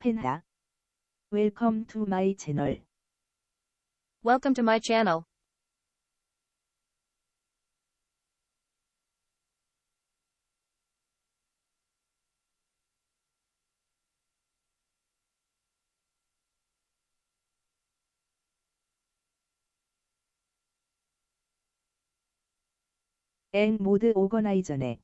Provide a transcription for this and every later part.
펜하. Welcome to my channel. Welcome to my channel. 엥 모드 오거나이저네.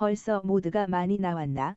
벌써 모드가 많이 나왔나?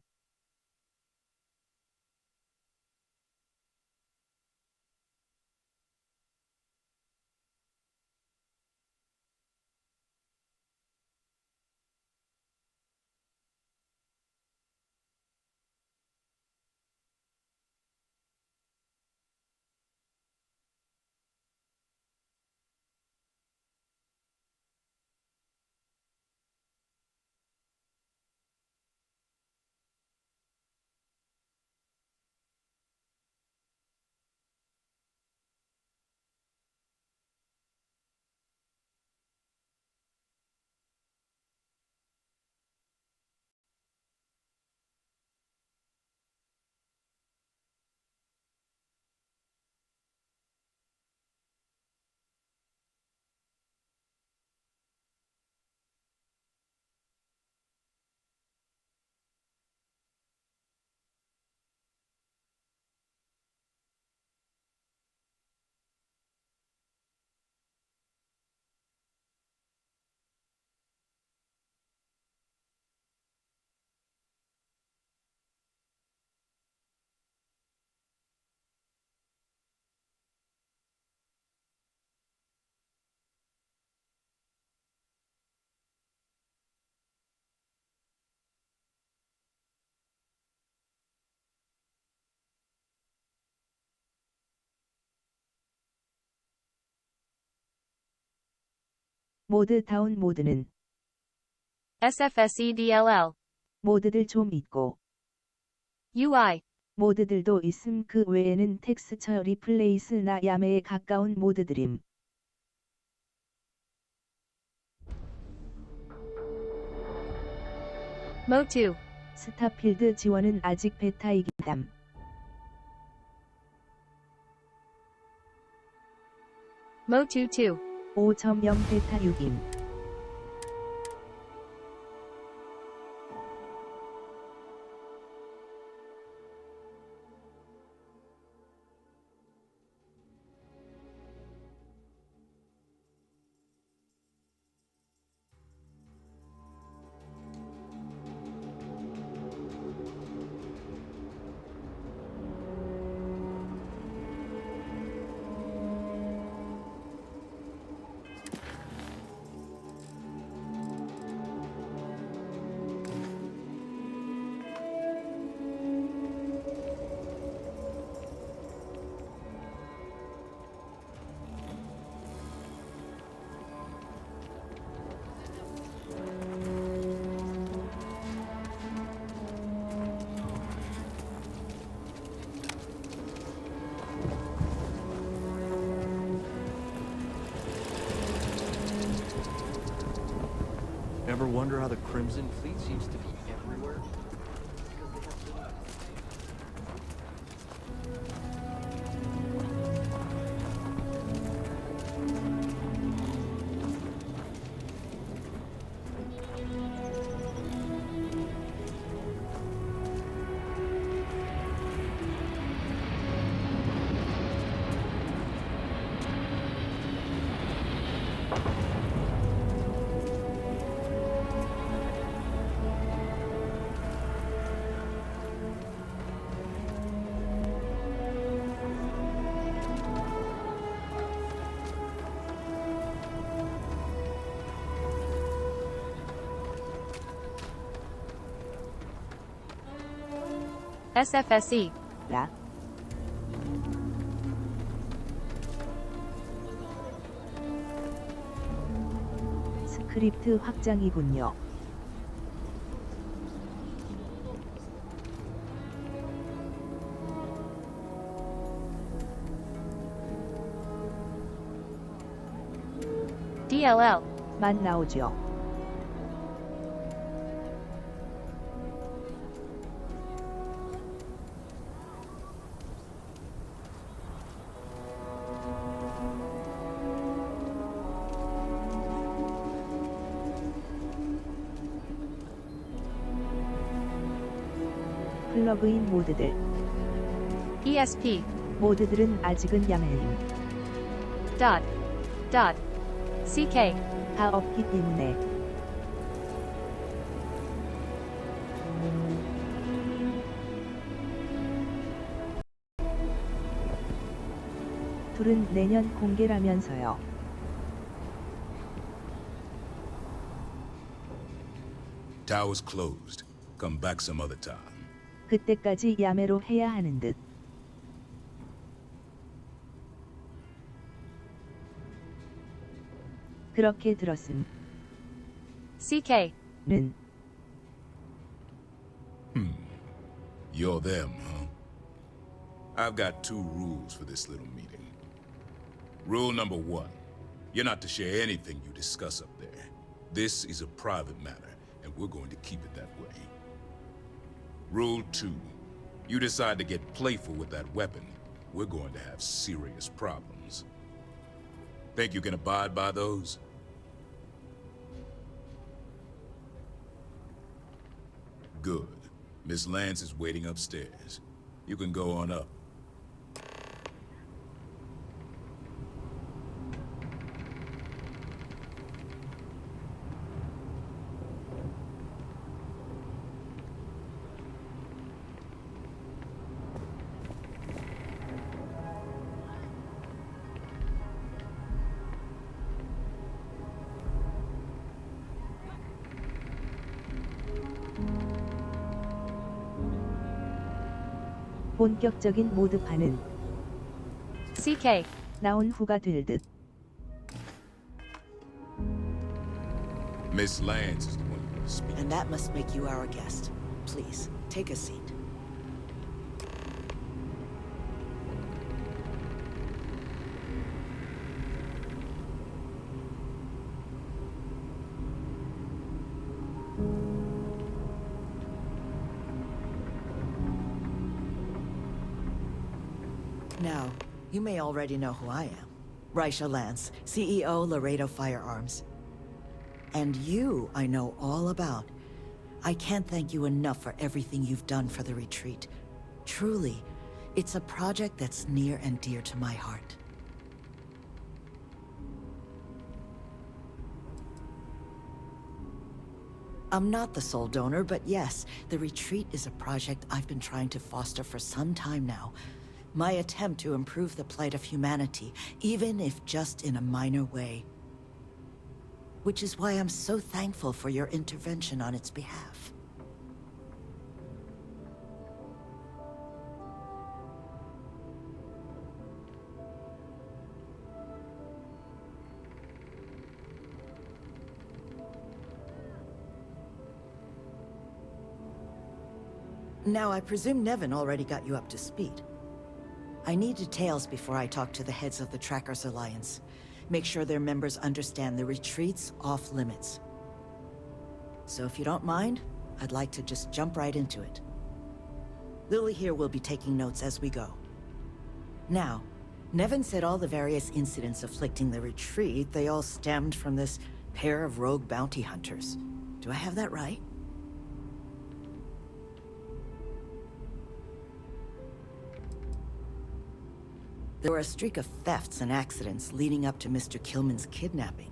모드 다운 모드는 SFSEDLL. 모드들 좀 있고 UI. 모드들도 있음. 그 외에는 텍스처 리플레이스나 야매에 가까운 모드들임. Mo2. 스타필드 지원은 아직 베타이기담. Mo2 2. 5.0 베타 6임. Ever wonder how the Crimson Fleet seems to be everywhere? SFSE. 라. 크립트 확장이군요. DLL. 만 나오죠. 플러그인 모드들. ESP. 모드들은 아직은 야매임. Dot. Dot. CK. 다 없기 때문에. 둘은 내년 공개라면서요. Tower's closed. Come back some other time. 그때까지 야매로 해야 하는 듯. 그렇게 들었음. CK. 는 You're them, huh? I've got two rules for this little meeting. Rule number one, you're not to share anything you discuss up there. This is a private matter, and we're going to keep it that way. Rule two, you decide to get playful with that weapon, we're going to have serious problems. Think you can abide by those? Good. Miss Lance is waiting upstairs. You can go on up. 본격적인 모드판은 CK. 나온 후가 될 듯. Miss Lance is the one you want to speak. And that must make you our guest. Please, take a seat. Now, you may already know who I am. Raisha Lance, CEO, Laredo Firearms. And you, I know all about. I can't thank you enough for everything you've done for the retreat. Truly, it's a project that's near and dear to my heart. I'm not the sole donor, but yes, the retreat is a project I've been trying to foster for some time now. My attempt to improve the plight of humanity, even if just in a minor way. Which is why I'm so thankful for your intervention on its behalf. Now, I presume Nevin already got you up to speed. I need details before I talk to the heads of the Trackers Alliance. Make sure their members understand the retreat's off-limits. So if you don't mind, I'd like to just jump right into it. Lily here will be taking notes as we go. Now, Nevin said all the various incidents afflicting the retreat, they all stemmed from this pair of rogue bounty hunters. Do I have that right? There were a streak of thefts and accidents leading up to Mr. Kilman's kidnapping.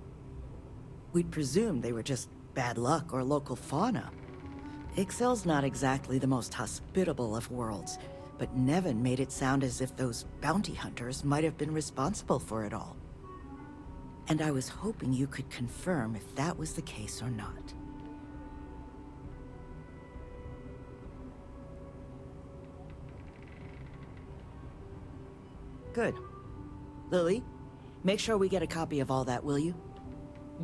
We'd presumed they were just bad luck or local fauna. Ixel's not exactly the most hospitable of worlds, but Nevin made it sound as if those bounty hunters might have been responsible for it all. And I was hoping you could confirm if that was the case or not. Good. Lily, make sure we get a copy of all that, will you?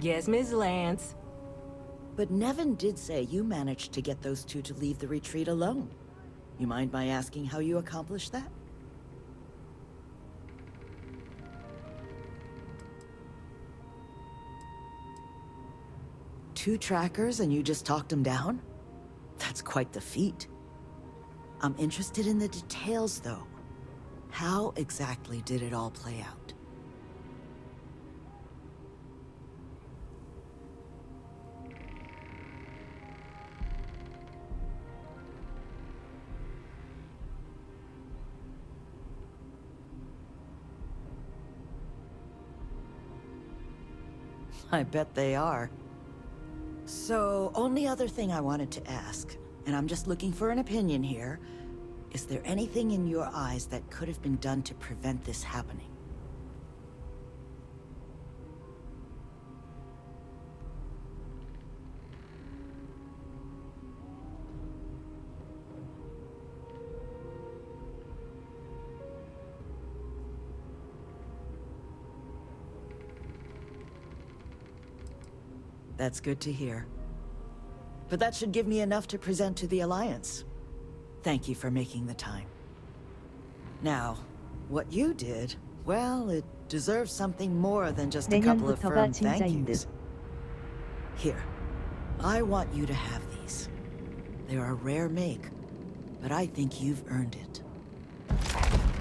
Yes, Miss Lance. But Nevin did say you managed to get those two to leave the retreat alone. You mind my asking how you accomplished that? Two trackers and you just talked them down? That's quite the feat. I'm interested in the details, though. How exactly did it all play out? I bet they are. So, only other thing I wanted to ask, and I'm just looking for an opinion here, is there anything in your eyes that could have been done to prevent this happening? That's good to hear. But that should give me enough to present to the Alliance. Thank you for making the time. Now, what you did, well, it deserves something more than just a couple of 내년부터가 firm thank 진짜인 듯. yous. Here, I want you to have these. They're a rare make, but I think you've earned it.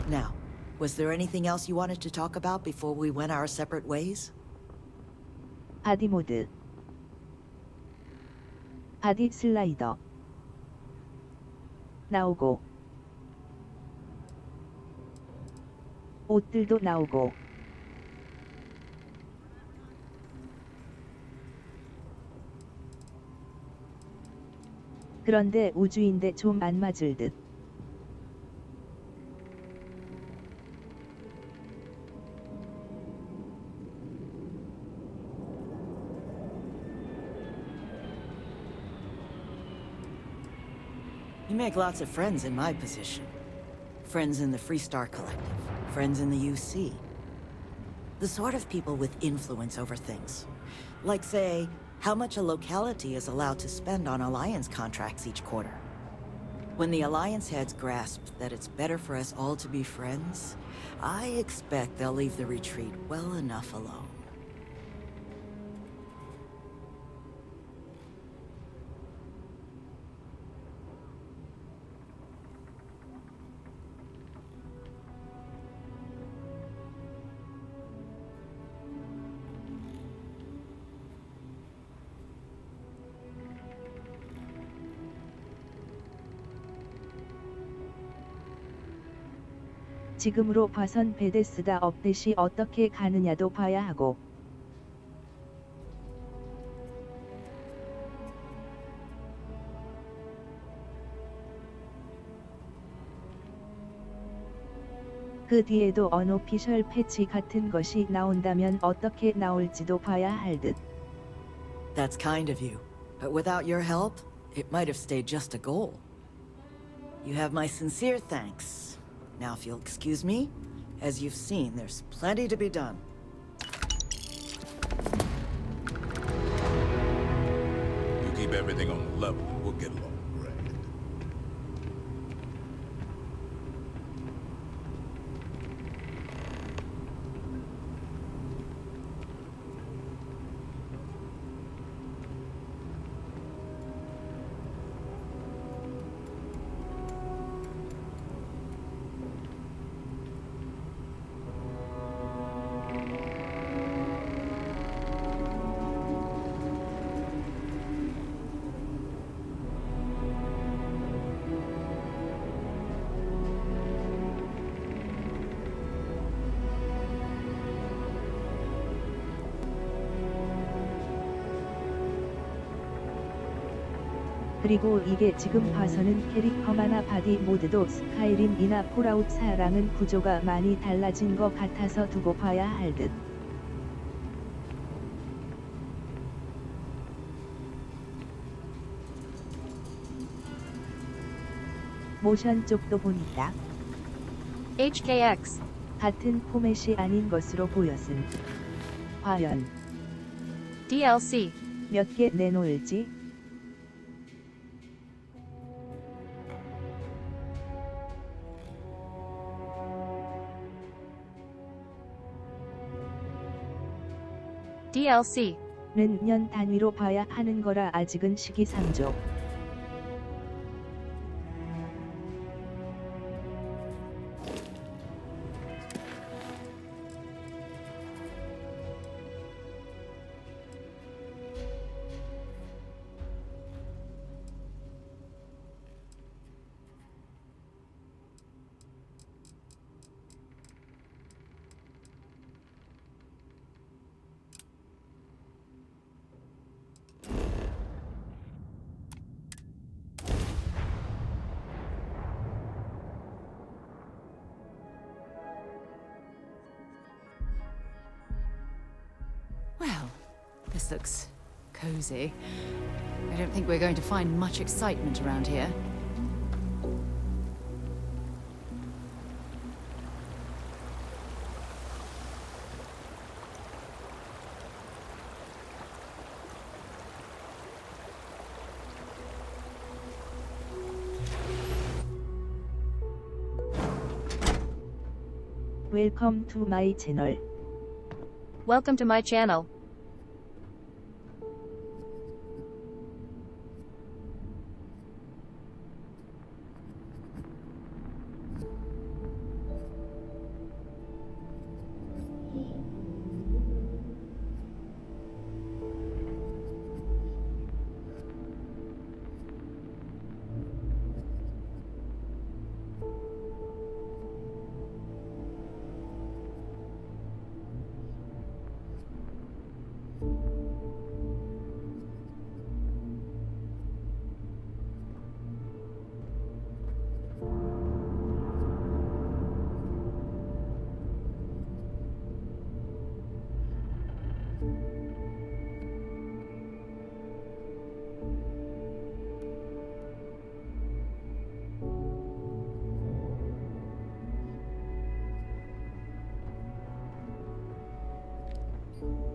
Now, was there anything else you wanted to talk about before we went our separate ways? 바디 모드. 바디 슬라이더. 나오고. 옷들도 나오고. 그런데 우주인데 좀 안 맞을 듯. You make lots of friends in my position. Friends in the Freestar Collective, friends in the UC. The sort of people with influence over things. Like, say, how much a locality is allowed to spend on Alliance contracts each quarter. When the Alliance heads grasp that it's better for us all to be friends, I expect they'll leave the retreat well enough alone. 지금으로 봐선 베데스다 업데이트이 어떻게 가느냐도 봐야 하고. 그 뒤에도 언오피셜 패치 같은 것이 나온다면 어떻게 나올지도 봐야 할 듯. That's kind of you. But without your help, it might have stayed just a goal. You have my sincere thanks. Now if you'll excuse me, as you've seen, there's plenty to be done. You keep everything on the level and we'll get along grand. 그리고 이게 지금 봐서는 캐릭터마나 바디 모드도 스카이림이나 폴아웃 4랑은 구조가 많이 달라진 것 같아서 두고 봐야 할 듯. 모션 쪽도 보니까 HKX. 같은 포맷이 아닌 것으로 보였음. 과연 DLC. 몇 개 내놓을지? DLC. 는 년 단위로 봐야 하는 거라 아직은 시기상조. Well, this looks cozy. I don't think we're going to find much excitement around here. 웰컴 투 마이 채널. Welcome to my channel.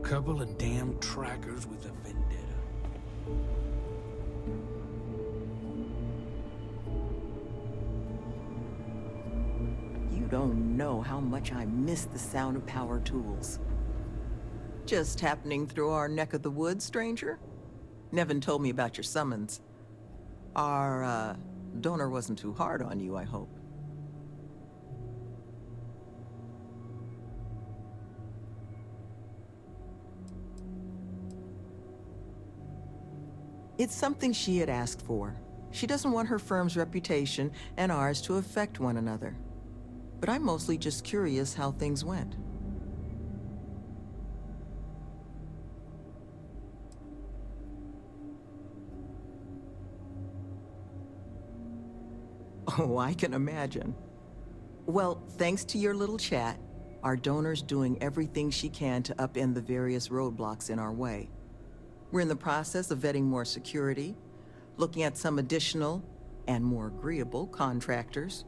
Couple of damn trackers with a vendetta. You don't know how much I miss the sound of power tools. Just happening through our neck of the woods, stranger? Nevin told me about your summons. Our, donor wasn't too hard on you, I hope. It's something she had asked for. She doesn't want her firm's reputation and ours to affect one another. But I'm mostly just curious how things went. Oh, I can imagine. Well, thanks to your little chat, our donor's doing everything she can to upend the various roadblocks in our way. We're in the process of vetting more security, looking at some additional and more agreeable contractors.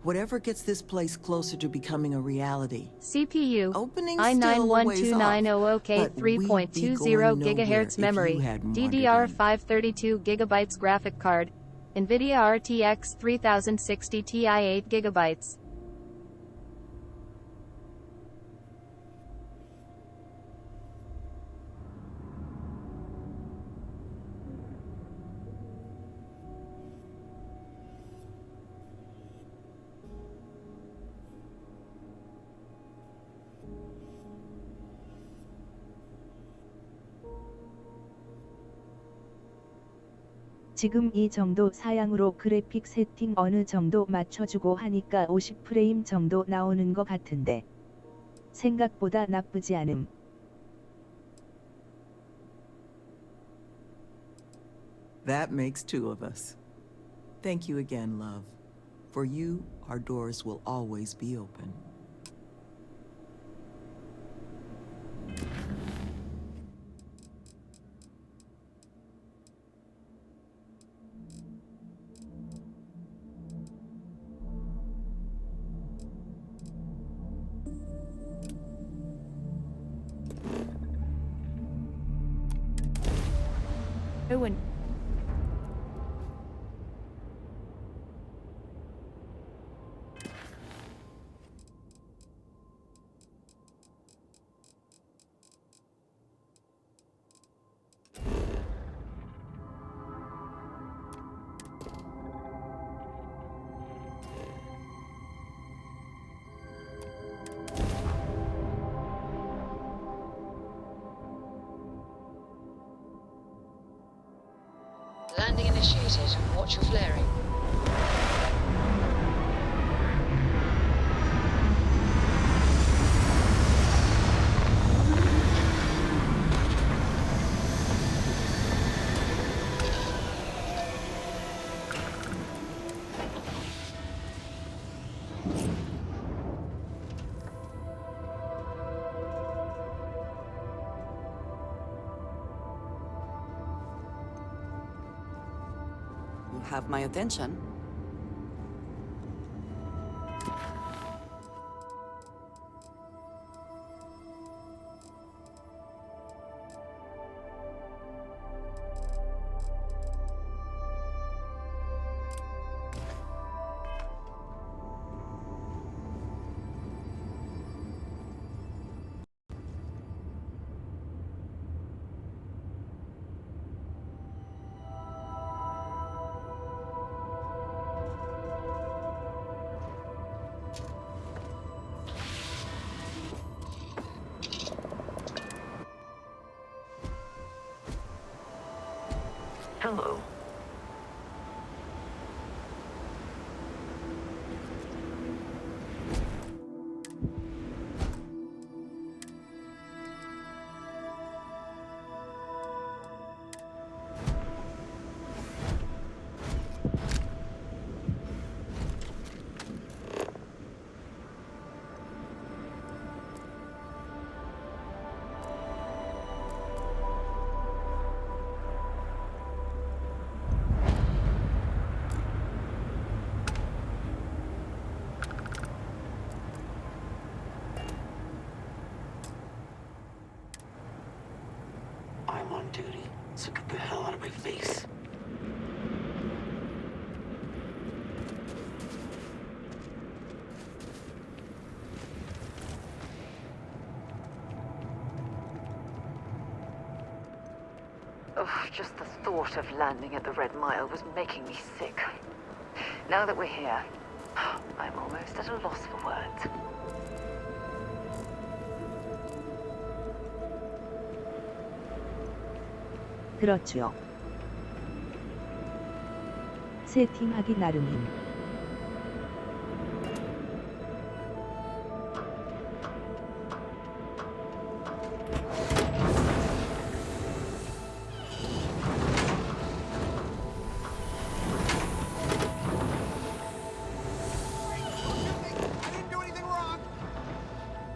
Whatever gets this place closer to becoming a reality. CPU Opening still a ways off, i9-12900K but we'd be 3.20 going GHz nowhere if memory, you hadn't wandered DDR in. 532 GB graphic card, NVIDIA RTX 3060 Ti 8 GB. 지금 이 정도 사양으로 그래픽 세팅 어느 정도 맞춰주고 하니까 50프레임 정도 나오는 것 같은데. 생각보다 나쁘지 않음. That makes two of us. Thank you again, love. For you, our doors will always be open. and Landing initiated. Watch your flaring. You have my attention. Hello. I'm on duty, so get the hell out of my face. Oh, just the thought of landing at the Red Mile was making me sick. Now that we're here, I'm almost at a loss for words. 그렇죠. 세팅하기 나름임.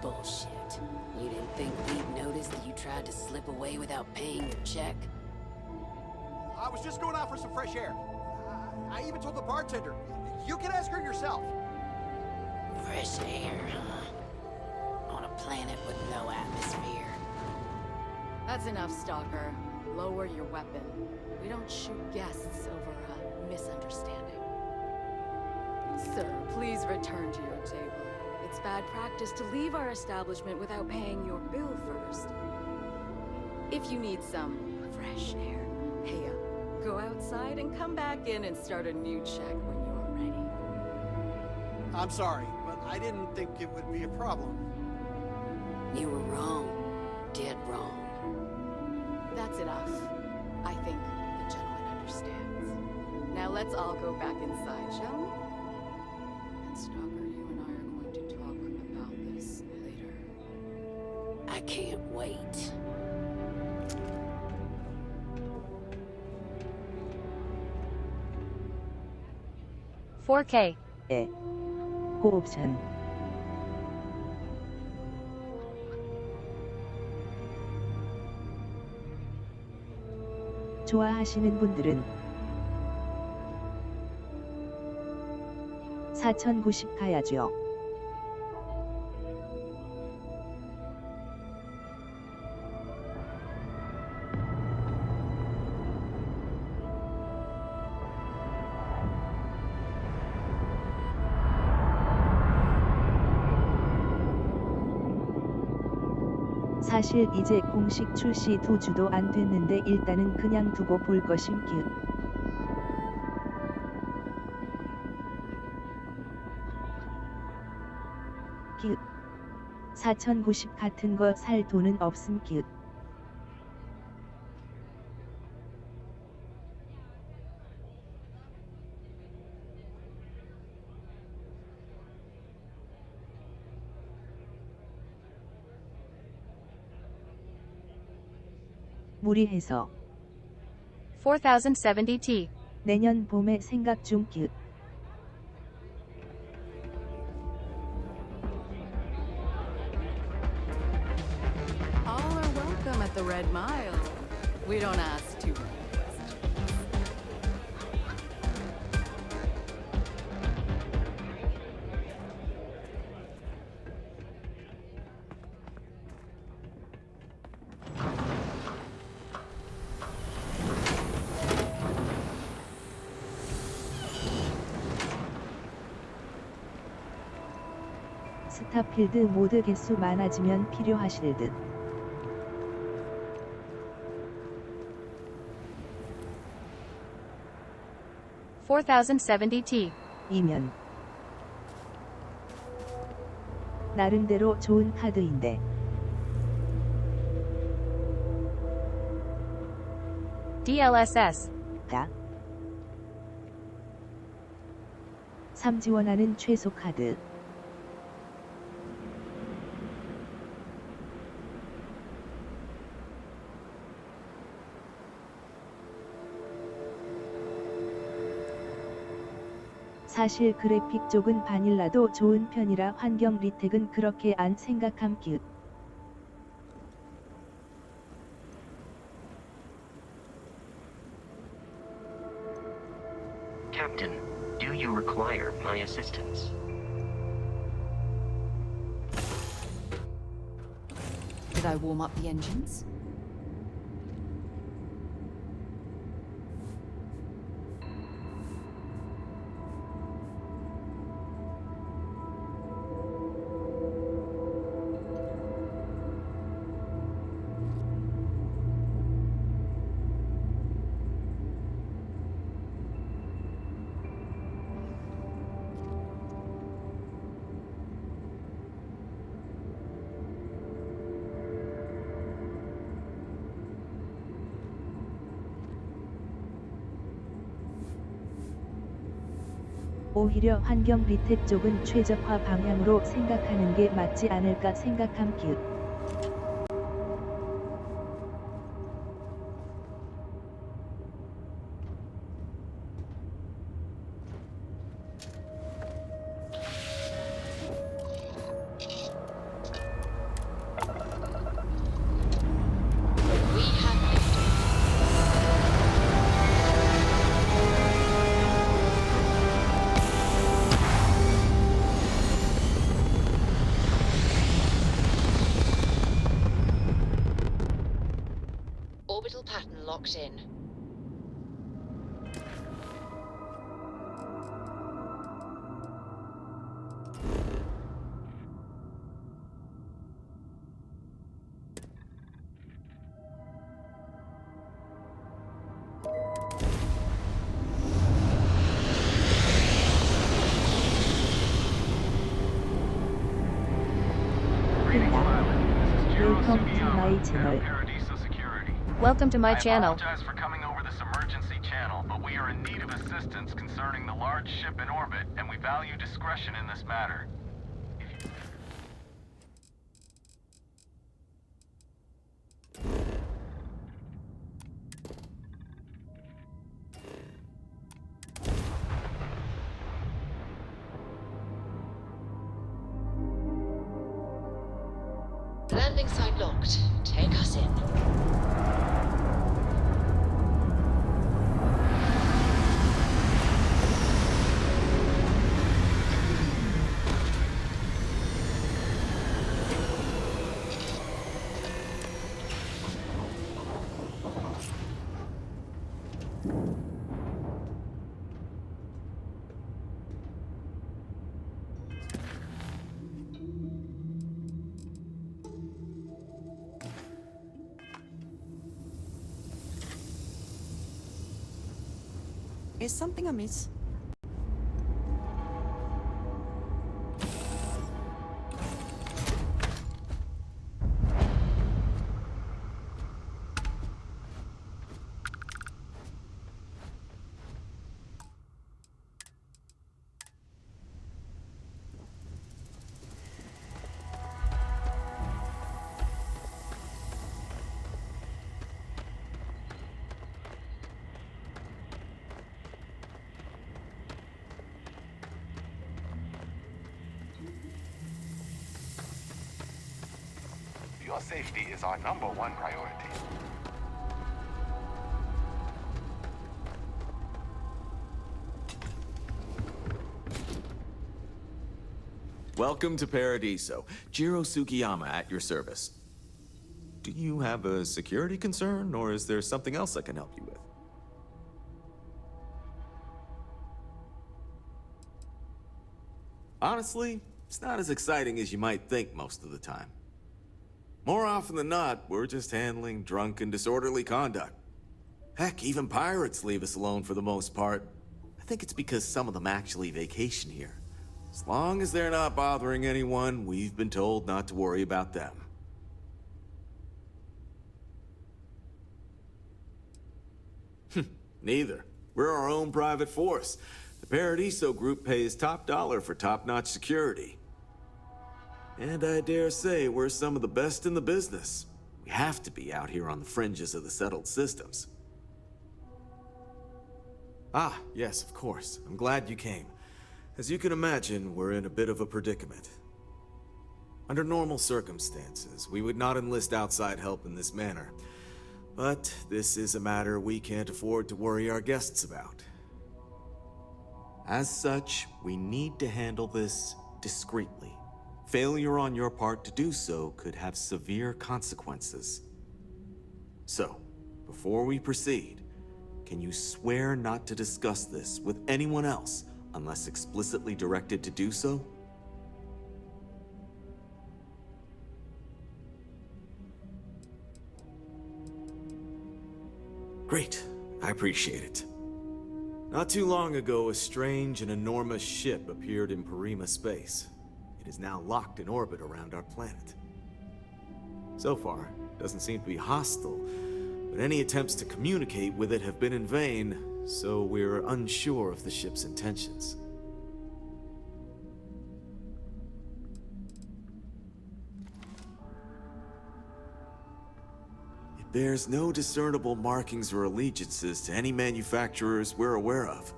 Bullshit. You didn't think we'd notice that you tried to slip away without paying your check? I was just going out for some fresh air. I even told the bartender. You can ask her yourself. Fresh air, huh? On a planet with no atmosphere. that's enough, Stalker. Lower your weapon. We don't shoot guests over a misunderstanding. Sir, please return to your table. It's bad practice to leave our establishment without paying your bill first. If you need some fresh air, hey up. Go outside and come back in and start a new check when you're ready. I'm sorry, but I didn't think it would be a problem. You were wrong. Dead wrong. That's enough. I think the gentleman understands. Now let's all go back inside, shall we? And Stalker, you and I are going to talk about this later. I can't wait. $4K. 에. 고옵션. 좋아하시는 분들은 4090 가야죠. 사실 이제 공식 출시 2주도 안 됐는데 일단은 그냥 두고 볼 것임 뀨. 4090 같은 거 살 돈은 없음 뀨. 무리해서 4070T. 내년 봄에 생각 중 뀨. All are welcome at the Red Mile. We don't ask too many questions. 스타필드 모드 개수 많아지면 필요하실 듯. (4070T) 이면 나름대로 좋은 카드인데. DLSS 가 3 지원하는 최소 카드. 사실 그래픽 쪽은 바닐라도 좋은 편이라 환경 리텍은 그렇게 안 생각함 뀨. Captain, do you require my assistance? Did I warm up the engines? 오히려 환경 리텍 쪽은 최적화 방향으로 생각하는 게 맞지 않을까 생각함 뀨. Orbital pattern locked in. Welcome to my channel. Welcome to my channel. I apologize for coming over this emergency channel, but we are in need of assistance concerning the large ship in orbit, and we value discretion in this matter. Landing site locked. Take us in. Is something amiss? Your safety is our #1 priority. Welcome to Paradiso. Jiro Sukiyama at your service. Do you have a security concern, or is there something else I can help you with? Honestly, it's not as exciting as you might think most of the time. More often than not, we're just handling drunk and disorderly conduct. Heck, even pirates leave us alone for the most part. I think it's because some of them actually vacation here. As long as they're not bothering anyone, we've been told not to worry about them. Neither. We're our own private force. The Paradiso Group pays top dollar for top-notch security. And I dare say we're some of the best in the business. We have to be out here on the fringes of the settled systems. Ah, yes, of course. I'm glad you came. As you can imagine, we're in a bit of a predicament. Under normal circumstances, we would not enlist outside help in this manner. But this is a matter we can't afford to worry our guests about. As such, we need to handle this discreetly. Failure on your part to do so could have severe consequences. So, before we proceed, can you swear not to discuss this with anyone else unless explicitly directed to do so? Great. I appreciate it. Not too long ago, a strange and enormous ship appeared in Parima space. It is now locked in orbit around our planet. So far, it doesn't seem to be hostile, but any attempts to communicate with it have been in vain, so we're unsure of the ship's intentions. It bears no discernible markings or allegiances to any manufacturers we're aware of.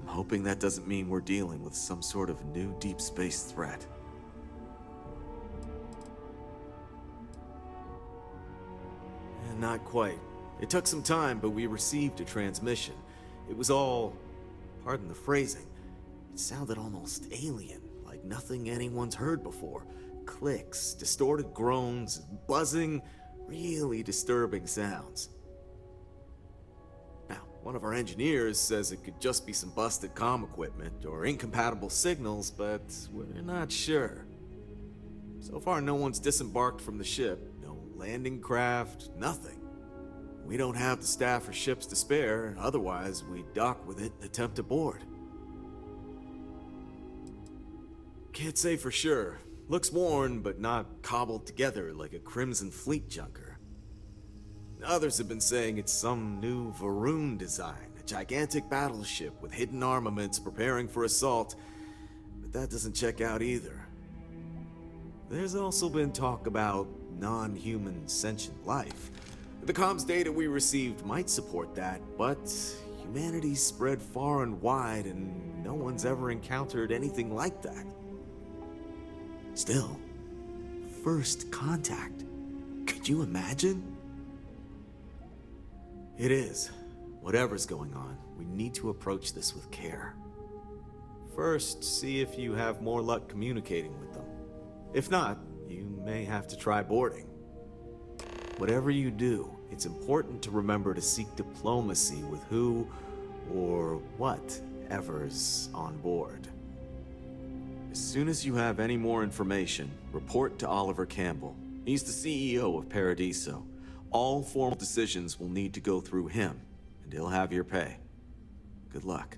I'm hoping that doesn't mean we're dealing with some sort of new deep space threat. Not quite. It took some time, but we received a transmission. It was all, pardon the phrasing, it sounded almost alien, like nothing anyone's heard before. Clicks, distorted groans, buzzing, really disturbing sounds. Now, one of our engineers says it could just be some busted comm equipment or incompatible signals, but we're not sure. So far, no one's disembarked from the ship. Landing craft, nothing. We don't have the staff or ships to spare, otherwise we'd dock with it and attempt to board. Can't say for sure. Looks worn, but not cobbled together like a Crimson Fleet junker. Others have been saying it's some new Varun design, a gigantic battleship with hidden armaments preparing for assault, but that doesn't check out either. There's also been talk about non-human sentient life. The comms data we received might support that, but humanity's spread far and wide and no one's ever encountered anything like that. Still, first contact. Could you imagine? It is. Whatever's going on, we need to approach this with care. First, see if you have more luck communicating with them. If not, you may have to try boarding. Whatever you do, it's important to remember to seek diplomacy with who or whatever's on board. As soon as you have any more information, report to Oliver Campbell. He's the CEO of Paradiso. All formal decisions will need to go through him, and he'll have your pay. Good luck.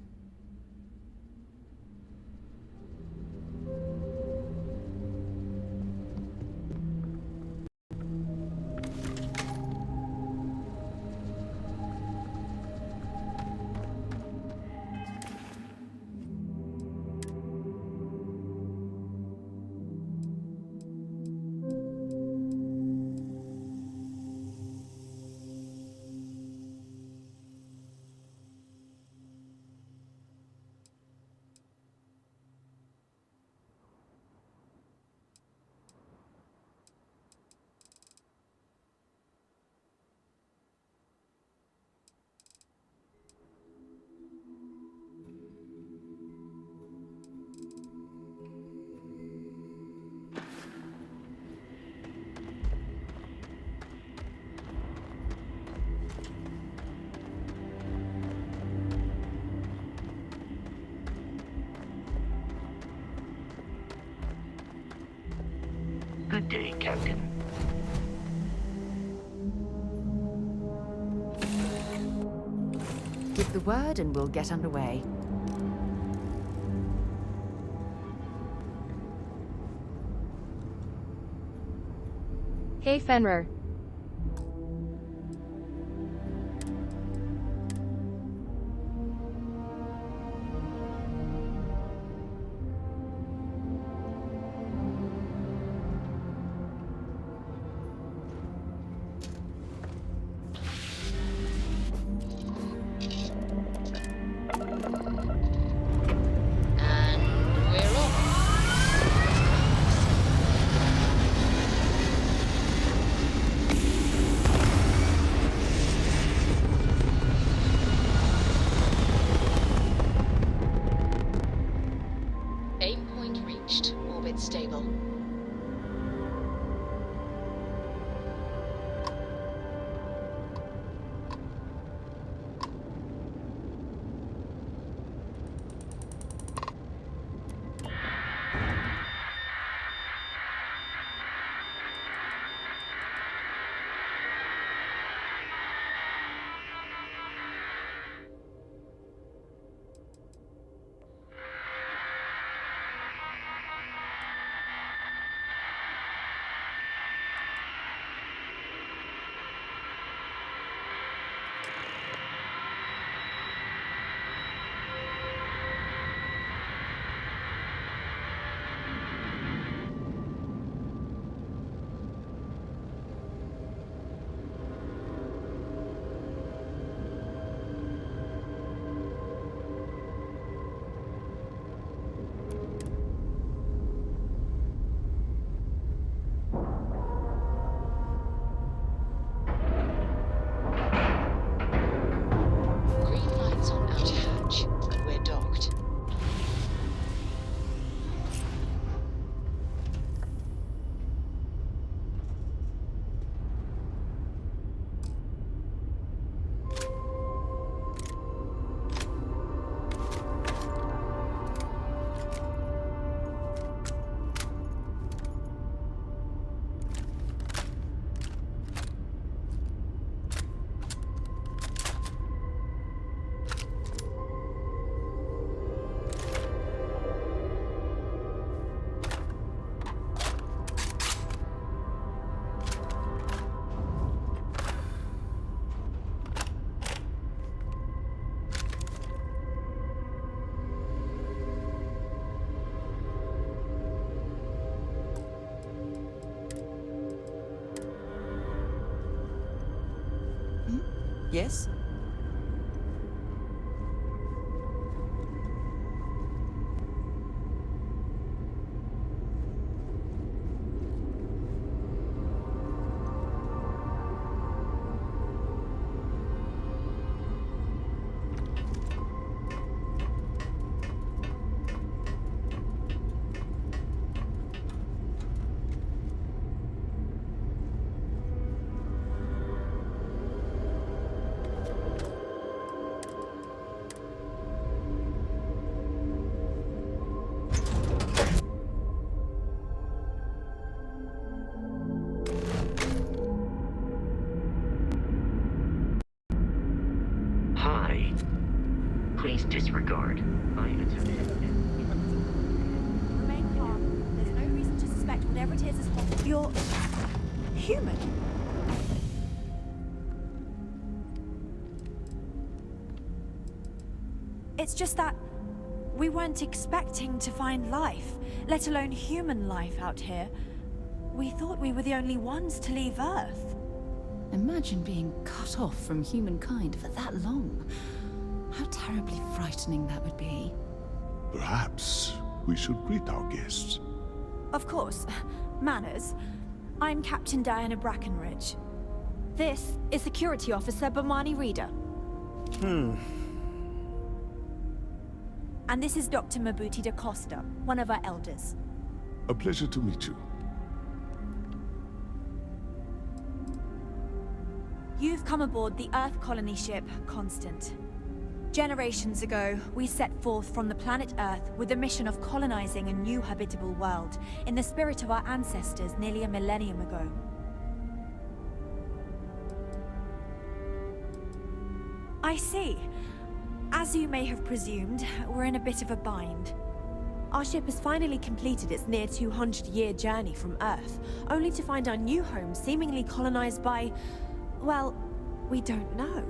Good day, Captain. Give the word and we'll get underway. Hey Fenrir. Aim point reached. Orbit stable. Green lights on outer hatch. We're docked. Yes? Please disregard. I attempted. Remain calm. There's no reason to suspect whatever it is possible. You're human. It's just that we weren't expecting to find life, let alone human life out here. We thought we were the only ones to leave Earth. Imagine being cut off from humankind for that long. How terribly frightening that would be. Perhaps we should greet our guests. Of course. Manners. I'm Captain Diana Brackenridge. This is Security Officer Bomani Reader. And this is Dr. Mabuti da Costa, one of our elders. A pleasure to meet you. You've come aboard the Earth colony ship, Constant. Generations ago, we set forth from the planet Earth with the mission of colonizing a new habitable world, in the spirit of our ancestors nearly a millennium ago. I see. As you may have presumed, we're in a bit of a bind. Our ship has finally completed its near 200-year journey from Earth, only to find our new home seemingly colonized by... well, we don't know.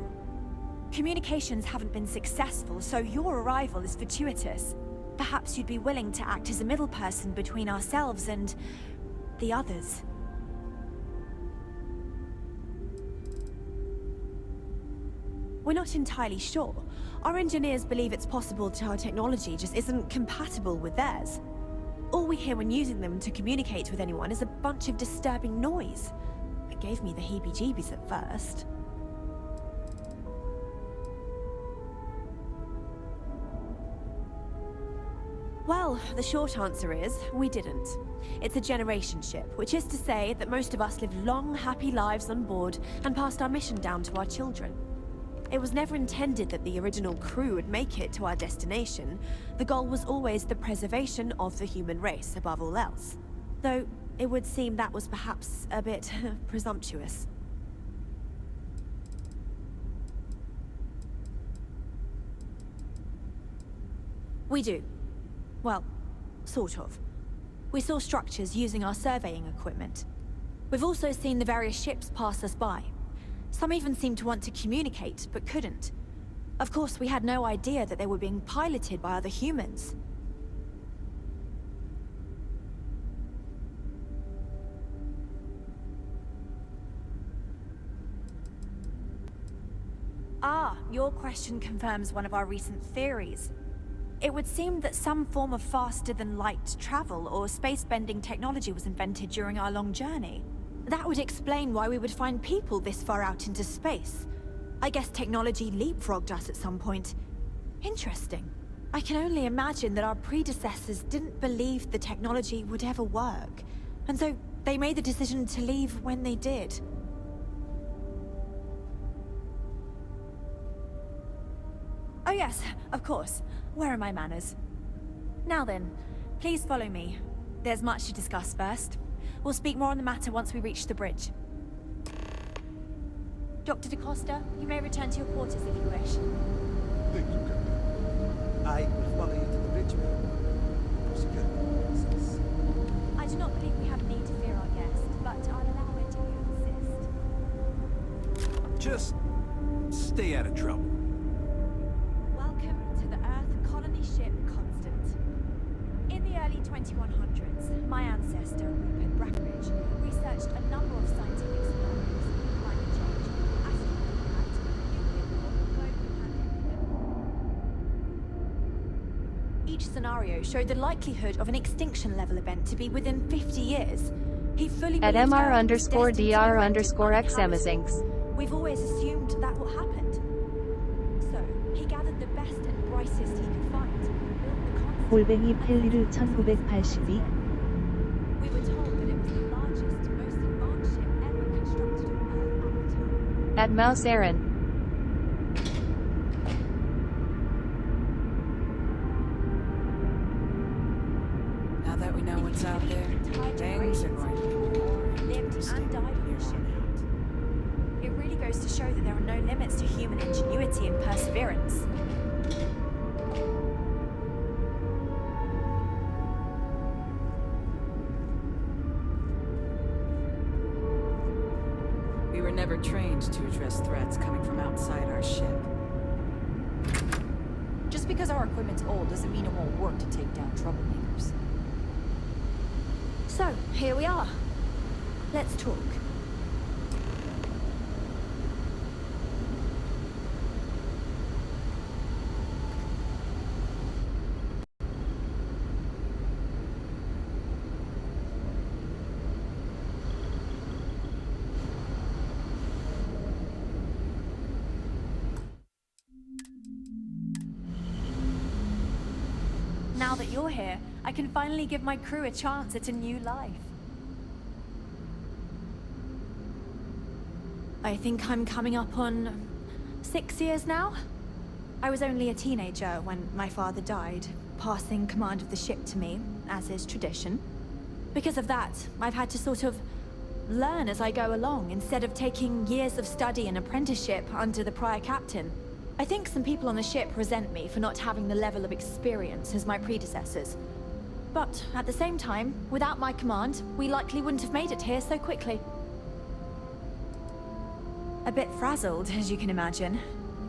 Communications haven't been successful, so your arrival is fortuitous. Perhaps you'd be willing to act as a middle person between ourselves and... the others. We're not entirely sure. Our engineers believe it's possible that our technology just isn't compatible with theirs. All we hear when using them to communicate with anyone is a bunch of disturbing noise. It gave me the heebie-jeebies at first. Well, the short answer is, we didn't. It's a generation ship, which is to say that most of us lived long, happy lives on board and passed our mission down to our children. It was never intended that the original crew would make it to our destination. The goal was always the preservation of the human race, above all else. Though, it would seem that was perhaps a bit presumptuous. We do. Well, sort of. We saw structures using our surveying equipment. We've also seen the various ships pass us by. Some even seemed to want to communicate, but couldn't. Of course, we had no idea that they were being piloted by other humans. Ah, your question confirms one of our recent theories. It would seem that some form of faster-than-light travel or space-bending technology was invented during our long journey. That would explain why we would find people this far out into space. I guess technology leapfrogged us at some point. Interesting. I can only imagine that our predecessors didn't believe the technology would ever work, and so they made the decision to leave when they did. Oh yes, of course. Where are my manners? Now then, please follow me. There's much to discuss first. We'll speak more on the matter once we reach the bridge. Dr. da Costa, you may return to your quarters if you wish. Thank you, Captain. I will follow you to the bridge, ma'am. For security purposes. I do not believe we have need to fear our guest, but I'll allow it if you insist. Just stay out of trouble. Welcome to the Earth colony ship Constant. In the early 2100s, my ancestor, Rupert Brackenridge, researched a number of scientific scenarios: climate change, asteroid impact, nuclear war, global pandemic. Each scenario showed the likelihood of an extinction level event to be within 50 years. He fully At believed Earth was destined to be rendered MR_DR_XMazings. We've always assumed that what happened. So, he gathered the best and brightest he could find. 골뱅이 펠리르 1982. We were told that it was the largest, most advanced ship ever constructed on Earth at the time. At Mouse Aaron. Now that we know what's out there, things are going to be more lived and died on the ship. It really goes to show that there are no limits to human ingenuity and perseverance. We were never trained to address threats coming from outside our ship. Just because our equipment's old doesn't mean it won't work to take down troublemakers. So, here we are. Let's talk. Now that you're here, I can finally give my crew a chance at a new life. I think I'm coming up on 6 years now. I was only a teenager when my father died, passing command of the ship to me, as is tradition. Because of that, I've had to sort of learn as I go along, instead of taking years of study and apprenticeship under the prior captain. I think some people on the ship resent me for not having the level of experience as my predecessors. But at the same time, without my command, we likely wouldn't have made it here so quickly. A bit frazzled, as you can imagine.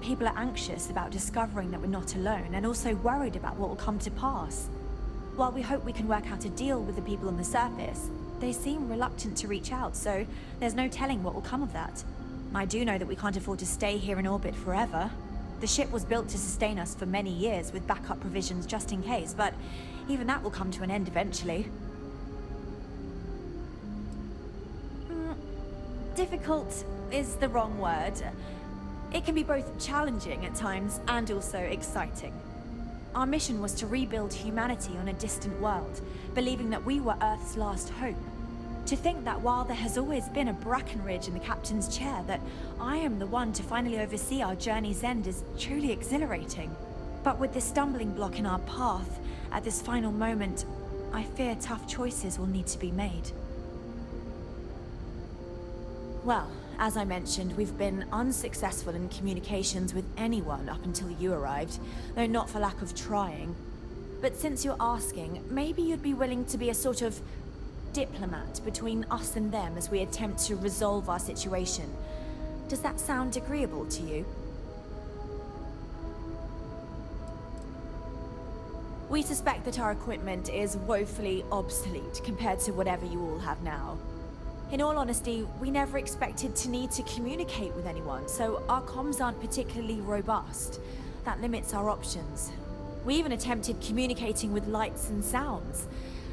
People are anxious about discovering that we're not alone, and also worried about what will come to pass. While we hope we can work out a deal with the people on the surface, they seem reluctant to reach out, so there's no telling what will come of that. I do know that we can't afford to stay here in orbit forever. The ship was built to sustain us for many years with backup provisions just in case, but even that will come to an end eventually. Difficult is the wrong word. It can be both challenging at times and also exciting. Our mission was to rebuild humanity on a distant world, believing that we were Earth's last hope. To think that while there has always been a Brackenridge in the captain's chair, that I am the one to finally oversee our journey's end is truly exhilarating. But with this stumbling block in our path, at this final moment, I fear tough choices will need to be made. Well, as I mentioned, we've been unsuccessful in communications with anyone up until you arrived, though not for lack of trying. But since you're asking, maybe you'd be willing to be a sort of diplomat between us and them as we attempt to resolve our situation. Does that sound agreeable to you? We suspect that our equipment is woefully obsolete compared to whatever you all have now. In all honesty, we never expected to need to communicate with anyone, so our comms aren't particularly robust. That limits our options. We even attempted communicating with lights and sounds.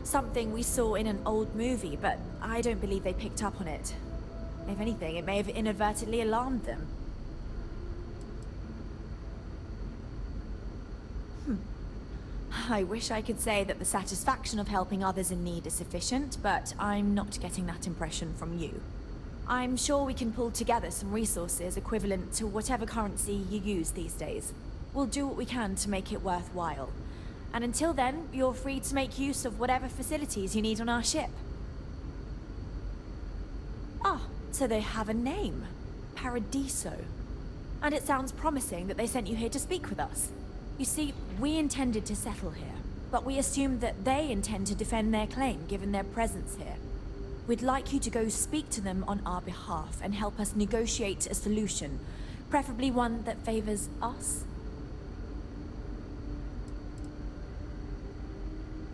Something we saw in an old movie, but I don't believe they picked up on it. If anything, it may have inadvertently alarmed them. I wish I could say that the satisfaction of helping others in need is sufficient, but I'm not getting that impression from you. I'm sure we can pull together some resources equivalent to whatever currency you use these days. We'll do what we can to make it worthwhile. And until then, you're free to make use of whatever facilities you need on our ship. Ah, so they have a name. Paradiso. And it sounds promising that they sent you here to speak with us. You see, we intended to settle here, but we assumed that they intend to defend their claim given their presence here. We'd like you to go speak to them on our behalf and help us negotiate a solution, preferably one that favors us.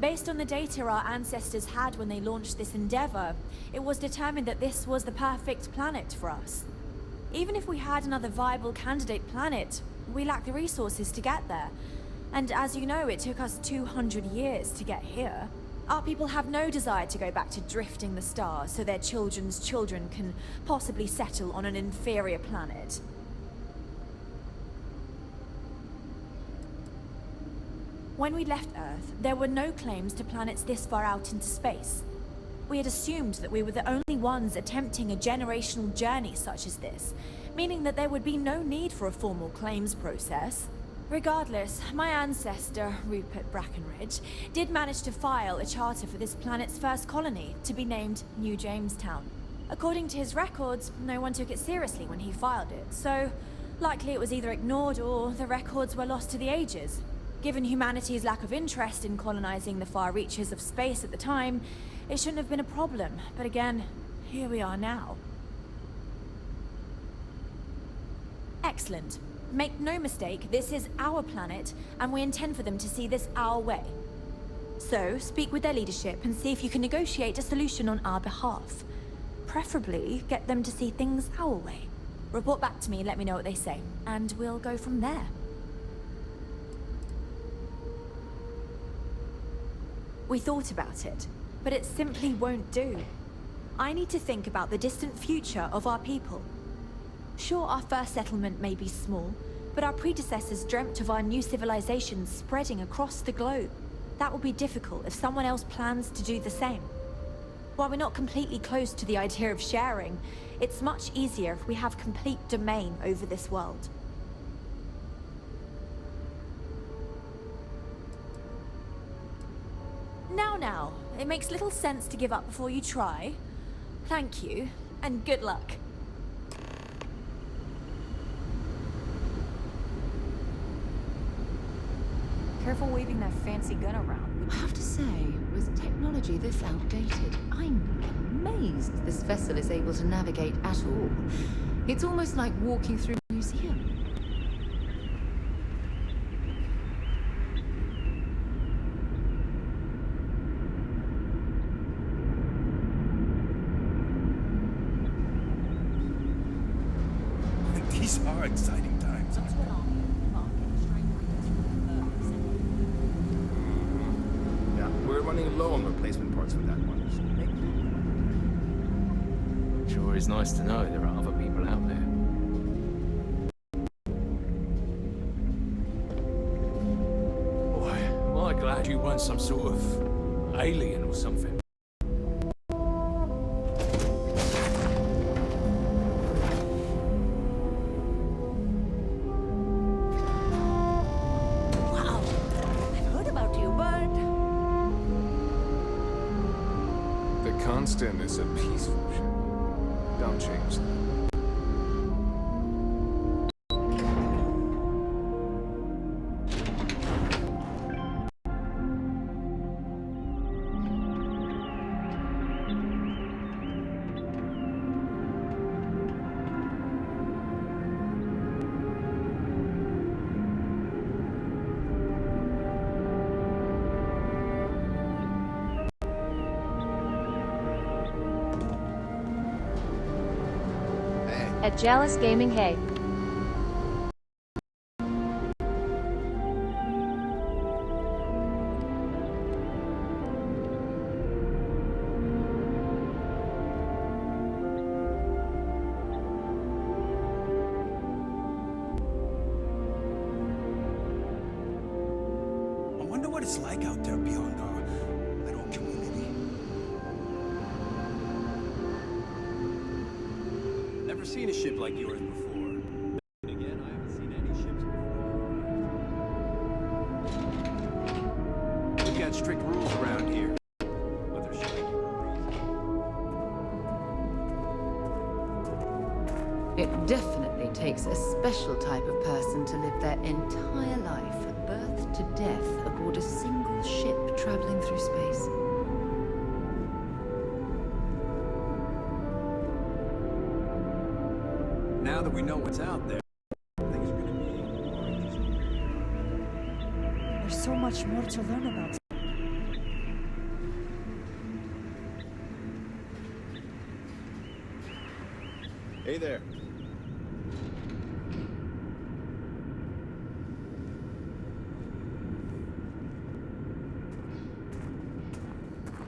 Based on the data our ancestors had when they launched this endeavor, it was determined that this was the perfect planet for us. Even if we had another viable candidate planet, we lack the resources to get there. And as you know, it took us 200 years to get here. Our people have no desire to go back to drifting the stars so their children's children can possibly settle on an inferior planet. When we left Earth, there were no claims to planets this far out into space. We had assumed that we were the only ones attempting a generational journey such as this, meaning that there would be no need for a formal claims process. Regardless, my ancestor, Rupert Brackenridge, did manage to file a charter for this planet's first colony, to be named New Jamestown. According to his records, no one took it seriously when he filed it, so likely it was either ignored or the records were lost to the ages. Given humanity's lack of interest in colonizing the far reaches of space at the time, it shouldn't have been a problem, but again, here we are now. Excellent. Make no mistake, this is our planet, and we intend for them to see this our way. So, speak with their leadership and see if you can negotiate a solution on our behalf. Preferably, get them to see things our way. Report back to me and let me know what they say, and we'll go from there. We thought about it, but it simply won't do. I need to think about the distant future of our people. Sure, our first settlement may be small, but our predecessors dreamt of our new civilization spreading across the globe. That will be difficult if someone else plans to do the same. While we're not completely close to the idea of sharing, it's much easier if we have complete domain over this world. Now, it makes little sense to give up before you try. Thank you, and good luck. Careful waving that fancy gun around. I have to say, with technology this outdated, I'm amazed this vessel is able to navigate at all. It's almost like walking through a museum. These are exciting times. Yeah, we're running low on replacement parts for that one. Sure is nice to know there are other people out there. Boy, am I glad you weren't some sort of alien or something. Constant is a peaceful ship. Don't change that. At Jealous Gaming, hey. I wonder what it's like out there beyond our little community. Never seen a ship like yours before. And again, I haven't seen any ships before. We've got strict rules around here. But there should be no reason. It definitely takes a special type of person to live their entire life, birth to death, aboard a single ship traveling through space. Now that we know what's out there, things are gonna be more interesting. There's so much more to learn about. Hey there.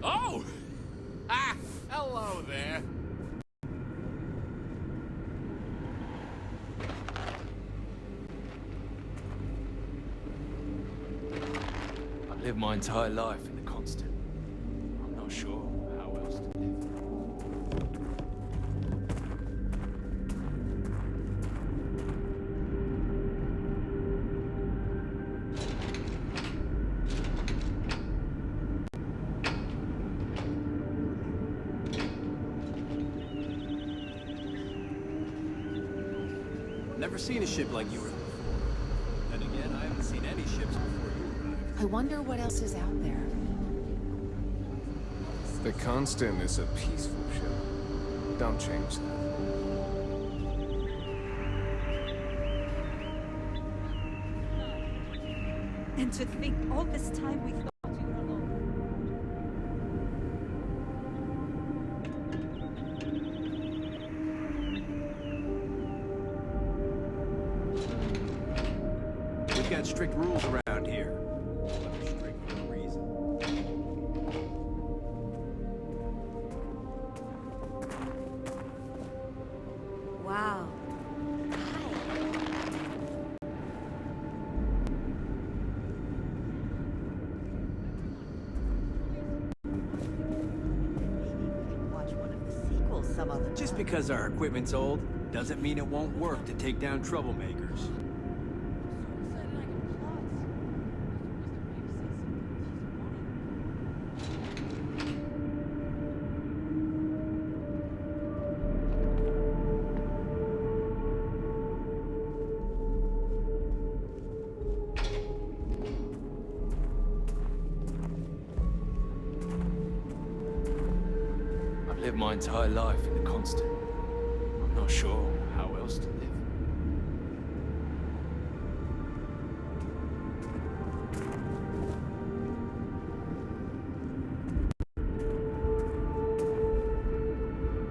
Oh! Ah! Hello there. I lived my entire life in the constant. I'm not sure how else to live. Never seen a ship like yours before. And again, I haven't seen any ships before you arrived. I wonder what else is out there. The Constant is a peaceful ship. Don't change that. And to think all this time we thought we were alone. We've got strict rules around here. They're strict for a reason. Wow. Watch one of the sequels some other Just time. because our equipment's old doesn't mean it won't work to take down troublemakers. I've lived my entire life in the constant. I'm not sure how else to live.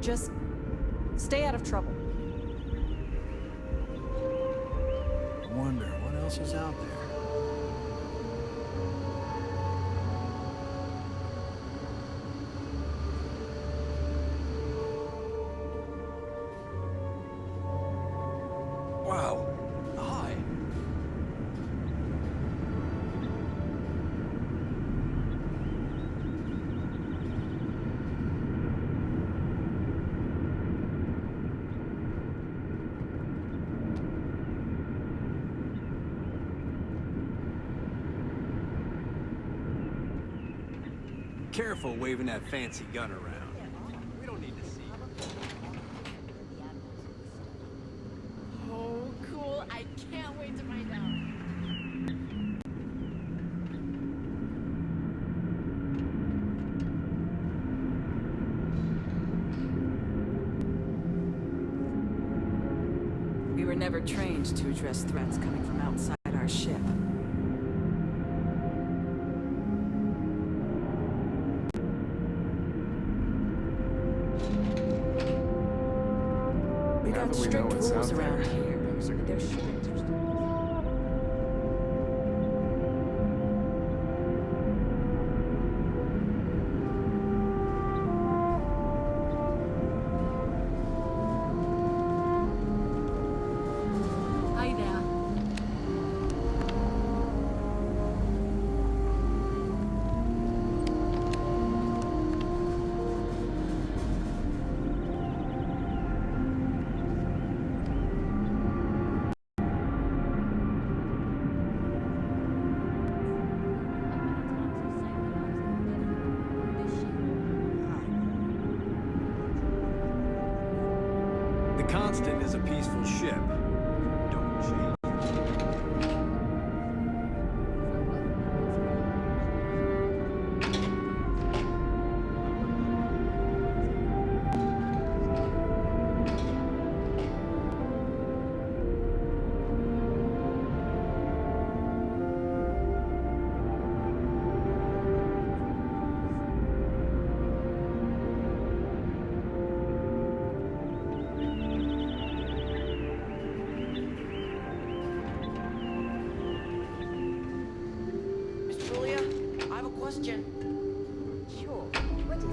Just stay out of trouble. I wonder what else is out there. Wow. Hi. Careful waving that fancy gun around. We don't need to see you. Oh, cool. I can't wait to find out. We were never trained to address threats coming from outside our ship. We got strict rules around here. They're strict. Hi there. The Constant is a peaceful ship. Don't change. Miss Julia, I have a question. Sure. What is it?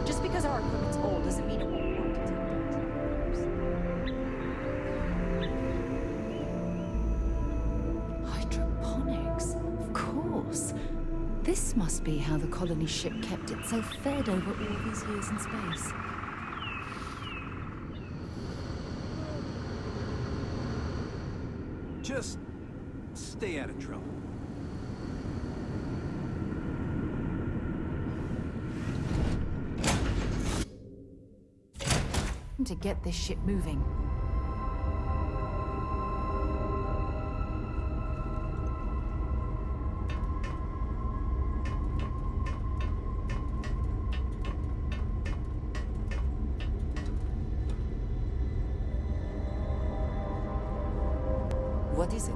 Just because our equipment's old doesn't mean it won't work to take down troublemakers. Hydroponics, of course. This must be how the colony ship kept itself fed over all these years in space. Just stay out of trouble. Time to get this ship moving. What is it?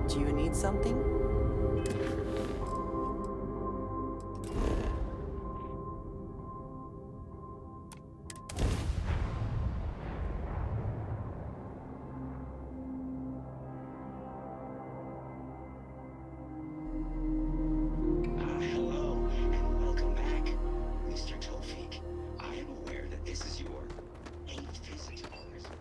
Did you need something? Hello, and welcome back, Mr. Tofik. I am aware that this is your 8th visit to our resort.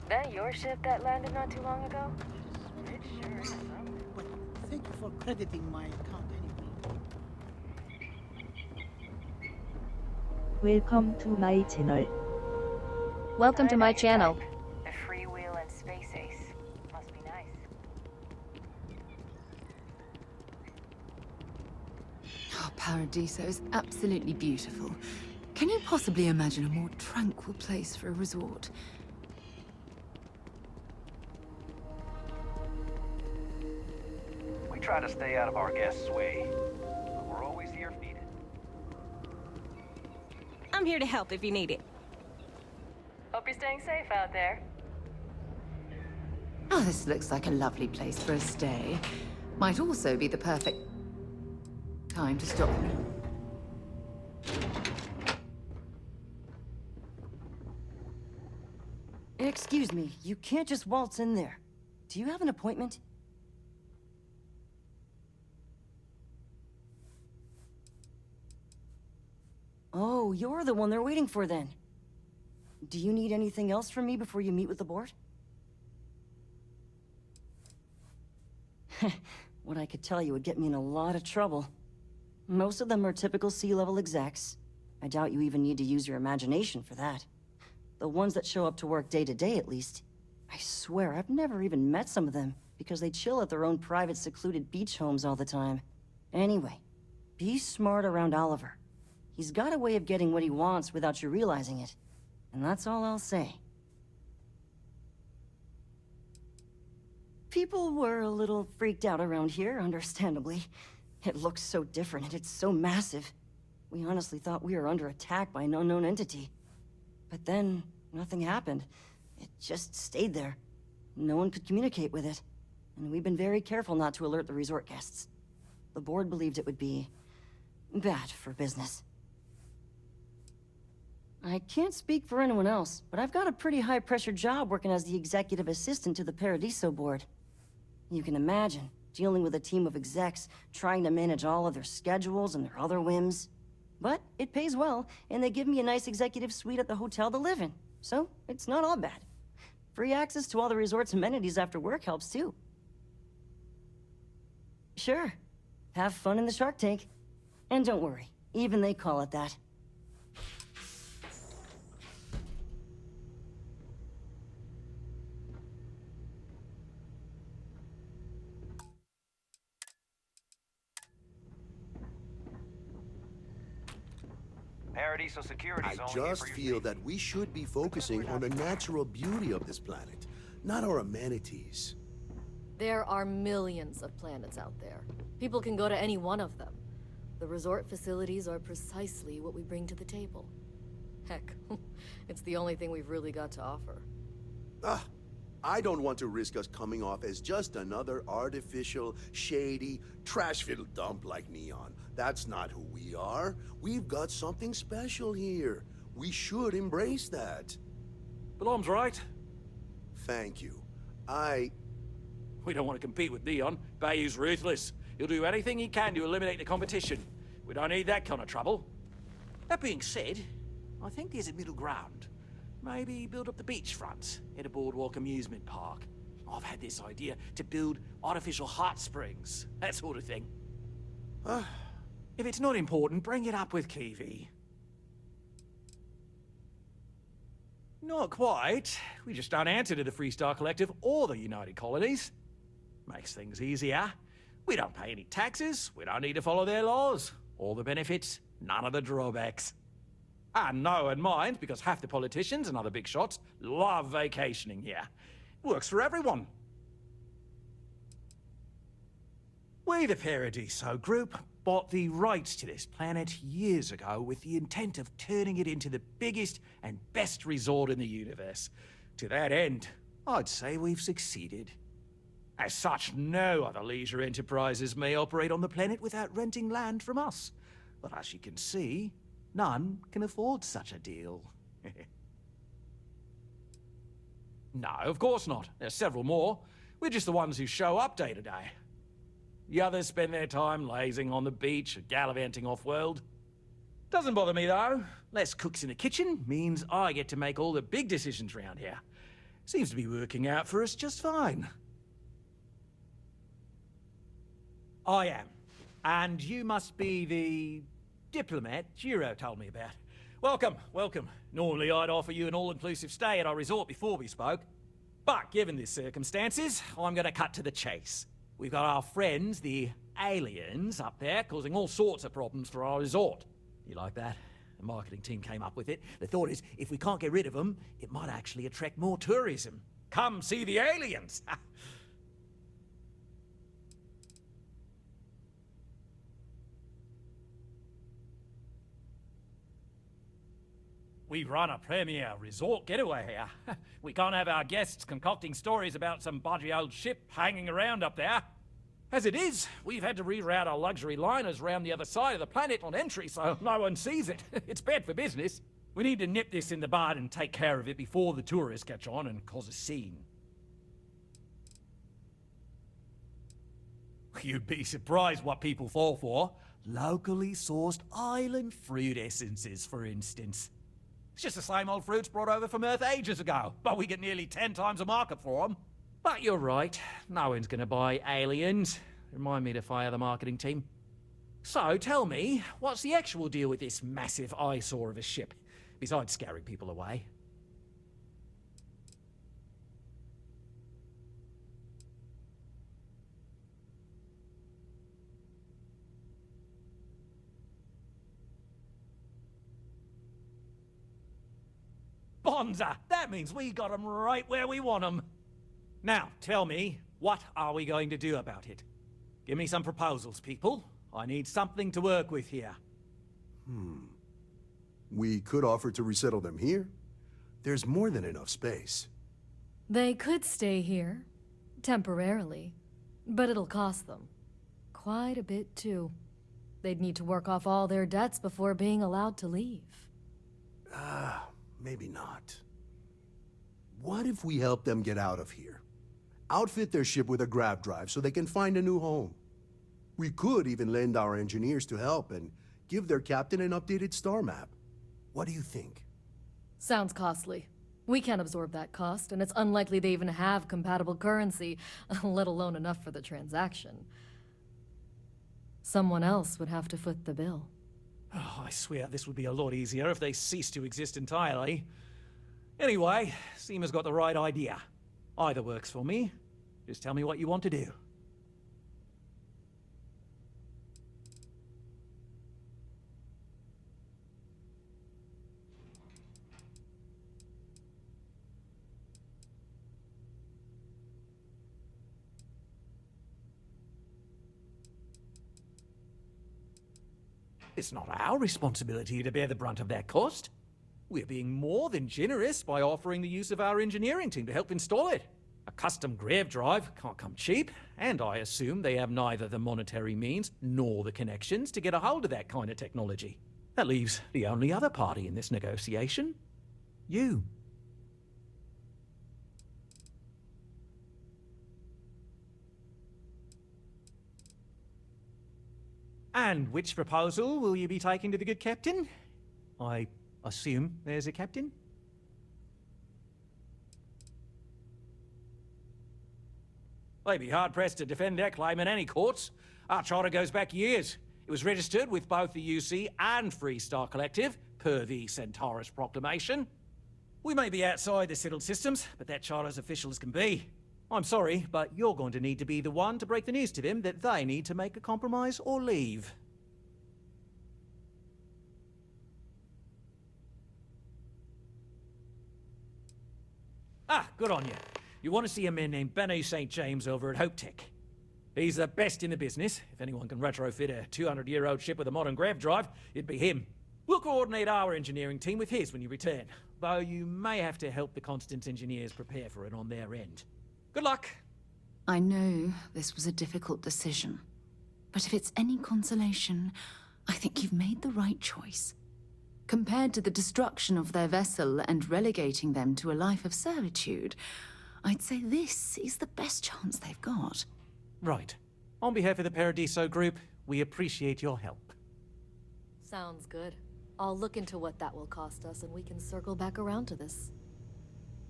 That your ship that landed not too long ago? It sure is something. But thank you for crediting my account anyway. Welcome to my channel. Welcome to my channel. The freewheel and space ace. Must be nice. Oh, Paradiso is absolutely beautiful. Can you possibly imagine a more tranquil place for a resort? We try to stay out of our guests' way, but we're always here feeding. I'm here to help if you need it. Hope you're staying safe out there. Oh, this looks like a lovely place for a stay. Might also be the perfect time to stop. Excuse me, you can't just waltz in there. Do you have an appointment? Oh, you're the one they're waiting for then. Do you need anything else from me before you meet with the board? What I could tell you would get me in a lot of trouble. Most of them are typical C-level execs. I doubt you even need to use your imagination for that. The ones that show up to work day to day, at least. I swear, I've never even met some of them, because they chill at their own private, secluded beach homes all the time. Anyway, be smart around Oliver. He's got a way of getting what he wants without you realizing it. And that's all I'll say. People were a little freaked out around here, understandably. It looks so different and it's so massive. We honestly thought we were under attack by an unknown entity. But then, nothing happened. It just stayed there. No one could communicate with it. And we've been very careful not to alert the resort guests. The board believed it would be bad for business. I can't speak for anyone else, but I've got a pretty high-pressure job working as the executive assistant to the Paradiso board. You can imagine, dealing with a team of execs, trying to manage all of their schedules and their other whims. But it pays well, and they give me a nice executive suite at the hotel to live in. So, it's not all bad. Free access to all the resort's amenities after work helps too. Sure. Have fun in the shark tank. And don't worry, even they call it that. prosperity, so security's I only here just for your feel that we should be focusing on the natural beauty of this planet, not our amenities. There are millions of planets out there. People can go to any one of them. The resort facilities are precisely what we bring to the table. Heck, it's the only thing we've really got to offer. I don't want to risk us coming off as just another artificial, shady, trash-filled dump like Neon. That's not who we are. We've got something special here. We should embrace that. Belom's right. Thank you. We don't want to compete with Neon. Bayou's ruthless. He'll do anything he can to eliminate the competition. We don't need that kind of trouble. That being said, I think there's a middle ground. Maybe build up the beachfront at a boardwalk amusement park. I've had this idea to build artificial hot springs, that sort of thing. If it's not important, bring it up with Kiwi. Not quite. We just don't answer to the Freestar Collective or the United Colonies. Makes things easier. We don't pay any taxes, we don't need to follow their laws. All the benefits, none of the drawbacks. And no one minds, because half the politicians and other big shots love vacationing here. Works for everyone. We, the Paradiso Group, bought the rights to this planet years ago with the intent of turning it into the biggest and best resort in the universe. To that end, I'd say we've succeeded. As such, no other leisure enterprises may operate on the planet without renting land from us. But as you can see, none can afford such a deal. No, of course not. There's several more. We're just the ones who show up day to day. The others spend their time lazing on the beach or gallivanting off-world. Doesn't bother me, though. Less cooks in the kitchen means I get to make all the big decisions around here. Seems to be working out for us just fine. I am. And you must be the diplomat Jiro told me about. Welcome, welcome. Normally I'd offer you an all-inclusive stay at our resort before we spoke. But given the circumstances, I'm gonna cut to the chase. We've got our friends, the aliens, up there, causing all sorts of problems for our resort. You like that? The marketing team came up with it. The thought is, if we can't get rid of them, it might actually attract more tourism. Come see the aliens! We run a premier resort getaway here. We can't have our guests concocting stories about some budgy old ship hanging around up there. As it is, we've had to reroute our luxury liners round the other side of the planet on entry so no one sees it. It's bad for business. We need to nip this in the bud and take care of it before the tourists catch on and cause a scene. You'd be surprised what people fall for. Locally sourced island fruit essences, for instance. It's just the same old fruits brought over from Earth ages ago, but we get nearly 10 times the market for them. But you're right, no one's gonna buy aliens. Remind me to fire the marketing team. So tell me, what's the actual deal with this massive eyesore of a ship, besides scaring people away? Bonza! That means we got them right where we want them. Now, tell me, what are we going to do about it? Give me some proposals, people. I need something to work with here. We could offer to resettle them here. There's more than enough space. They could stay here, temporarily, but it'll cost them. Quite a bit, too. They'd need to work off all their debts before being allowed to leave. Maybe not. What if we help them get out of here? Outfit their ship with a grav drive so they can find a new home. We could even lend our engineers to help and give their captain an updated star map. What do you think? Sounds costly. We can't absorb that cost, and it's unlikely they even have compatible currency, let alone enough for the transaction. Someone else would have to foot the bill. Oh, I swear this would be a lot easier if they ceased to exist entirely. Anyway, Seema's got the right idea. Either works for me. Just tell me what you want to do. It's not our responsibility to bear the brunt of that cost. We're being more than generous by offering the use of our engineering team to help install it. A custom grav drive can't come cheap, and I assume they have neither the monetary means nor the connections to get a hold of that kind of technology. That leaves the only other party in this negotiation. You. And which proposal will you be taking to the good captain? I assume there's a captain? They'd be hard-pressed to defend their claim in any courts. Our charter goes back years. It was registered with both the UC and Freestar Collective, per the Centaurus Proclamation. We may be outside the settled systems, but that charter as official as can be. I'm sorry, but you're going to need to be the one to break the news to them that they need to make a compromise or leave. Ah, good on you. You want to see a man named Benny St. James over at Hope Tech. He's the best in the business. If anyone can retrofit a 200-year-old ship with a modern grav drive, it'd be him. We'll coordinate our engineering team with his when you return, though you may have to help the Constance engineers prepare for it on their end. Good luck. I know this was a difficult decision, but if it's any consolation, I think you've made the right choice. Compared to the destruction of their vessel and relegating them to a life of servitude, I'd say this is the best chance they've got. Right. On behalf of the Paradiso Group, we appreciate your help. Sounds good. I'll look into what that will cost us, and we can circle back around to this.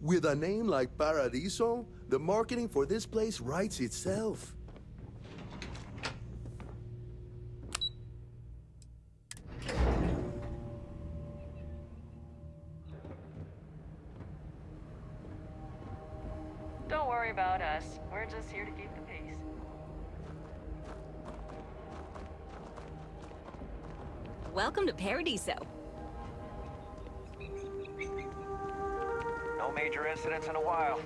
With a name like Paradiso, the marketing for this place writes itself. Don't worry about us. We're just here to keep the peace. Welcome to Paradiso. No major incidents in a while.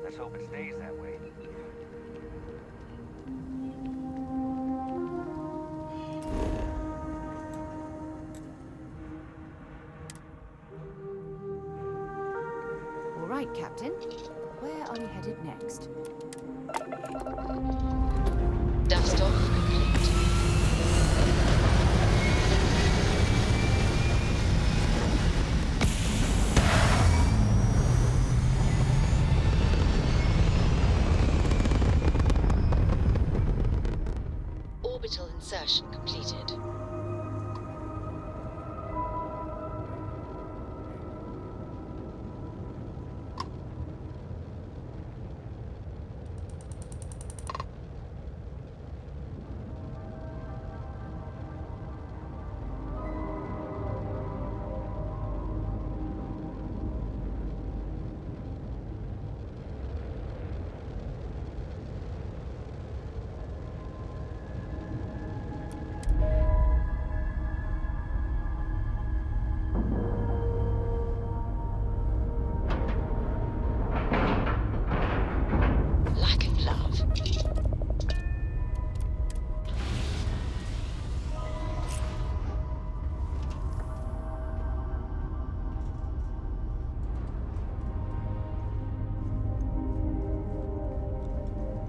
Let's hope it stays that way. All right, Captain. Where are we headed next? Dust off complete. Orbital insertion completed.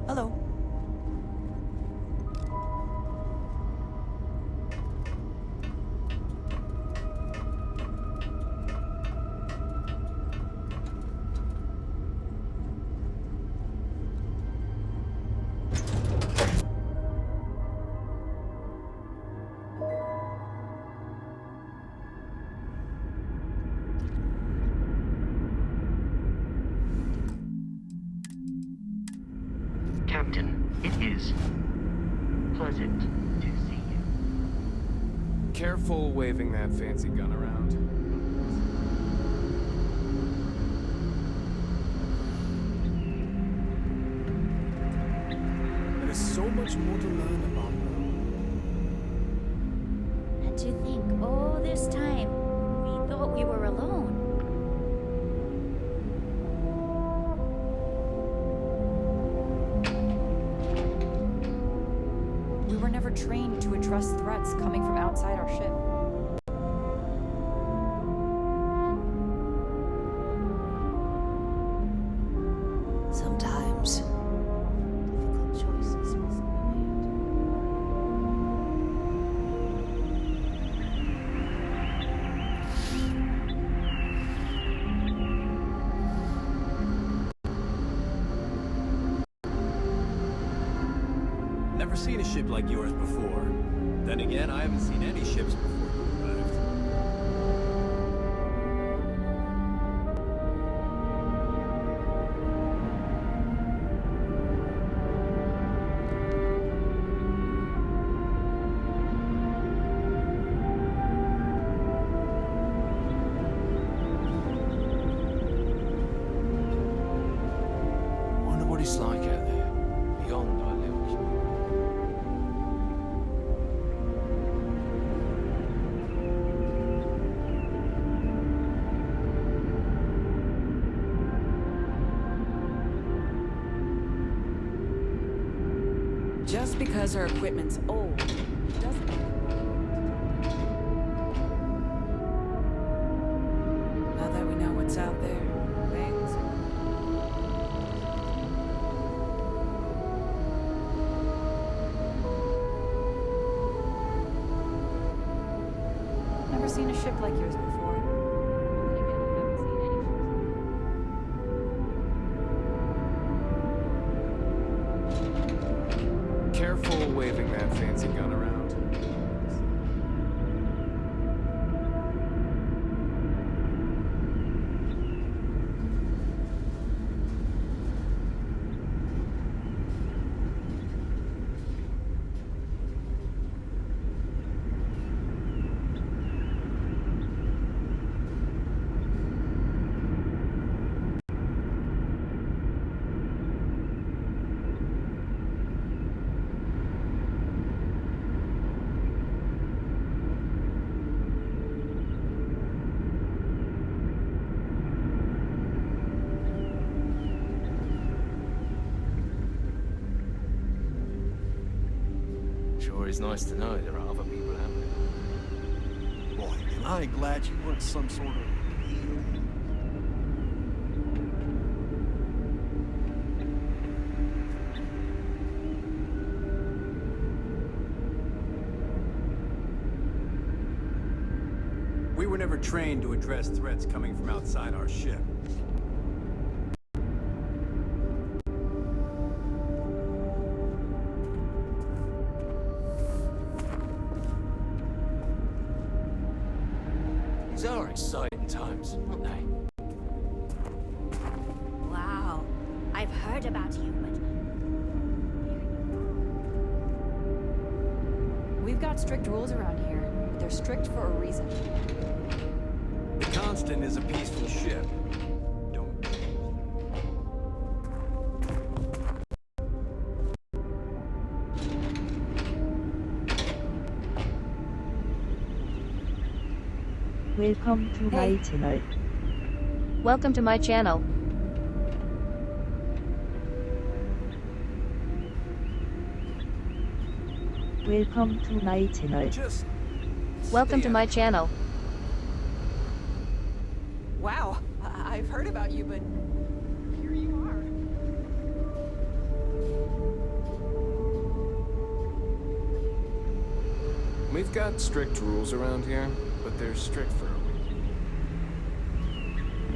Hello. Captain, it is pleasant to see you. Careful waving that fancy gun around. There is so much more to learn about them. And to think, all this time, we thought we were alone. We were never trained to address trust threats coming from outside our ship. Sometimes, difficult choices must be made. Never seen a ship like yours before. Then again, I haven't seen any ships before you arrived. Wonder what it's like out there, beyond our little community. Just because our equipment's old doesn't mean now that we know what's out there, things Never seen a ship like yours before. Careful waving that fancy gun around. Sure is nice to know there are other people out there. Boy, am I glad you weren't some sort of hero. We were never trained to address threats coming from outside our ship. These are exciting times, aren't they? Wow. I've heard about you, but We've got strict rules around here, but they're strict for a reason. The Constant is a peaceful ship. Don't. Welcome to my channel. Welcome to my channel. Welcome to my channel. Welcome to my channel. wow, I've heard about you, but here you are. We've got strict rules around here, but they're strict for a reason.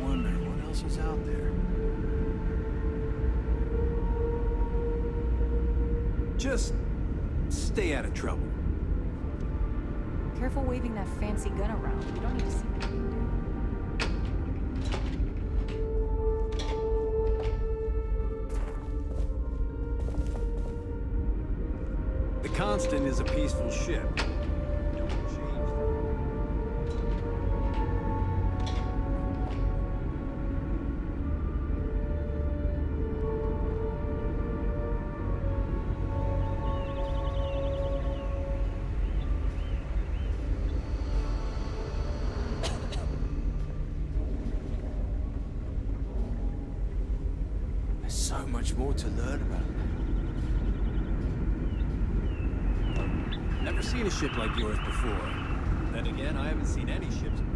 Wonder what else is out there. Just stay out of trouble. Careful waving that fancy gun around. You don't need to see. The Constant is a peaceful ship. Don't change There's so much more to learn about. Never seen a ship like yours before. Then again, I haven't seen any ships before.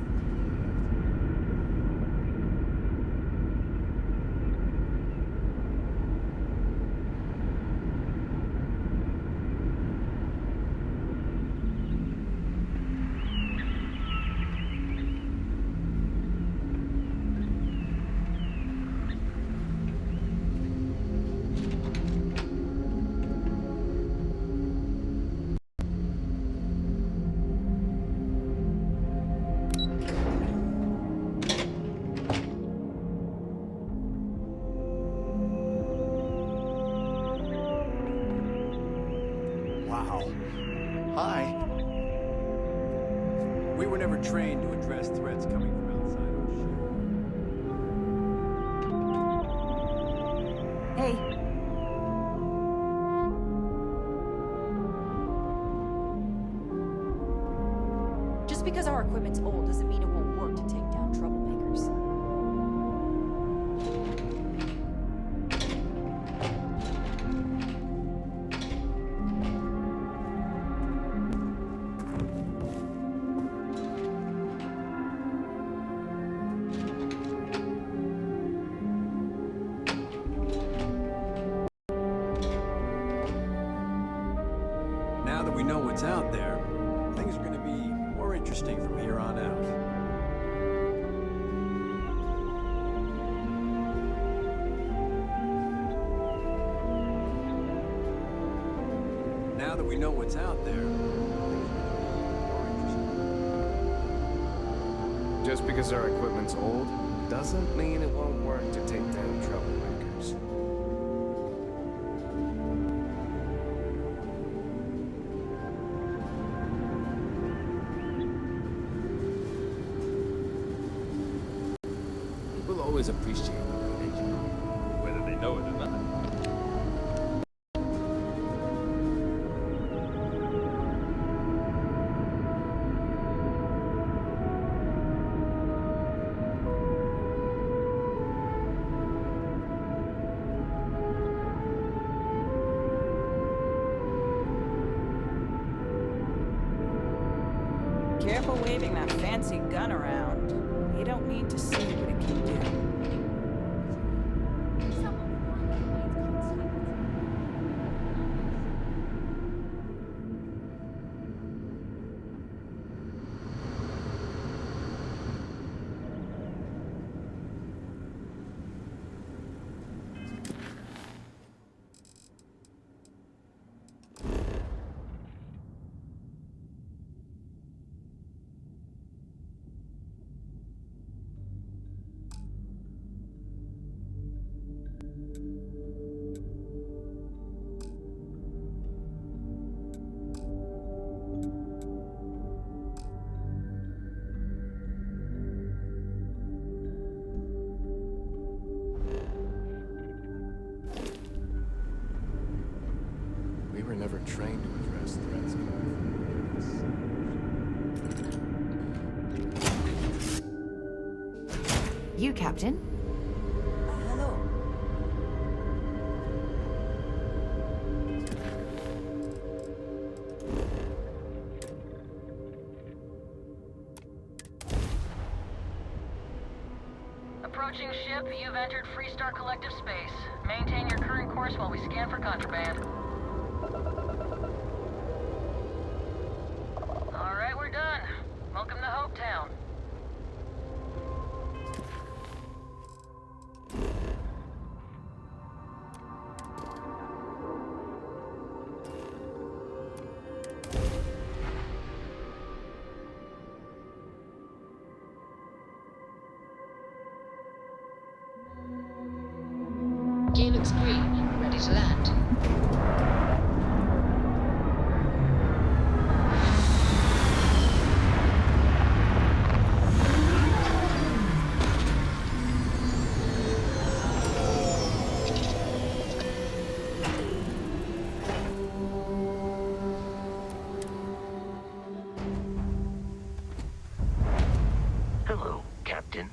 Wow. Hi. We were never trained to address threats coming from outside our ship. Hey. Just because our equipment's old doesn't mean it won't work to take down troublemakers. Now that we know what's out there, things are going to be more interesting from here on out. Now that we know what's out there, Just because our equipment's old, doesn't mean it won't work to take down troublemakers. People always appreciate the engine, whether they know it or not. Careful waving that fancy gun around. You don't need to see what it can do. We were never trained to address threats coming from You, Captain? Hello. Approaching ship, you've entered Freestar Collective space. Maintain your current course while we scan for contraband. Alright, we're done. Welcome to Hope Town. Gear looks green, ready to land. Hello, Captain.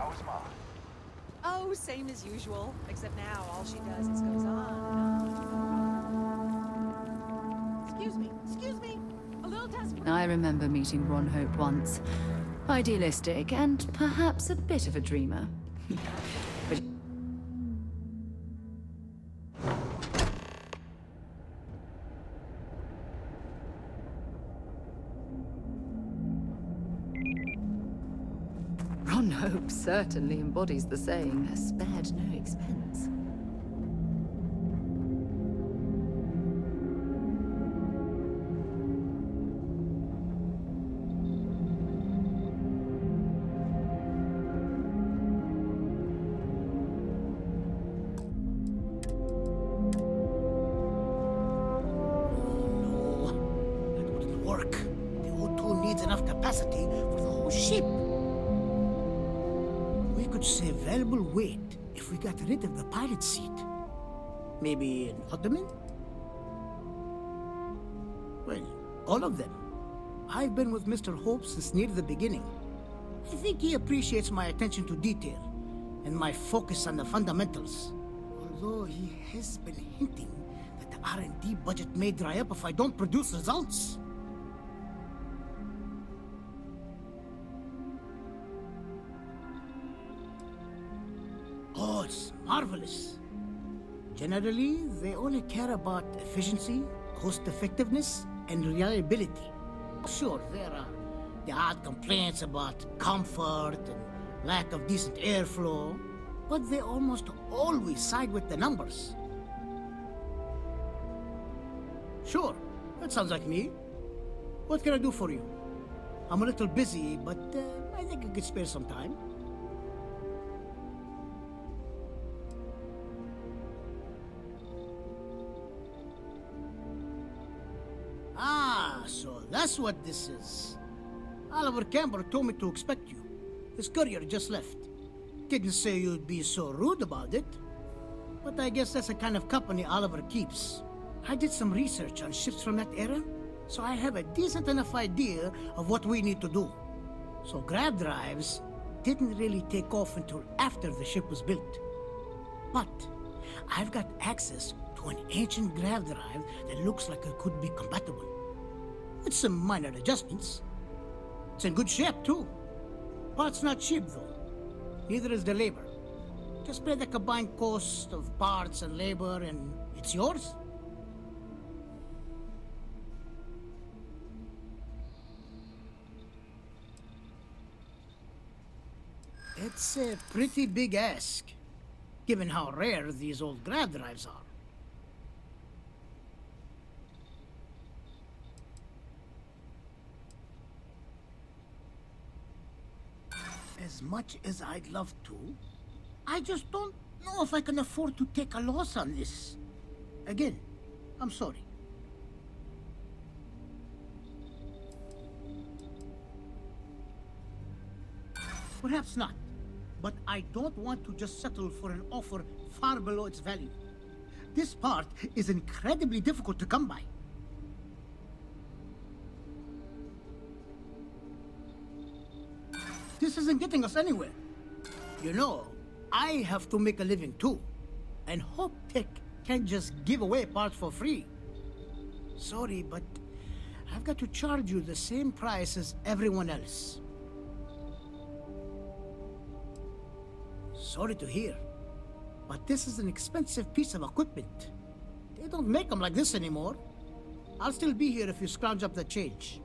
How was mine? Oh, same as usual. Except now all she does is goes on and on. Excuse me, a little desperate. I remember meeting Ron Hope once. Idealistic and perhaps a bit of a dreamer. But Ron Hope certainly embodies the saying, spared no expense. Work. The O2 needs enough capacity for the whole ship. We could save valuable weight if we got rid of the pilot seat. Maybe an ottoman? Well, all of them. I've been with Mr. Hope since near the beginning. I think he appreciates my attention to detail and my focus on the fundamentals. Although he has been hinting that the R&D budget may dry up if I don't produce results. Oh, it's marvelous. Generally, they only care about efficiency, cost-effectiveness, and reliability. Sure, there are the odd complaints about comfort and lack of decent airflow, but they almost always side with the numbers. Sure, that sounds like me. What can I do for you? I'm a little busy, but I think I could spare some time. Ah, so that's what this is. Oliver Campbell told me to expect you. His courier just left. Didn't say you'd be so rude about it. But I guess that's the kind of company Oliver keeps. I did some research on ships from that era, so I have a decent enough idea of what we need to do. So grav drives didn't really take off until after the ship was built. But I've got access to an ancient grav drive that looks like it could be compatible. With some minor adjustments. It's in good shape, too. Parts not cheap, though. Neither is the labor. Just pay the combined cost of parts and labor, and it's yours. It's a pretty big ask, given how rare these old grav drives are. As much as I'd love to, I just don't know if I can afford to take a loss on this. Again, I'm sorry. Perhaps not, but I don't want to just settle for an offer far below its value. This part is incredibly difficult to come by. This isn't getting us anywhere. You know, I have to make a living too. And Hope Tech can't just give away parts for free. Sorry, but I've got to charge you the same price as everyone else. Sorry to hear, but this is an expensive piece of equipment. They don't make them like this anymore. I'll still be here if you scrounge up the change.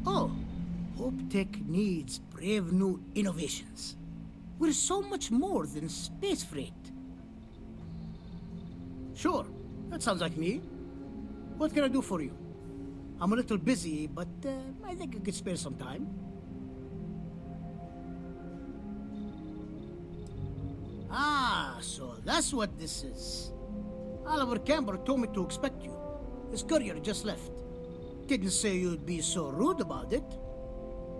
Oh, Hope Tech needs brave new innovations. We're so much more than space freight. Sure, that sounds like me. What can I do for you? I'm a little busy, but I think I could spare some time. Ah, so that's what this is. Oliver Campbell told me to expect you. His courier just left. Didn't say you'd be so rude about it.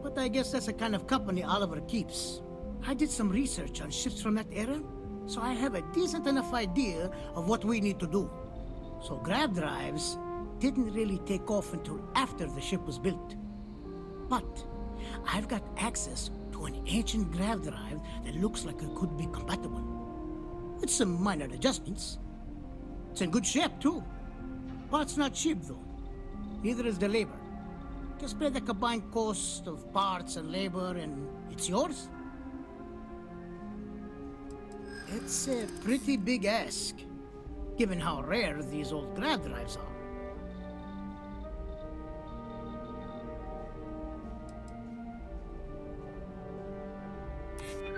But I guess that's the kind of company Oliver keeps. I did some research on ships from that era, so I have a decent enough idea of what we need to do. So grav drives didn't really take off until after the ship was built. But I've got access to an ancient grav drive that looks like it could be compatible. With some minor adjustments. It's in good shape, too. Parts not cheap, though. Neither is the labor. Just pay the combined cost of parts and labor, and it's yours. It's a pretty big ask, given how rare these old grav drives are.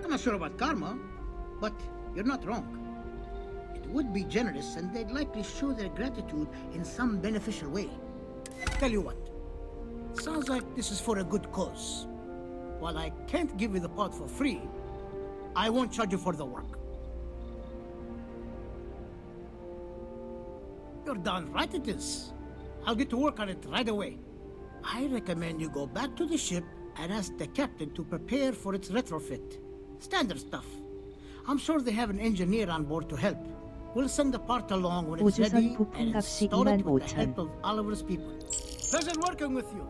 I'm not sure about karma, but you're not wrong. It would be generous, and they'd likely show their gratitude in some beneficial way. Tell you what, sounds like this is for a good cause. While I can't give you the part for free, I won't charge you for the work. You're darn right it is. I'll get to work on it right away. I recommend you go back to the ship and ask the captain to prepare for its retrofit. Standard stuff. I'm sure they have an engineer on board to help. We'll send the part along when it's ready and install it with the help of Oliver's people. Pleasure working with you.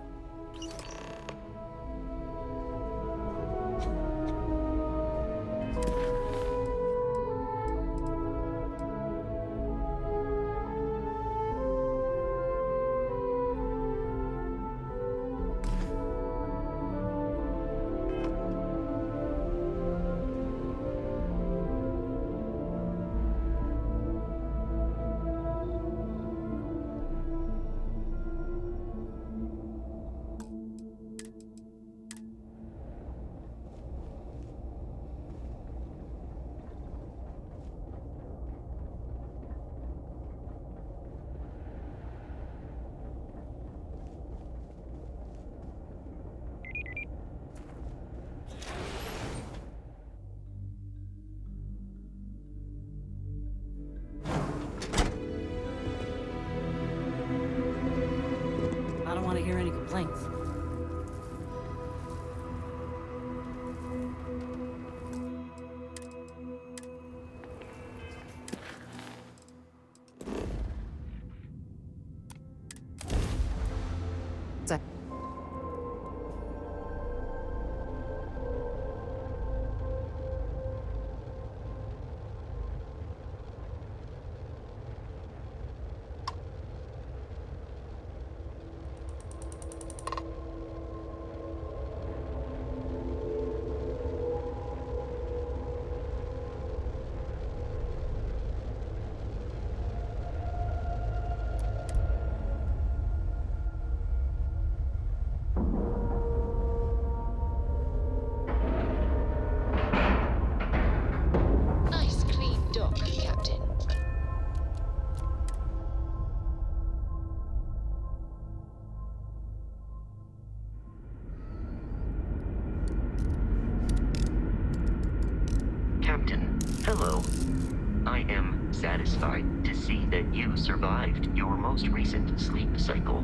I don't want to hear any complaints. Nice clean dock, Captain. Captain, hello. I am satisfied to see that you survived your most recent sleep cycle.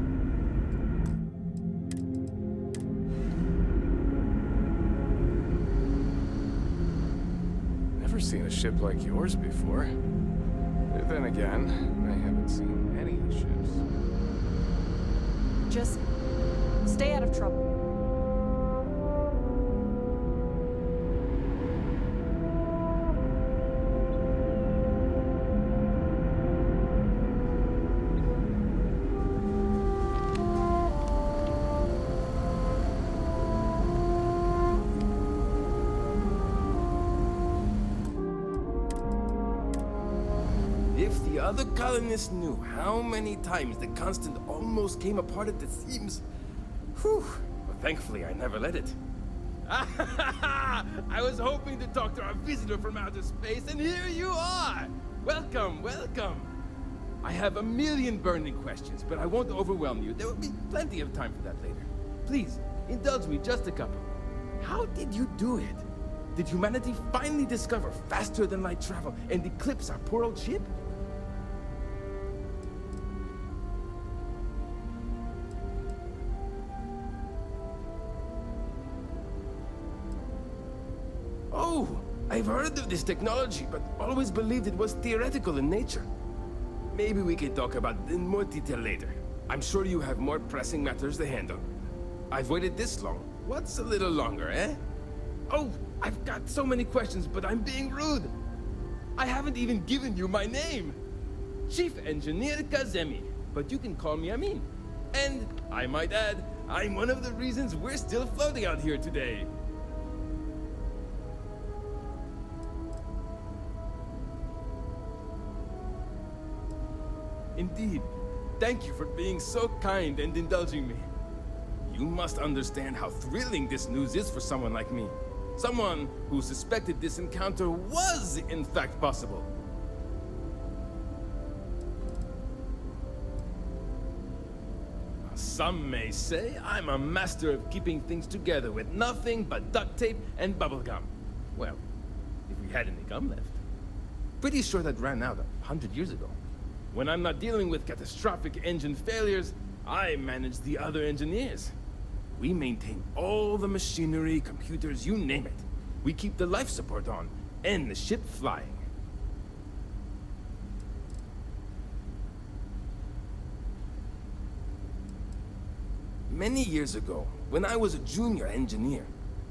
Never seen a ship like yours before. Then again, I haven't seen any ships. Just stay out of trouble. If the other colonists knew how many times the Constant almost came apart at the seams. Whew. Well, thankfully, I never let it. I was hoping to talk to our visitor from outer space, and here you are! Welcome, welcome! I have a million burning questions, but I won't overwhelm you. There will be plenty of time for that later. Please, indulge me just a couple. How did you do it? Did humanity finally discover faster than light travel and eclipse our poor old ship? Oh, I I've heard of this technology, but always believed it was theoretical in nature. Maybe we can talk about it in more detail later. I'm sure you have more pressing matters to handle. I've waited this long. What's a little longer, eh? Oh, I've got so many questions, but I'm being rude. I haven't even given you my name. Chief Engineer Kazemi, but you can call me Amin. And, I might add, I'm one of the reasons we're still floating out here today. Indeed. Thank you for being so kind and indulging me. You must understand how thrilling this news is for someone like me. Someone who suspected this encounter was, in fact, possible. Some may say I'm a master of keeping things together with nothing but duct tape and bubblegum. Well, if we had any gum left. Pretty sure that ran out 100 years ago. When I'm not dealing with catastrophic engine failures, I manage the other engineers. We maintain all the machinery, computers, you name it. We keep the life support on, and the ship flying. Many years ago, when I was a junior engineer,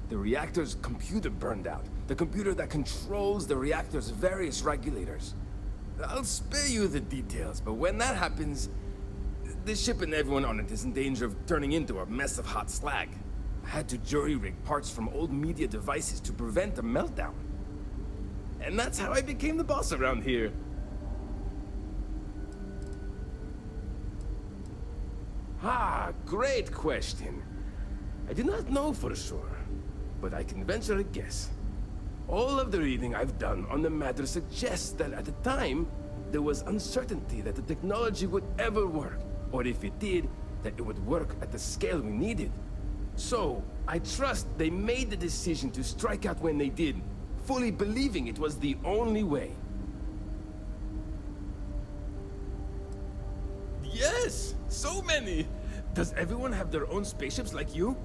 the reactor's computer burned out. The computer that controls the reactor's various regulators. I'll spare you the details, but when that happens, the ship and everyone on it is in danger of turning into a mess of hot slag. I had to jury-rig parts from old media devices to prevent a meltdown. And that's how I became the boss around here. Ah, great question. I do not know for sure, but I can venture a guess. All of the reading I've done on the matter suggests that at the time, there was uncertainty that the technology would ever work, or if it did, that it would work at the scale we needed. So, I trust they made the decision to strike out when they did, fully believing it was the only way. Yes! So many! Does everyone have their own spaceships like you?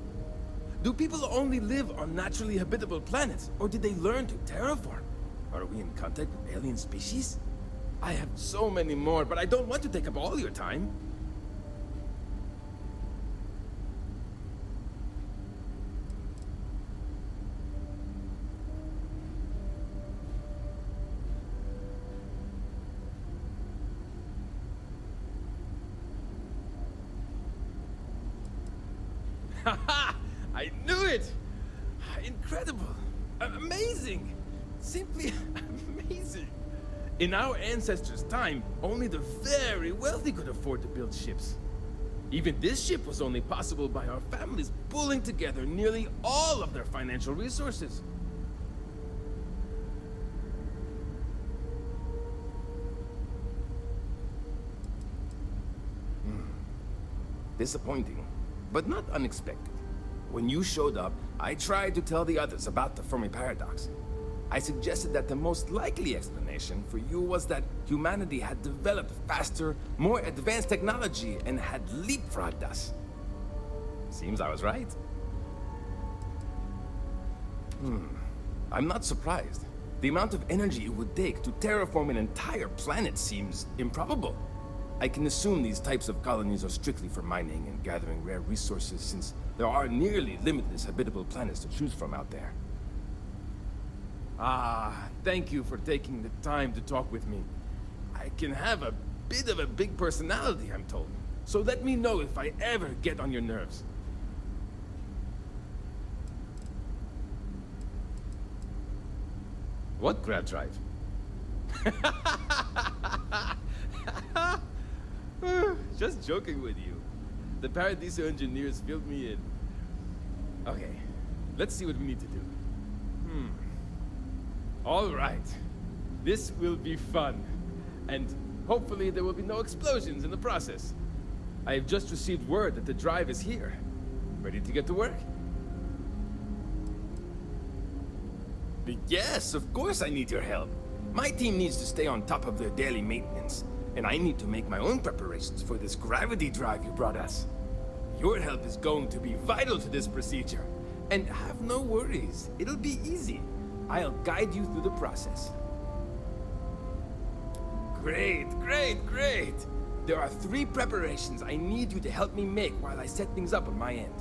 Do people only live on naturally habitable planets, or did they learn to terraform? Are we in contact with alien species? I have so many more, but I don't want to take up all your time. Haha! I knew it! Incredible! Amazing! Simply amazing! In our ancestors' time, only the very wealthy could afford to build ships. Even this ship was only possible by our families pulling together nearly all of their financial resources. Disappointing, but not unexpected. When you showed up, I tried to tell the others about the Fermi paradox. I suggested that the most likely explanation for you was that humanity had developed faster, more advanced technology and had leapfrogged us. Seems I was right. I'm not surprised. The amount of energy it would take to terraform an entire planet seems improbable. I can assume these types of colonies are strictly for mining and gathering rare resources, since there are nearly limitless habitable planets to choose from out there. Ah, thank you for taking the time to talk with me. I can have a bit of a big personality, I'm told. So let me know if I ever get on your nerves. What grab drive? Just joking with you. The Paradiso engineers filled me in. Okay, let's see what we need to do. All right. This will be fun. And hopefully there will be no explosions in the process. I have just received word that the drive is here. Ready to get to work? Yes, of course I need your help. My team needs to stay on top of their daily maintenance, and I need to make my own preparations for this gravity drive you brought us. Your help is going to be vital to this procedure. And have no worries, it'll be easy. I'll guide you through the process. Great, great, great! There are 3 preparations I need you to help me make while I set things up on my end.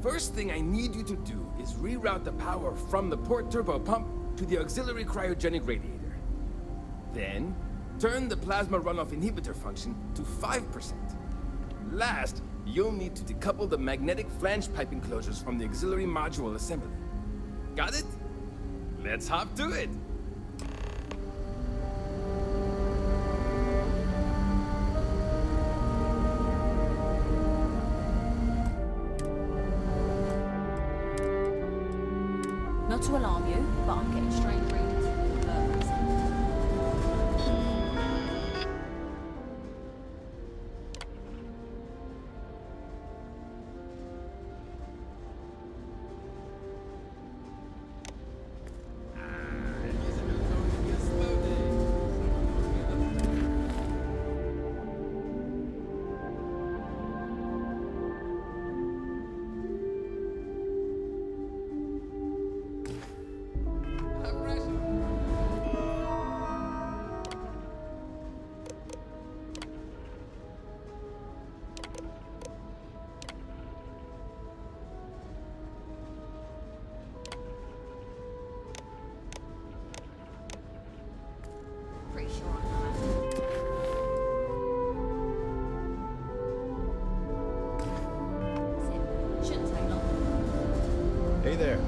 First thing I need you to do is reroute the power from the port turbo pump to the auxiliary cryogenic radiator. Then, turn the plasma runoff inhibitor function to 5%. Last, you'll need to decouple the magnetic flange pipe enclosures from the auxiliary module assembly. Got it? Let's hop to it! Not to alarm you, but I'm getting strange readings from the converters. Pretty sure I know. Shouldn't take long. Hey there.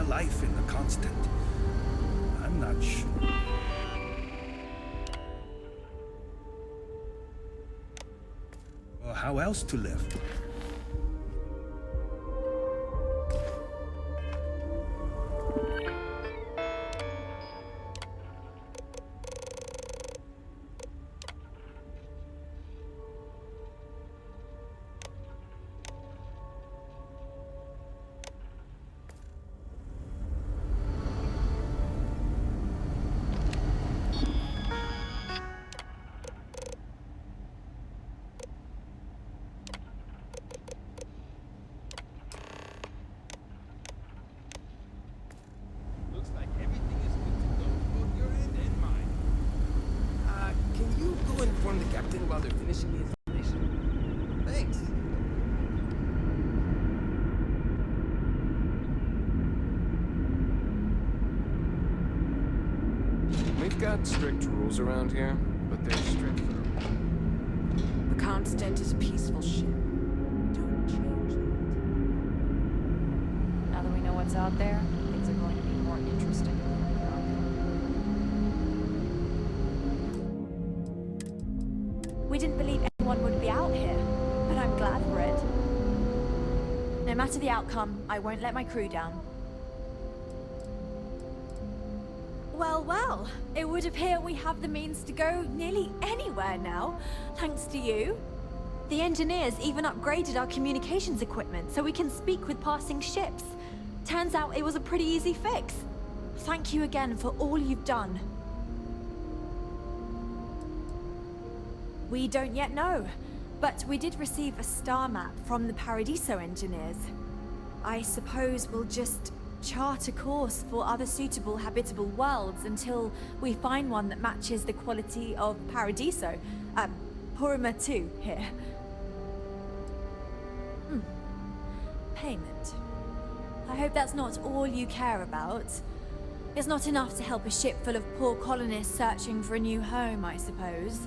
Life in the constant. I'm not sure. Well, how else to live? inform the captain while they're finishing the installation. Thanks. We've got strict rules around here, but they're strict for a reason. The Constant is a peaceful ship. Don't change that. Now that we know what's out there, things are going to be more interesting. We didn't believe anyone would be out here, but I'm glad for it. No matter the outcome, I won't let my crew down. Well, well, it would appear we have the means to go nearly anywhere now, thanks to you. The engineers even upgraded our communications equipment so we can speak with passing ships. Turns out it was a pretty easy fix. Thank you again for all you've done. We don't yet know, but we did receive a star map from the Paradiso engineers. I suppose we'll just chart a course for other suitable habitable worlds until we find one that matches the quality of Paradiso. Purima 2 here. Payment. I hope that's not all you care about. It's not enough to help a ship full of poor colonists searching for a new home, I suppose.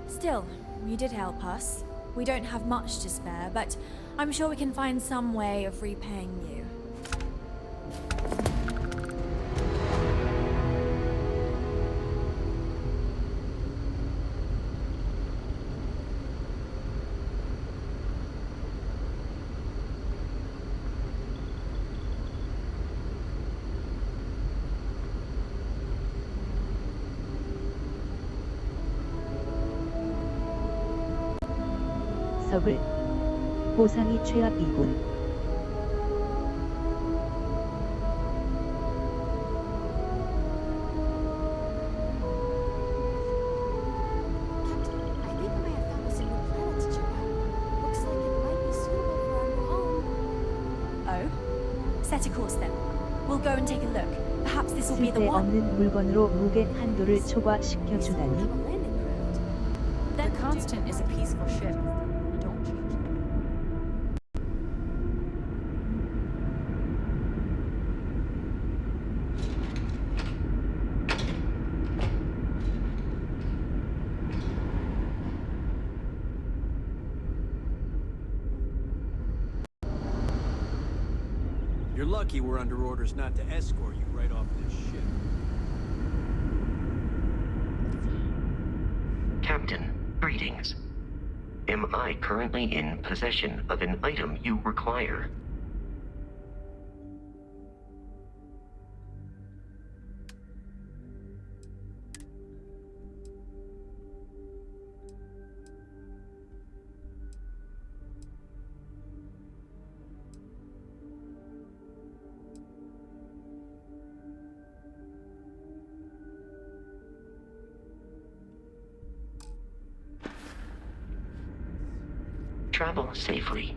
Still, you did help us. We don't have much to spare, but I'm sure we can find some way of repaying you. 서글. 보상이 최악이군. Set a course then. We'll go and take a look. Perhaps this will be the one. 쓸데없는 물건으로 무게 한도를 초과시켜 주다니. The Constant is a peaceful ship. Don't change it. You're lucky we're under orders not to escort you right off this ship. Captain, greetings. Am I currently in possession of an item you require? Travel safely.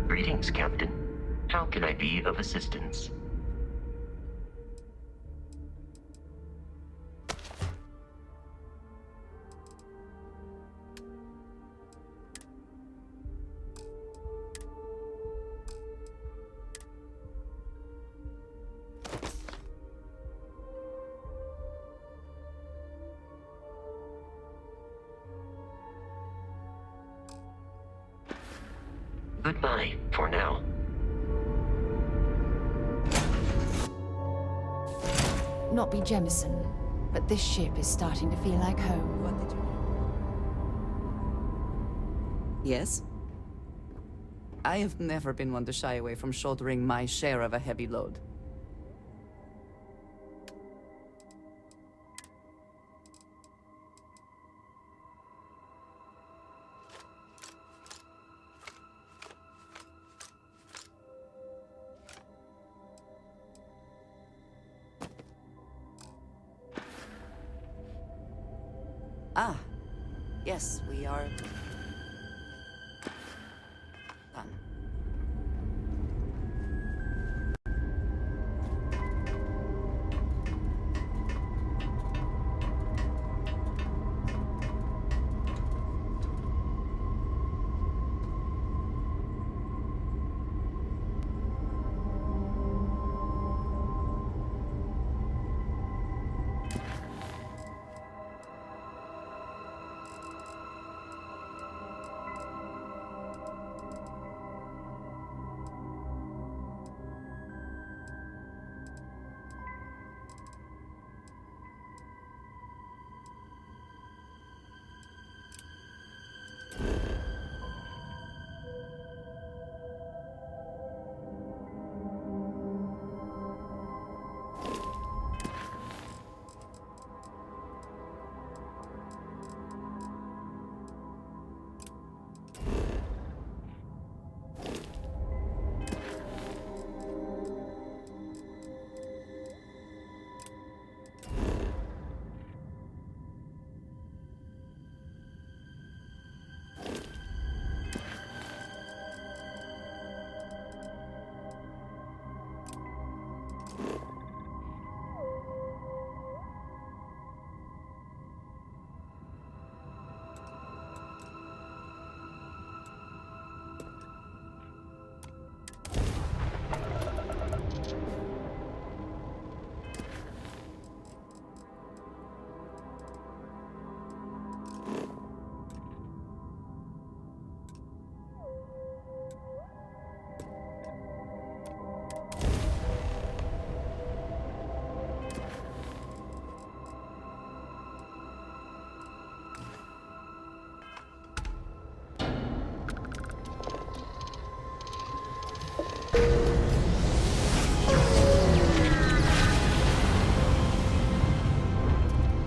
Greetings, Captain. How can I be of assistance? Goodbye for now. Not be Jemison, but this ship is starting to feel like home. What did you... Yes? I have never been one to shy away from shouldering my share of a heavy load. Ah, yes, we are done.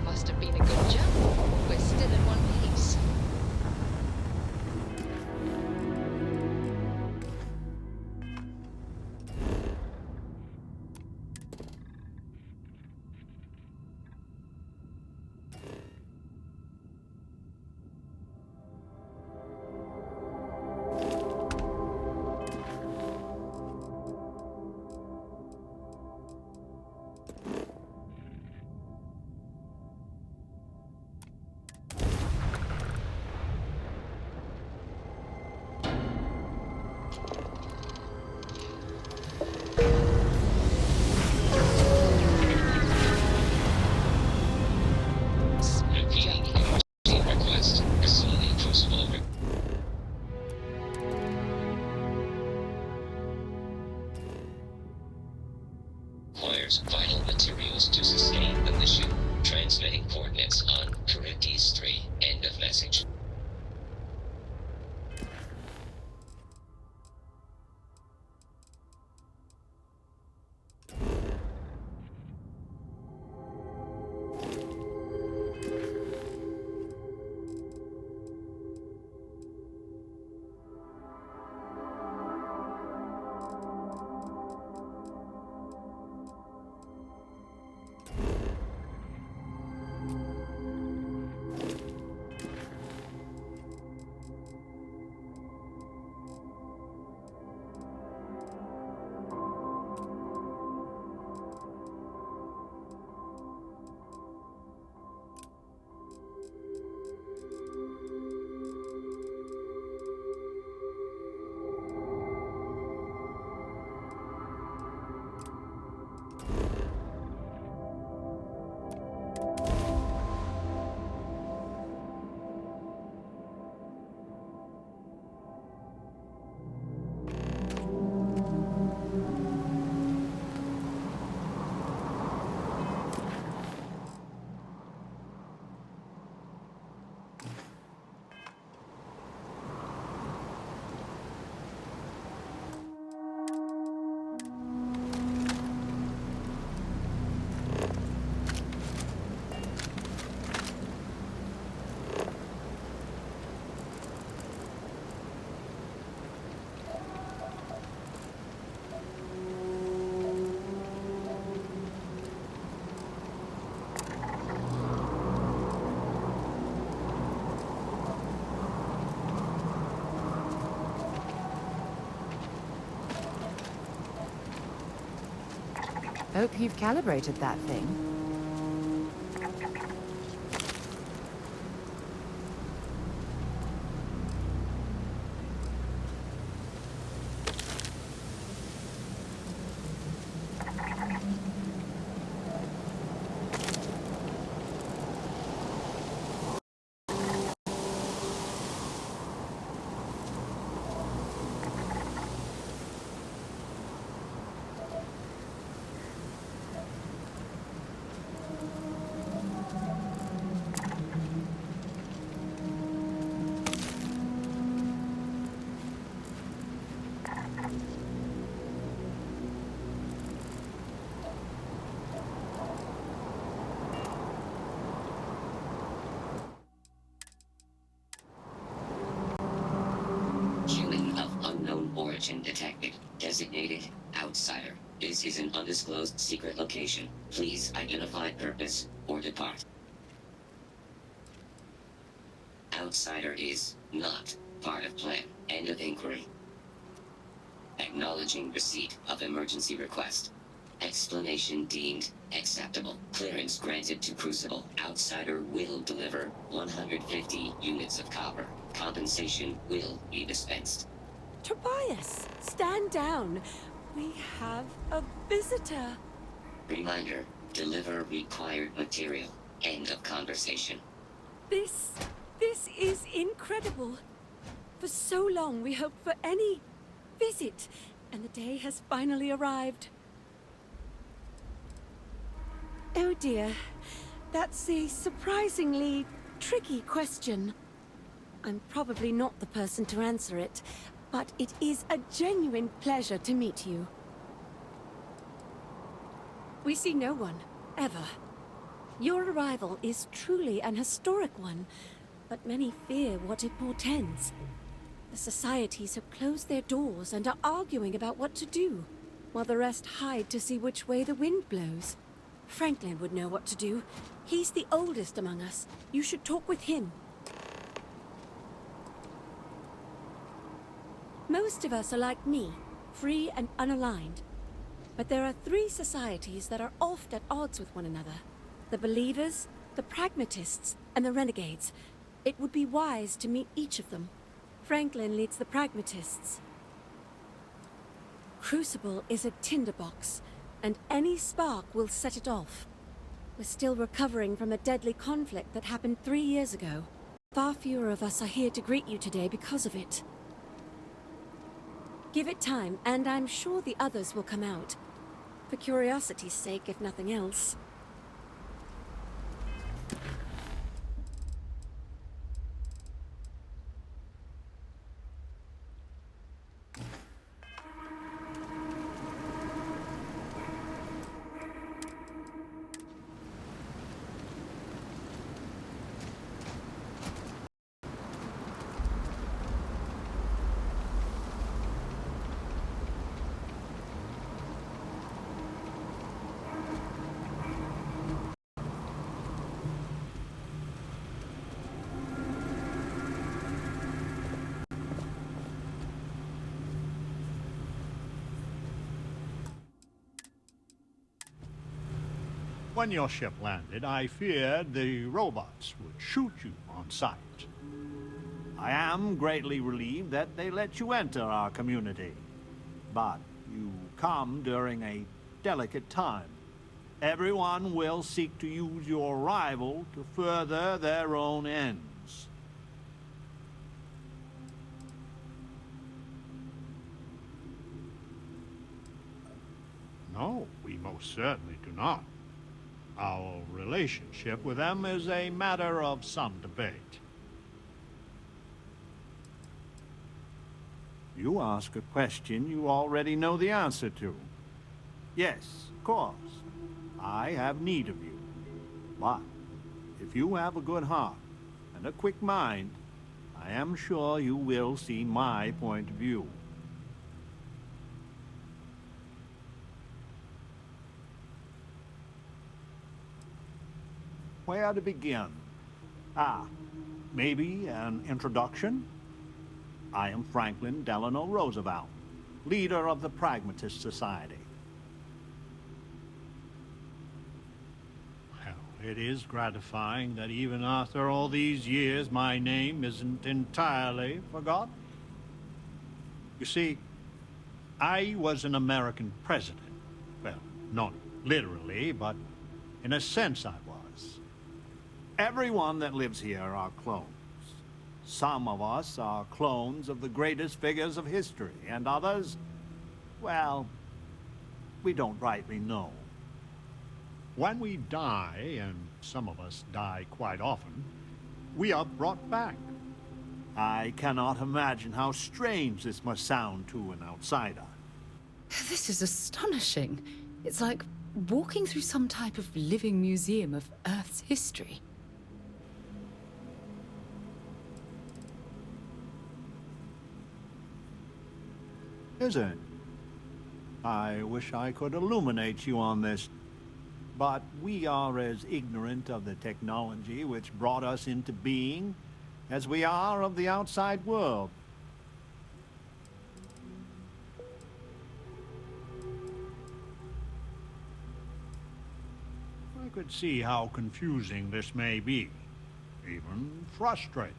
Must have been a good jump. We're still in one piece. Requires vital materials to sustain the mission. Transmitting coordinates on Charybdis 3. End of message. Hope you've calibrated that thing. Human of unknown origin detected. Designated outsider. This is an undisclosed secret location. Please identify purpose or depart. Outsider is not part of plan. End of inquiry. Acknowledging receipt of emergency request. Explanation deemed acceptable. Clearance granted to Crucible. Outsider will deliver 150 units of copper. Compensation will be dispensed. Tobias, stand down. We have a visitor. Reminder, deliver required material. End of conversation. This is incredible. For so long we hoped for any visit, and the day has finally arrived. Oh dear, that's a surprisingly tricky question. I'm probably not the person to answer it, but it is a genuine pleasure to meet you. We see no one, ever. Your arrival is truly an historic one, but many fear what it portends. The societies have closed their doors and are arguing about what to do, while the rest hide to see which way the wind blows. Franklin would know what to do. He's the oldest among us. You should talk with him. Most of us are like me, free and unaligned. But there are three societies that are oft at odds with one another. The Believers, the Pragmatists, and the Renegades. It would be wise to meet each of them. Franklin leads the Pragmatists. Crucible is a tinderbox, and any spark will set it off. We're still recovering from a deadly conflict that happened 3 years ago. Far fewer of us are here to greet you today because of it. Give it time, and I'm sure the others will come out. For curiosity's sake, if nothing else. When your ship landed, I feared the robots would shoot you on sight. I am greatly relieved that they let you enter our community. But you come during a delicate time. Everyone will seek to use your arrival to further their own ends. No, we most certainly do not. Our relationship with them is a matter of some debate. You ask a question you already know the answer to. Yes, of course. I have need of you. But if you have a good heart and a quick mind, I am sure you will see my point of view. Where to begin? Maybe an introduction? I am Franklin Delano Roosevelt, leader of the Pragmatist Society. it is gratifying that even after all these years, my name isn't entirely forgotten. You see, I was an American president. Well, not literally, but in a sense I was. Everyone that lives here are clones. Some of us are clones of the greatest figures of history, and others, well, we don't rightly know. When we die, and some of us die quite often, we are brought back. I cannot imagine how strange this must sound to an outsider. This is astonishing. It's like walking through some type of living museum of Earth's history. Is it? I wish I could illuminate you on this, but we are as ignorant of the technology which brought us into being as we are of the outside world. I could see how confusing this may be, even frustrating.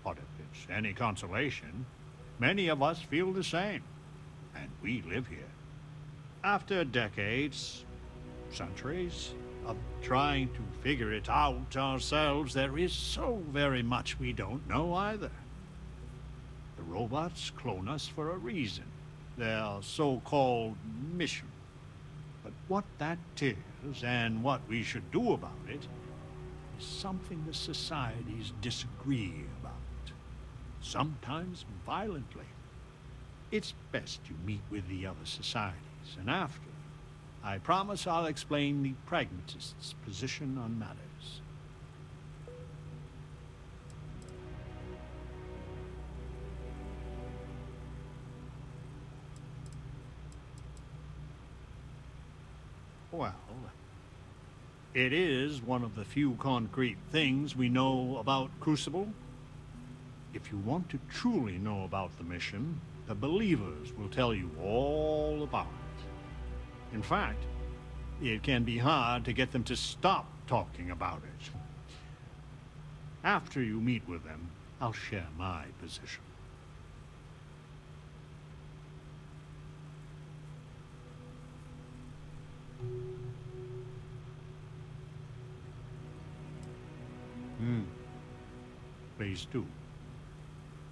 But if it's any consolation, many of us feel the same, and we live here. After decades, centuries, of trying to figure it out ourselves, there is so very much we don't know either. The robots clone us for a reason, their so-called mission. But what that is, and what we should do about it, is something the societies disagree about. Sometimes violently. It's best you meet with the other societies, and after, I promise I'll explain the pragmatists' position on matters. Well, it is one of the few concrete things we know about Crucible. If you want to truly know about the mission, the believers will tell you all about it. In fact, it can be hard to get them to stop talking about it. After you meet with them, I'll share my position. Please do.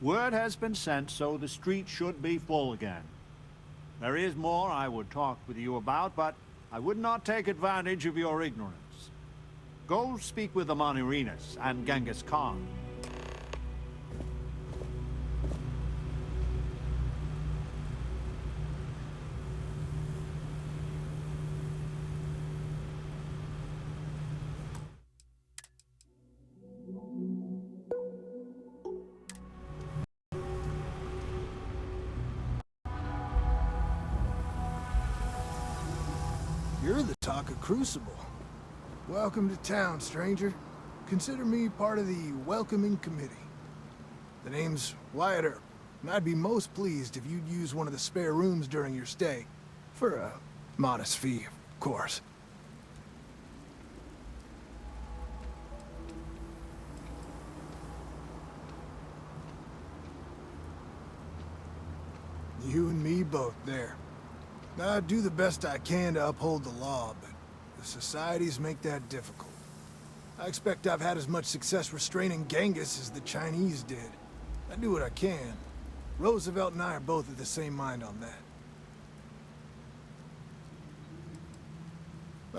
Word has been sent, so the street should be full again. There is more I would talk with you about, but I would not take advantage of your ignorance. Go speak with the Monerinas and Genghis Khan. You're the talk of Crucible. Welcome to town, stranger. Consider me part of the welcoming committee. The name's Wyatt Earp, and I'd be most pleased if you'd use one of the spare rooms during your stay. For a modest fee, of course. You and me both there. I do the best I can to uphold the law, but the societies make that difficult. I expect I've had as much success restraining Genghis as the Chinese did. I do what I can. Roosevelt and I are both of the same mind on that.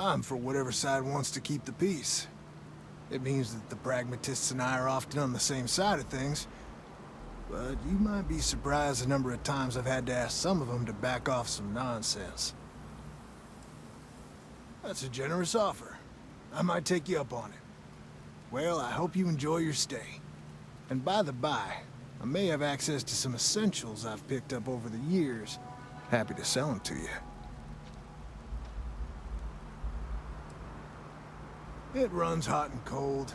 I'm for whatever side wants to keep the peace. It means that the pragmatists and I are often on the same side of things, but you might be surprised the number of times I've had to ask some of them to back off some nonsense. That's a generous offer. I might take you up on it. Well, I hope you enjoy your stay. And by the by, I may have access to some essentials I've picked up over the years. Happy to sell them to you. It runs hot and cold.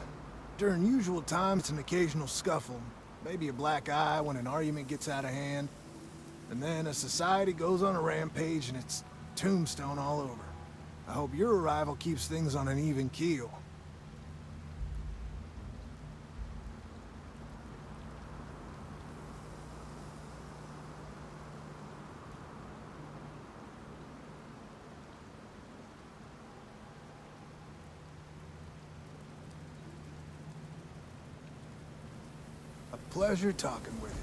During usual times, it's an occasional scuffle. Maybe a black eye when an argument gets out of hand. And then a society goes on a rampage and it's tombstone all over. I hope your arrival keeps things on an even keel. A pleasure talking with you.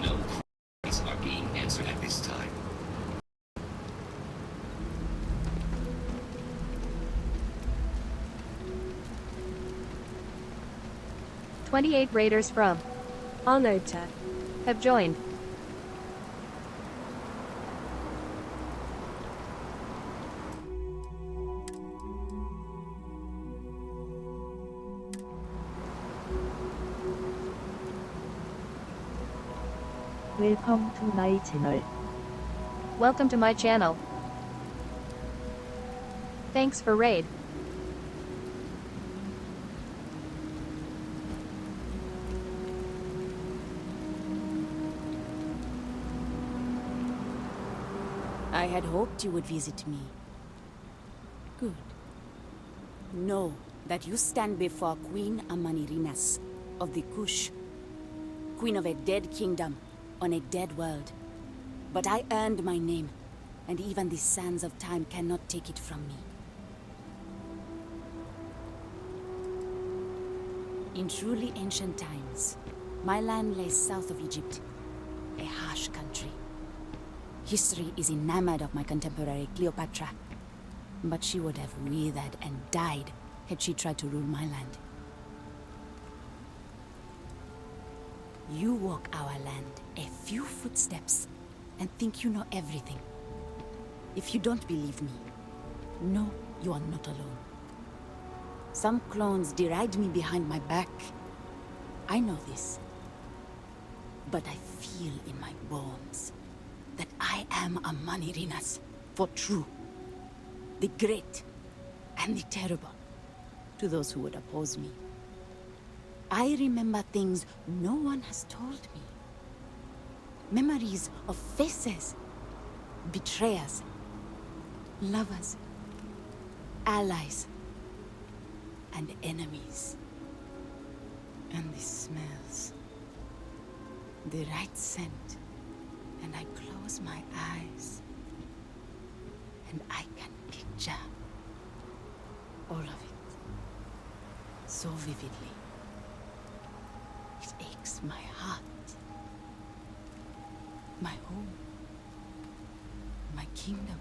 No questions are being answered at this time. "28 raiders from Alnota have joined. Welcome to my channel. Welcome to my channel. Thanks for raid. I had hoped you would visit me. Good. Know that you stand before Queen Amanirinas of the Kush, queen of a dead kingdom on a dead world. But I earned my name, and even the sands of time cannot take it from me. In truly ancient times, my land lay south of Egypt, a harsh country. History is enamored of my contemporary Cleopatra, but she would have withered and died had she tried to rule my land. You walk our land a few footsteps and think you know everything. If you don't believe me, know you are not alone. Some clones deride me behind my back. I know this. But I feel in my bones that I am a Manirinas for true. The great and the terrible to those who would oppose me. I remember things no one has told me. Memories of faces, betrayers, lovers, allies, and enemies. And the smells. The right scent. And I close my eyes. And I can picture all of it. So vividly. It aches my heart. My home. My kingdom.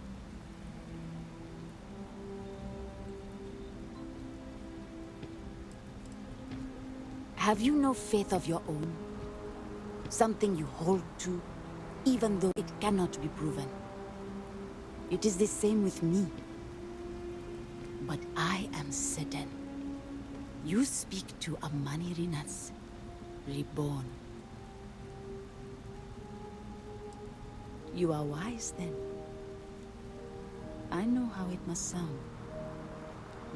Have you no faith of your own? Something you hold to, even though it cannot be proven. It is the same with me. But I am certain. You speak to a Manirinas, reborn. You are wise then. I know how it must sound.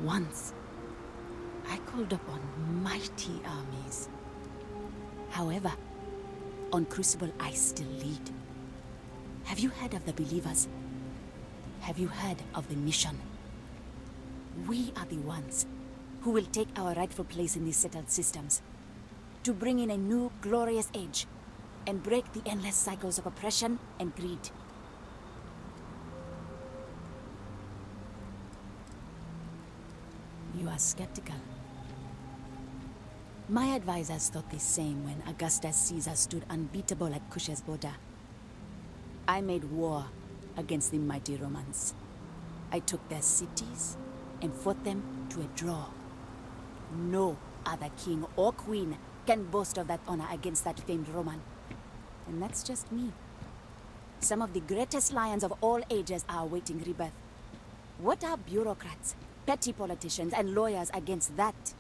Once, I called upon mighty armies. However, on Crucible I still lead. Have you heard of the believers? Have you heard of the mission? We are the ones who will take our rightful place in these settled systems, to bring in a new glorious age and break the endless cycles of oppression and greed. You are skeptical. My advisors thought the same when Augustus Caesar stood unbeatable at Kush's border. I made war against the mighty Romans. I took their cities and fought them to a draw. No other king or queen can boast of that honor against that famed Roman. And that's just me. Some of the greatest lions of all ages are awaiting rebirth. What are bureaucrats, petty politicians, and lawyers against that?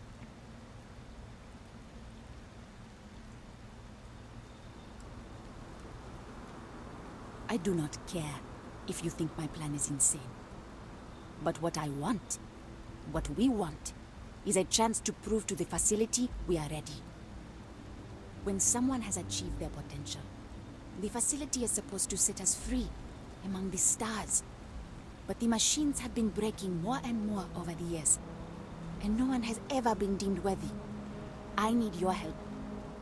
I do not care if you think my plan is insane. But what I want, what we want, is a chance to prove to the facility we are ready. When someone has achieved their potential, the facility is supposed to set us free among the stars. But the machines have been breaking more and more over the years, and no one has ever been deemed worthy. I need your help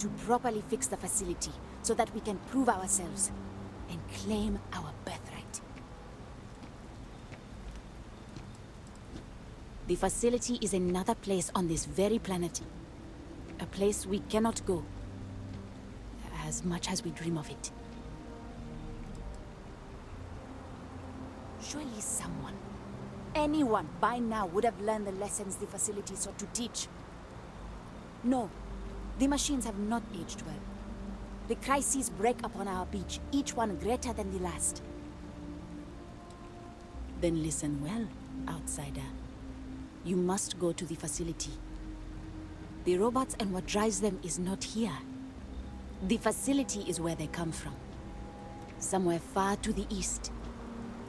to properly fix the facility so that we can prove ourselves and claim our birthright. The facility is another place on this very planet. A place we cannot go, as much as we dream of it. Surely someone, anyone by now would have learned the lessons the facility sought to teach. No, the machines have not aged well. The crises break upon our beach, each one greater than the last. Then listen well, outsider. You must go to the facility. The robots and what drives them is not here. The facility is where they come from. Somewhere far to the east.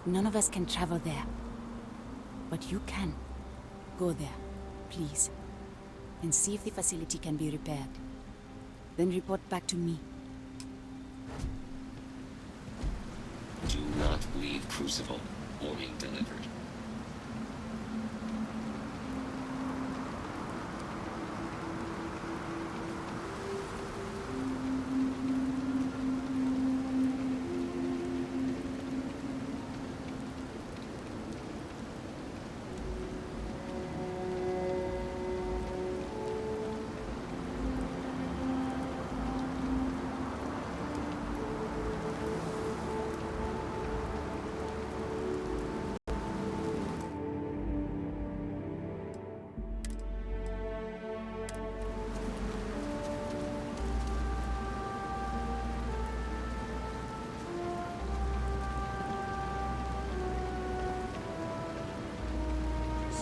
None of us can travel there. But you can. Go there, please. And see if the facility can be repaired. Then report back to me. Do not leave Crucible. Warning delivered.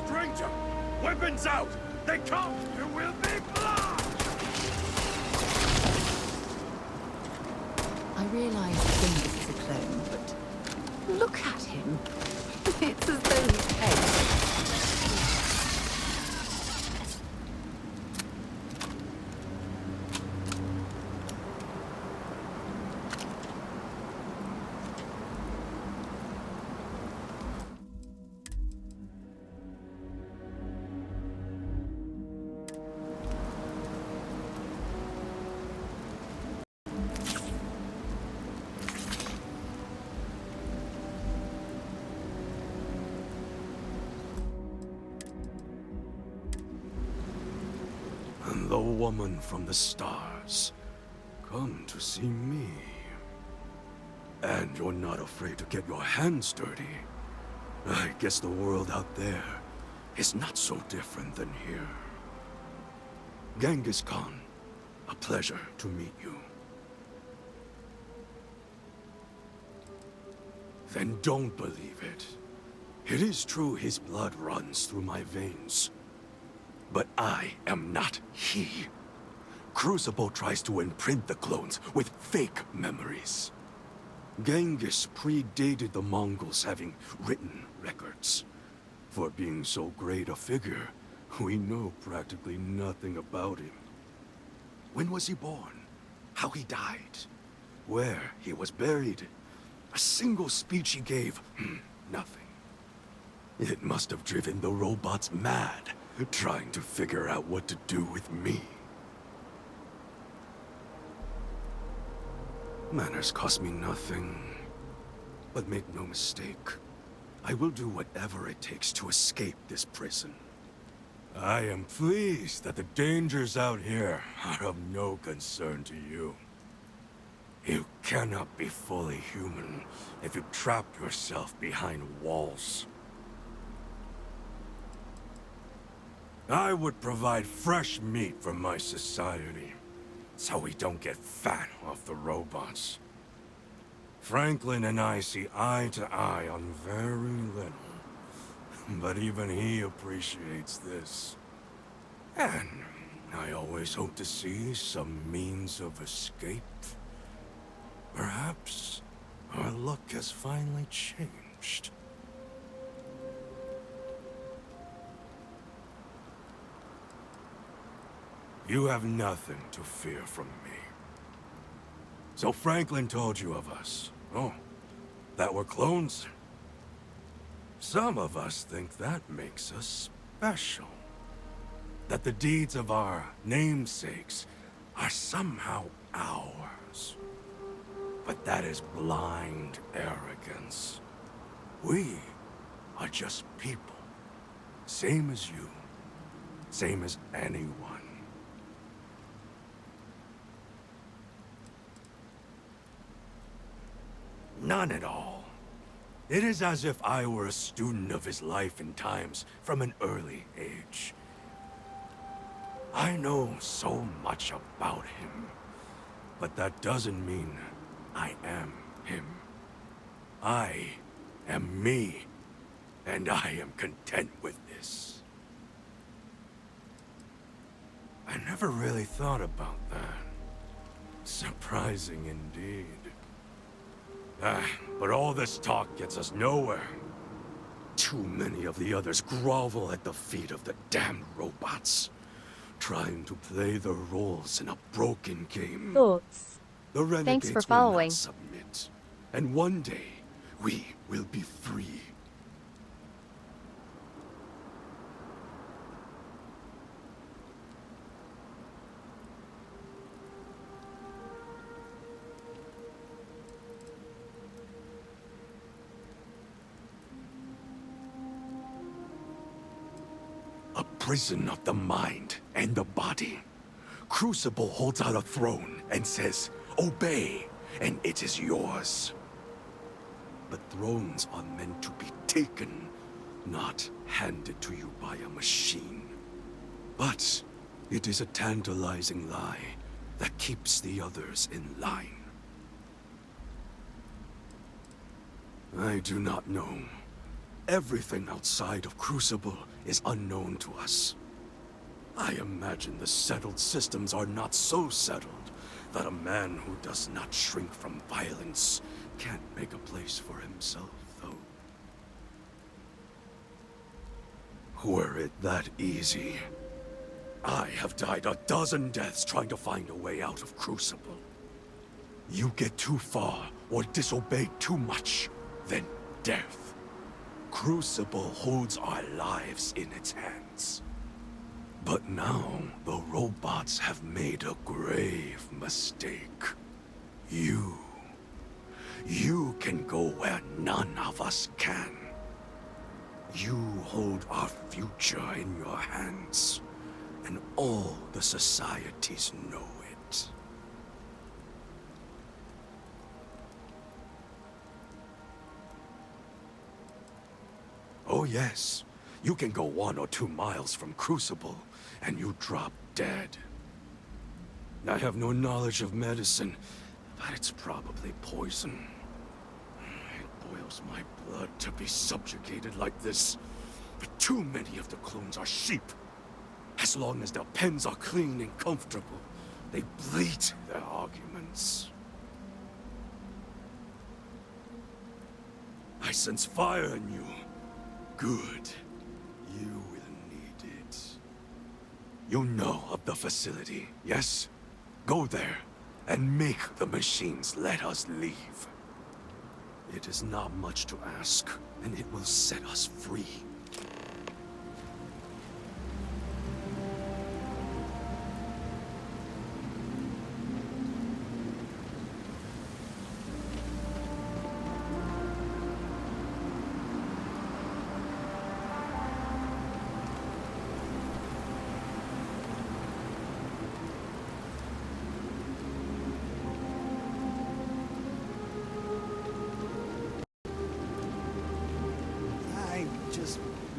Stranger! Weapons out! They come! There will be blood! I realize Genghis is a clone, but look at him. It's as though he's paid. The woman from the stars. Come to see me. And you're not afraid to get your hands dirty. I guess the world out there is not so different than here. Genghis Khan, a pleasure to meet you. Then don't believe it. It is true his blood runs through my veins. But I am not he. Crucible tries to imprint the clones with fake memories. Genghis predated the Mongols having written records. For being so great a figure, we know practically nothing about him. When was he born? How he died? Where he was buried? A single speech he gave? Nothing. It must have driven the robots mad, trying to figure out what to do with me. Manners cost me nothing. But make no mistake, I will do whatever it takes to escape this prison. I am pleased that the dangers out here are of no concern to you. You cannot be fully human if you trap yourself behind walls. I would provide fresh meat for my society, so we don't get fat off the robots. Franklin and I see eye to eye on very little, but even he appreciates this. And I always hope to see some means of escape. Perhaps our luck has finally changed. You have nothing to fear from me. So Franklin told you of us. Oh, that we're clones? Some of us think that makes us special. That the deeds of our namesakes are somehow ours. But that is blind arrogance. We are just people. Same as you. Same as anyone. None at all. It is as if I were a student of his life and times from an early age. I know so much about him, but that doesn't mean I am him. I am me, and I am content with this. I never really thought about that. Surprising indeed. But all this talk gets us nowhere. Too many of the others grovel at the feet of the damned robots, trying to play their roles in a broken game. Thoughts. The renegades Thanks for will following. not submit, and one day we will be free. A prison of the mind and the body. Crucible holds out a throne and says, "Obey, and it is yours." But thrones are meant to be taken, not handed to you by a machine. But it is a tantalizing lie that keeps the others in line. I do not know. Everything outside of Crucible is unknown to us. I imagine the settled systems are not so settled that a man who does not shrink from violence can't make a place for himself, though. Were it that easy, I have died a dozen deaths trying to find a way out of Crucible. You get too far or disobey too much, then death. Crucible holds our lives in its hands. But now, the robots have made a grave mistake. You can go where none of us can. You hold our future in your hands, and all the societies know it. Oh yes, you can go 1 or 2 miles from Crucible, and you drop dead. I have no knowledge of medicine, but it's probably poison. It boils my blood to be subjugated like this. But too many of the clones are sheep. As long as their pens are clean and comfortable, they bleat their arguments. I sense fire in you. Good. You will need it. You know of the facility, yes? Go there, and make the machines let us leave. It is not much to ask, and it will set us free.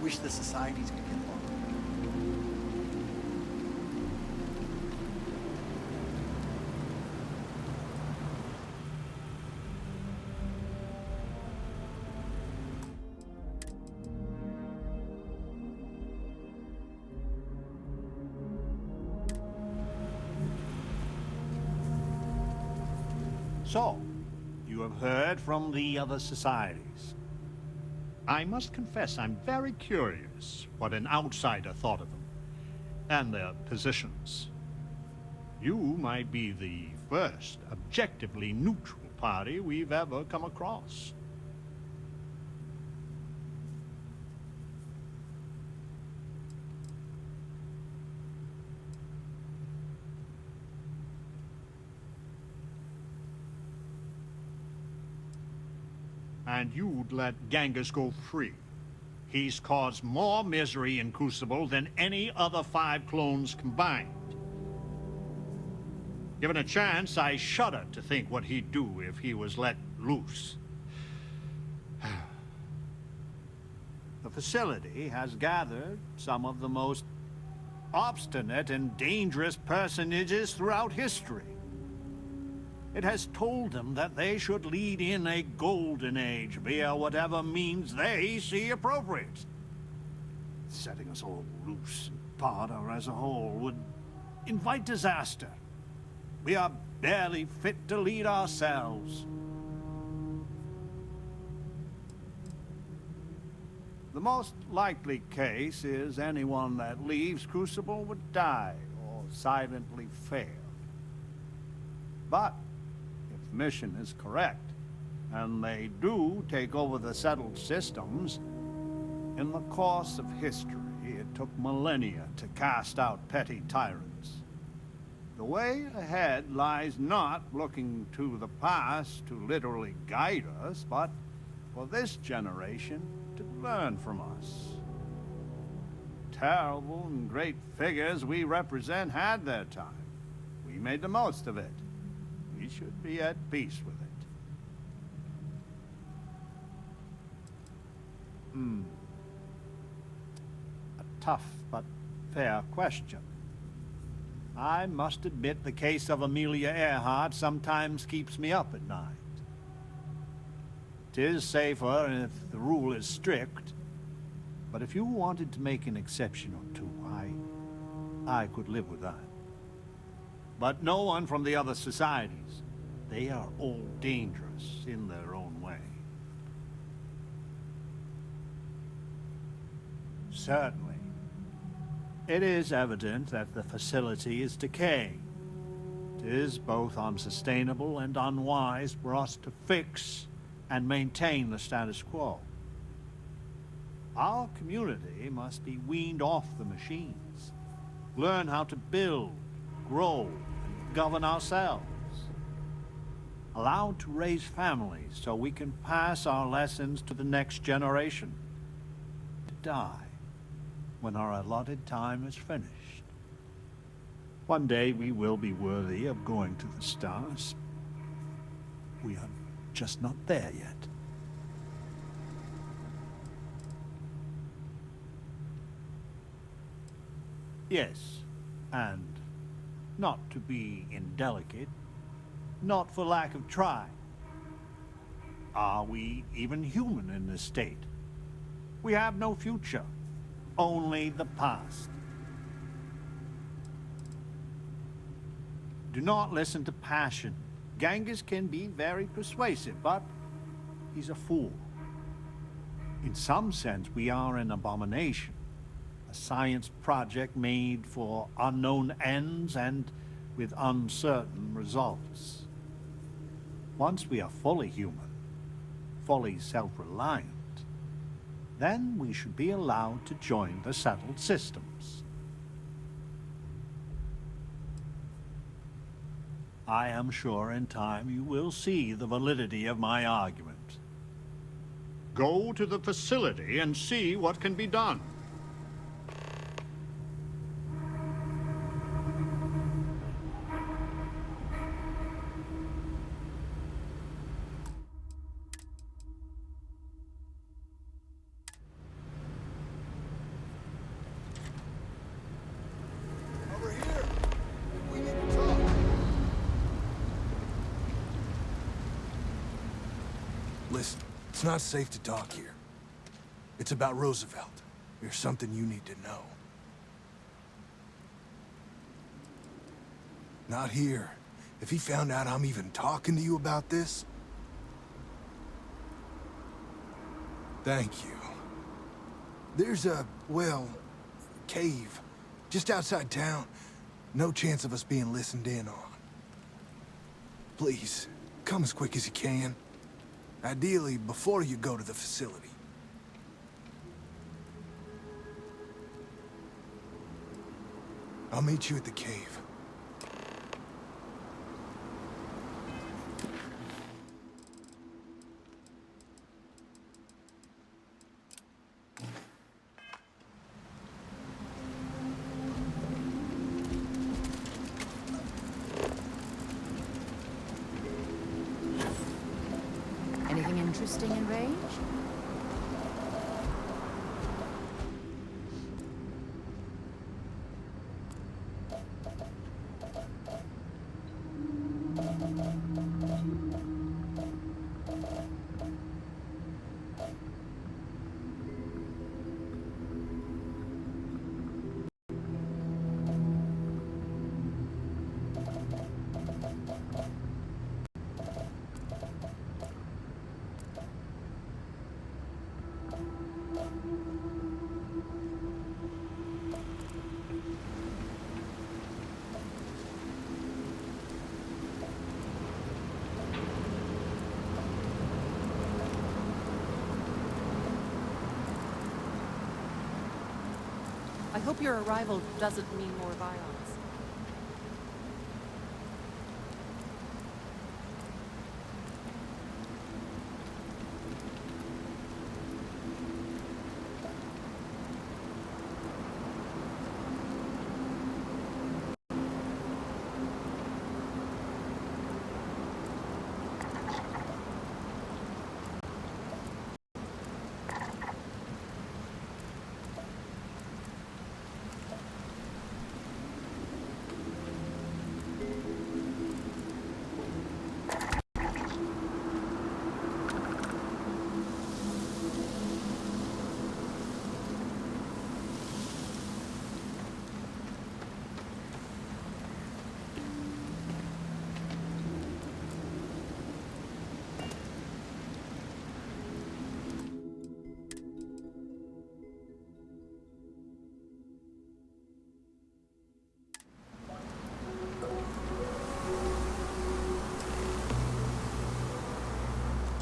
Wish the societies could get along. So, you have heard from the other societies. I must confess I'm very curious what an outsider thought of them, and their positions. You might be the first objectively neutral party we've ever come across. And you'd let Genghis go free. He's caused more misery in Crucible than any other 5 clones combined. Given a chance, I shudder to think what he'd do if he was let loose. The facility has gathered some of the most obstinate and dangerous personages throughout history. It has told them that they should lead in a golden age via whatever means they see appropriate. Setting us all loose and Parter as a whole would invite disaster. We are barely fit to lead ourselves. The most likely case is anyone that leaves Crucible would die or silently fail. But if the mission is correct, and they do take over the settled systems, in the course of history, it took millennia to cast out petty tyrants. The way ahead lies not looking to the past to literally guide us, but for this generation to learn from us. Terrible and great figures we represent had their time. We made the most of it. We should be at peace with it. A tough but fair question. I must admit the case of Amelia Earhart sometimes keeps me up at night. 'Tis safer if the rule is strict, but if you wanted to make an exception or two, I could live with that. But no one from the other societies. They are all dangerous in their own way. Certainly. It is evident that the facility is decaying. It is both unsustainable and unwise for us to fix and maintain the status quo. Our community must be weaned off the machines, learn how to build, grow, and govern ourselves. Allowed to raise families so we can pass our lessons to the next generation. To die when our allotted time is finished. One day we will be worthy of going to the stars. We are just not there yet. Yes, and not to be indelicate, not for lack of trying. Are we even human in this state? We have no future, only the past. Do not listen to passion. Genghis can be very persuasive, but he's a fool. In some sense, we are an abomination. A science project made for unknown ends and with uncertain results. Once we are fully human, fully self-reliant, then we should be allowed to join the settled systems. I am sure in time you will see the validity of my argument. Go to the facility and see what can be done. Listen, it's not safe to talk here. It's about Roosevelt. There's something you need to know. Not here. If he found out I'm even talking to you about this... Thank you. There's a, well, cave just outside town. No chance of us being listened in on. Please, come as quick as you can. Ideally, before you go to the facility. I'll meet you at the cave. Anything interesting in range? I hope your arrival doesn't mean more violence.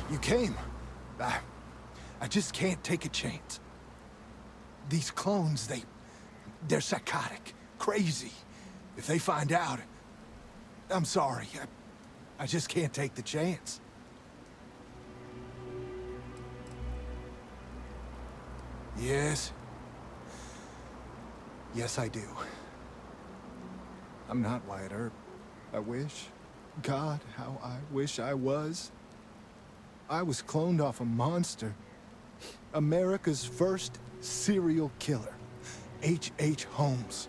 You came. I just can't take a chance. These clones, they're psychotic, crazy. If they find out, I'm sorry. I just can't take the chance. Yes. Yes, I do. I'm not Wyatt Earp. I wish. God, how I wish I was. I was cloned off a monster. America's first serial killer. H.H. Holmes.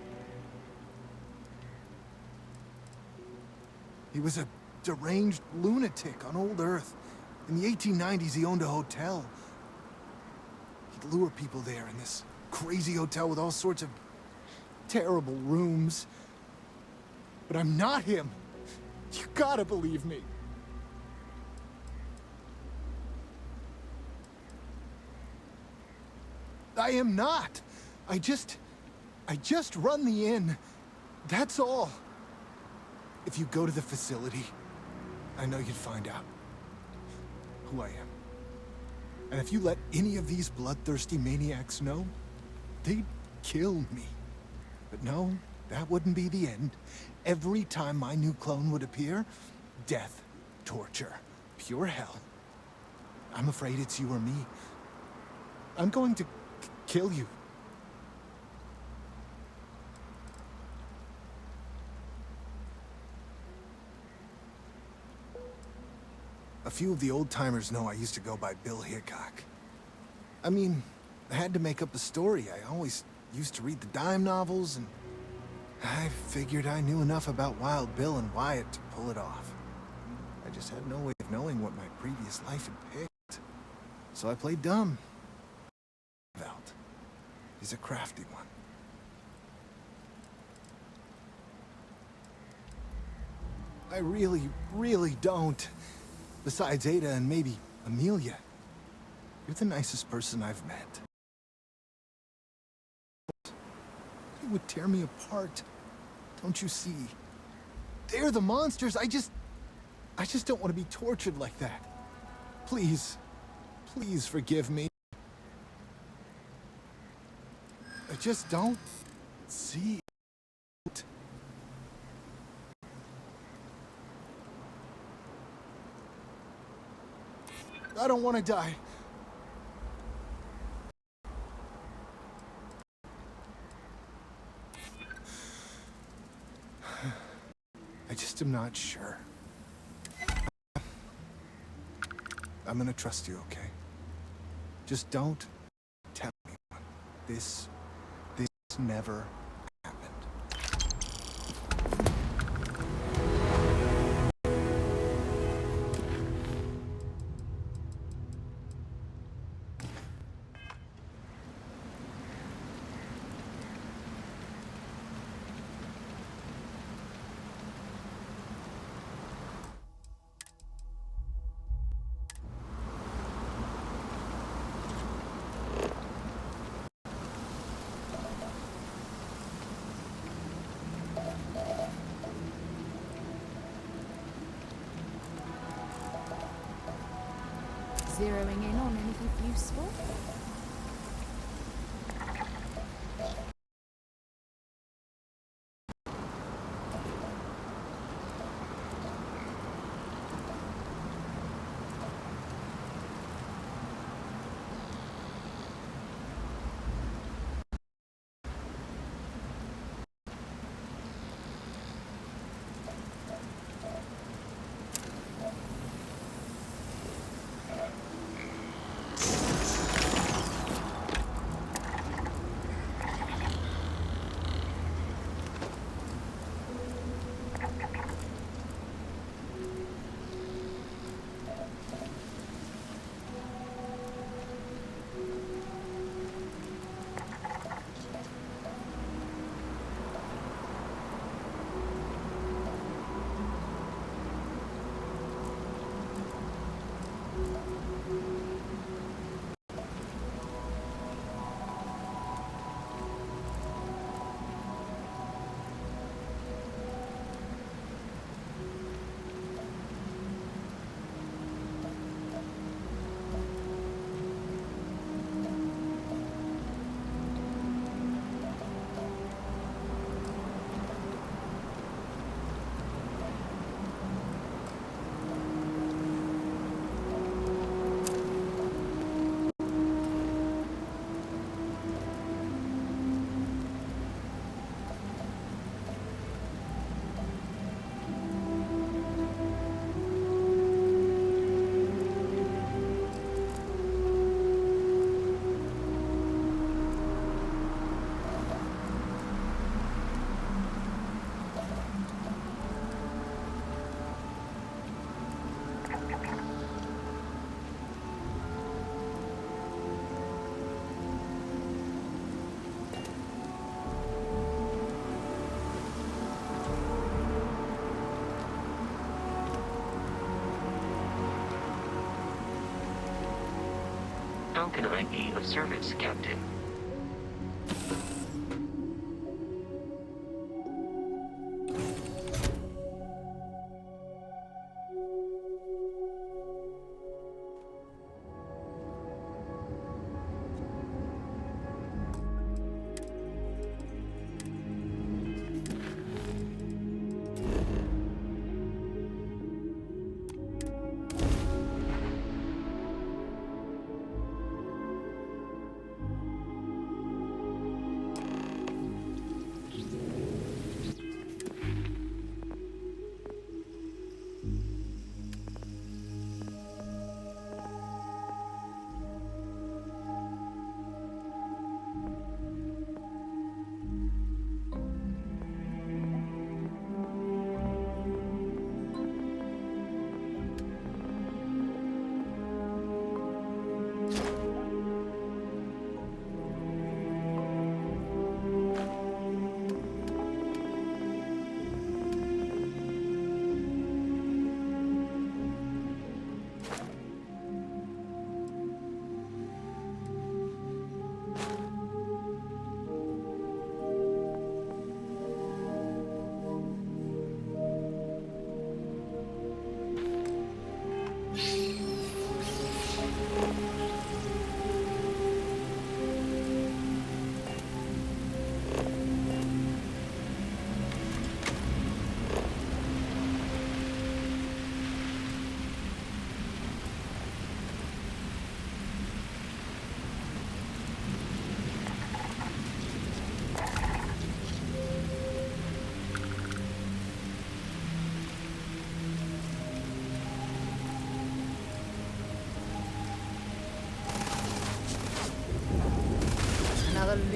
He was a deranged lunatic on old Earth. In the 1890s, he owned a hotel. He'd lure people there in this crazy hotel with all sorts of terrible rooms. But I'm not him. You gotta believe me. I am not. I just run the inn. That's all. If you go to the facility, I know you'd find out who I am. And if you let any of these bloodthirsty maniacs know, they'd kill me. But no, that wouldn't be the end. Every time my new clone would appear, death, torture, pure hell. I'm afraid it's you or me. I'm going to kill you. A few of the old-timers know I used to go by Bill Hickok. I mean, I had to make up a story. I always used to read the dime novels, and I figured I knew enough about Wild Bill and Wyatt to pull it off. I just had no way of knowing what my previous life had picked. So I played dumb. Velt. He's a crafty one. I really don't. Besides Ada and maybe Amelia, you're the nicest person I've met. It would tear me apart. Don't you see? They're the monsters. I just don't want to be tortured like that. Please, please forgive me. I just don't see it. I don't want to die. I just am not sure. I'm gonna trust you, okay? Just don't tell anyone. This never happened. Zeroing in on anything useful? How can I be of service, Captain?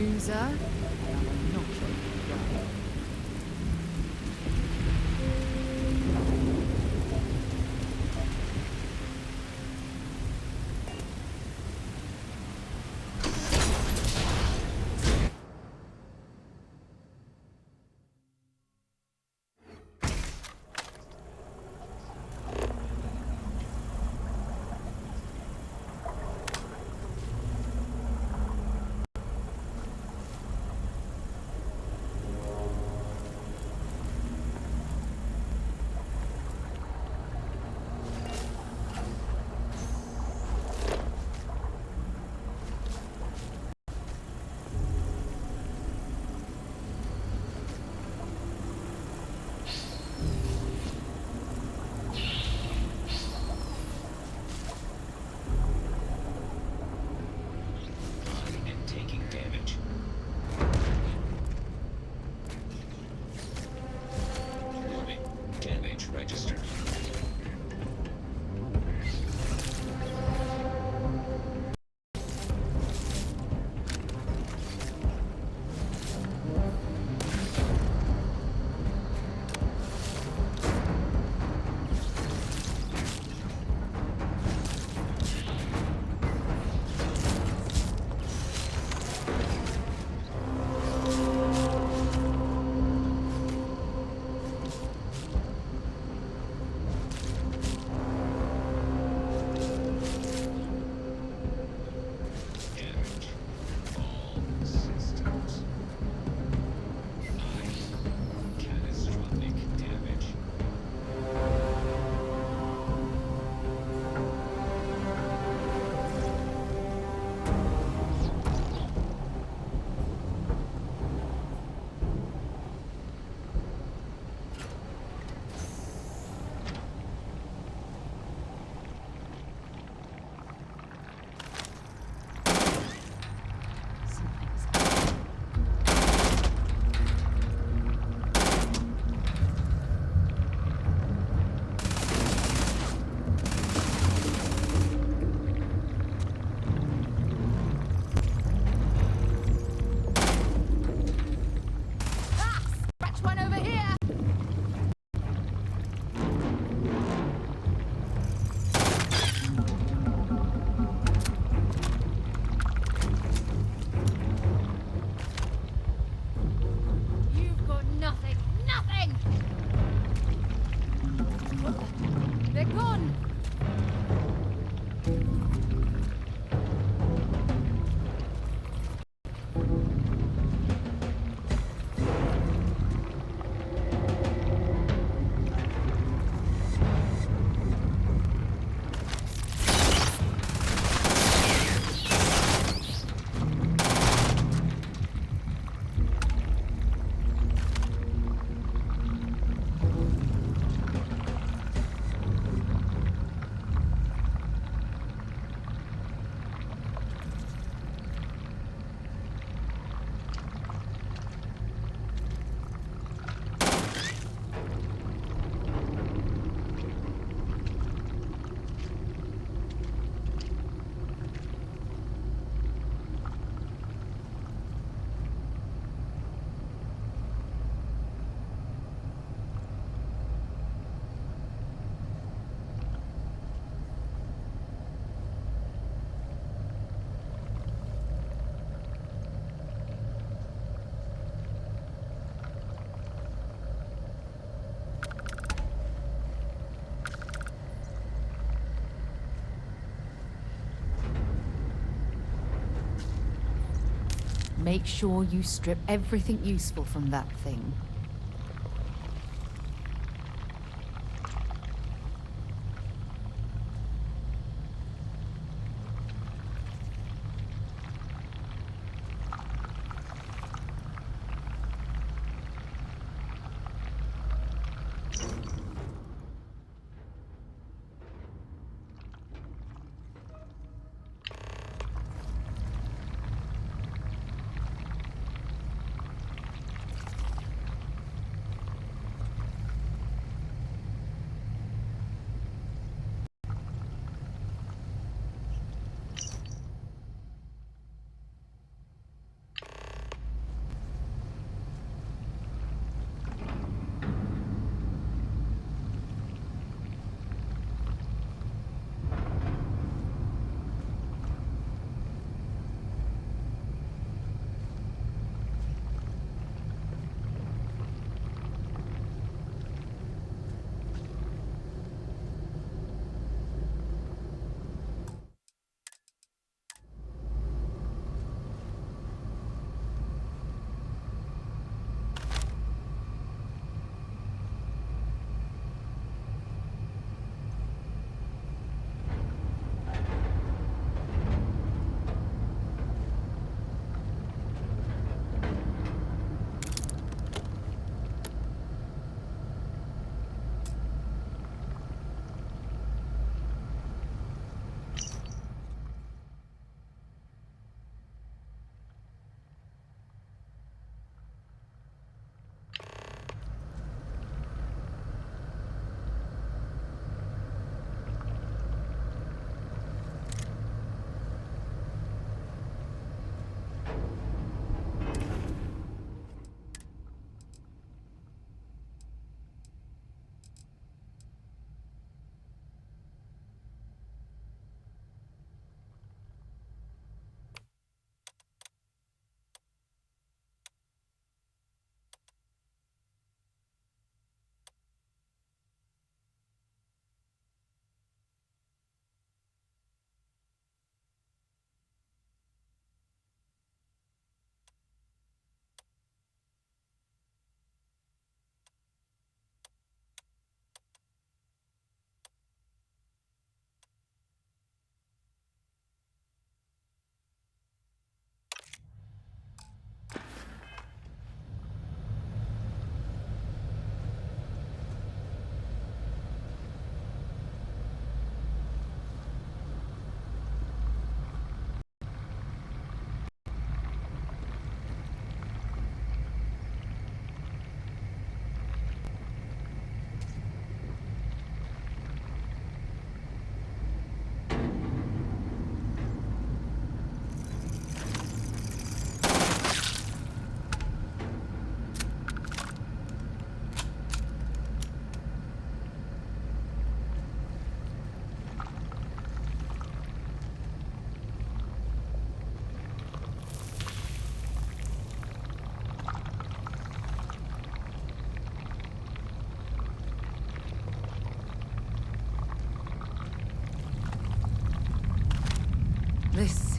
loser. And I will not let you go. Make sure you strip everything useful from that thing.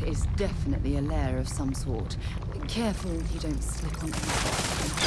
is definitely a lair of some sort. Careful you don't slip on anything.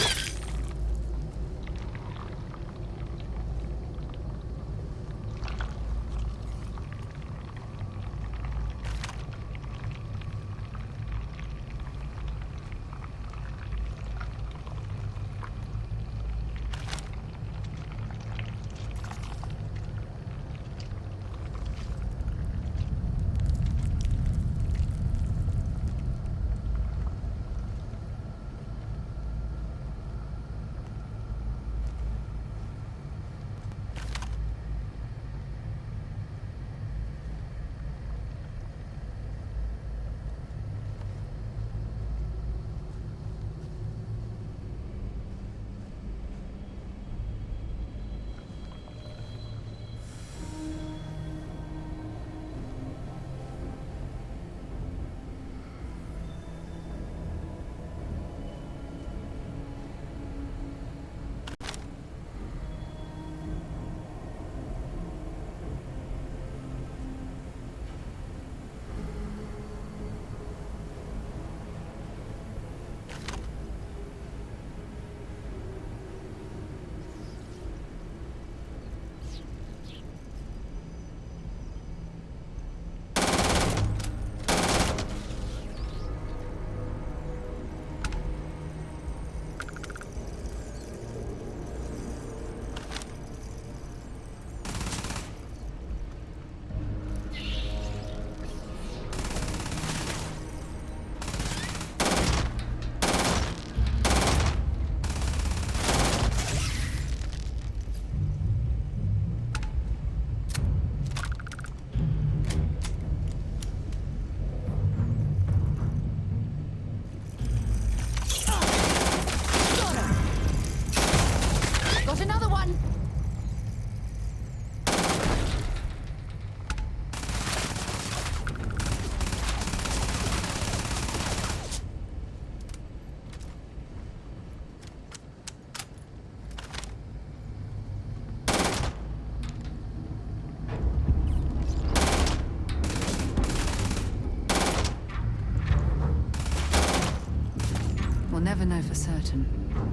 Never know for certain,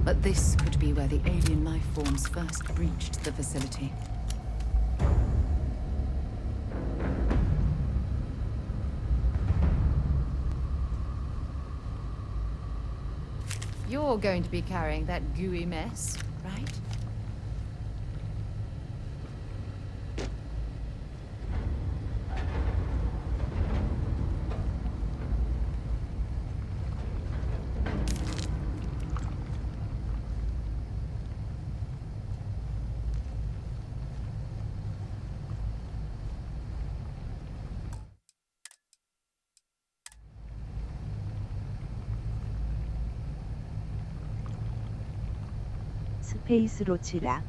but this could be where the alien life forms first breached the facility. You're going to be carrying that gooey mess, right? 스페이스로 치라.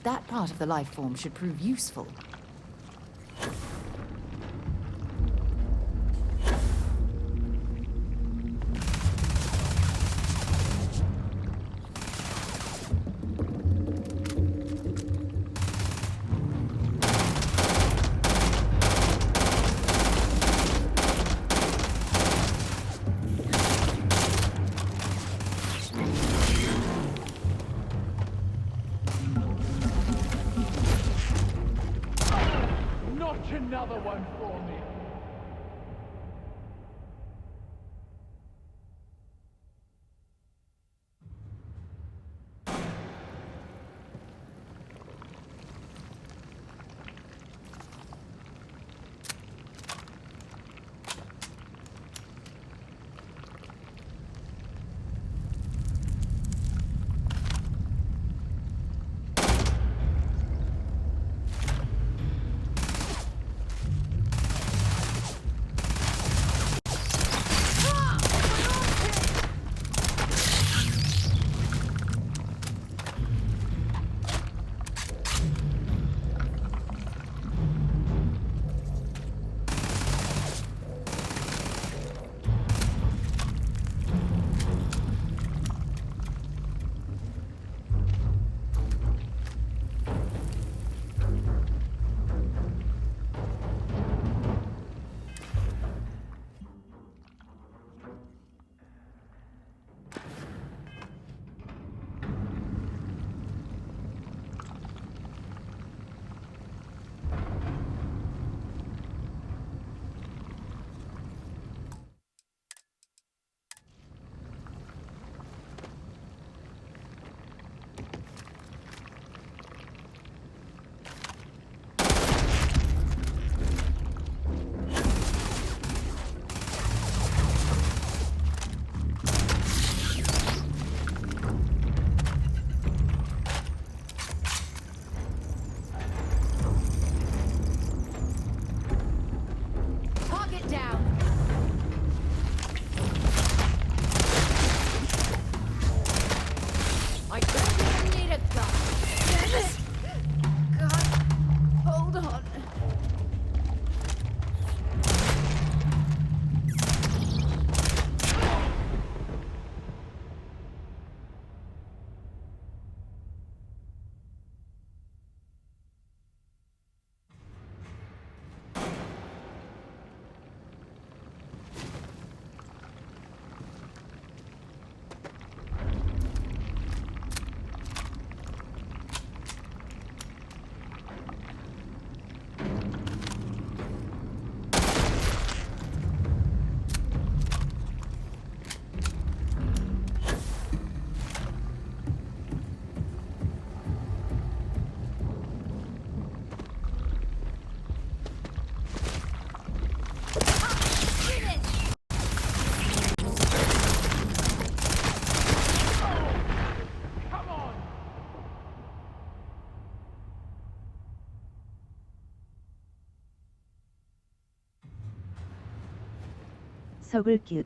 that part of the life form should prove useful. Another one for me. 서글기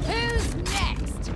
Who's next?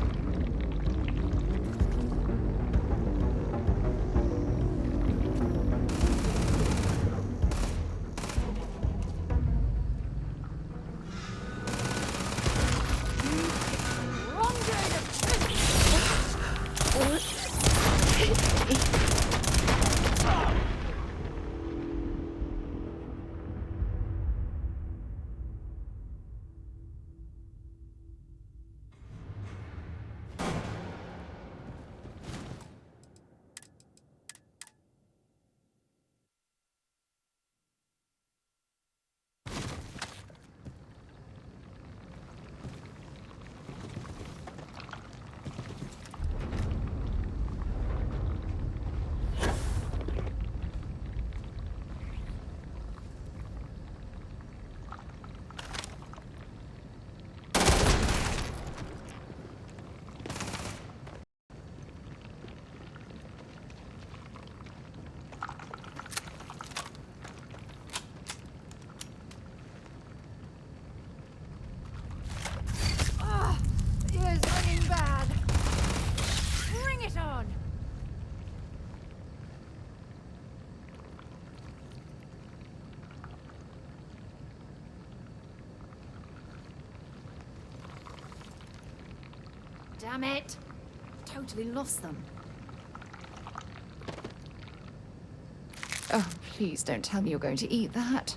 Damn it! Totally lost them. Oh, please don't tell me you're going to eat that.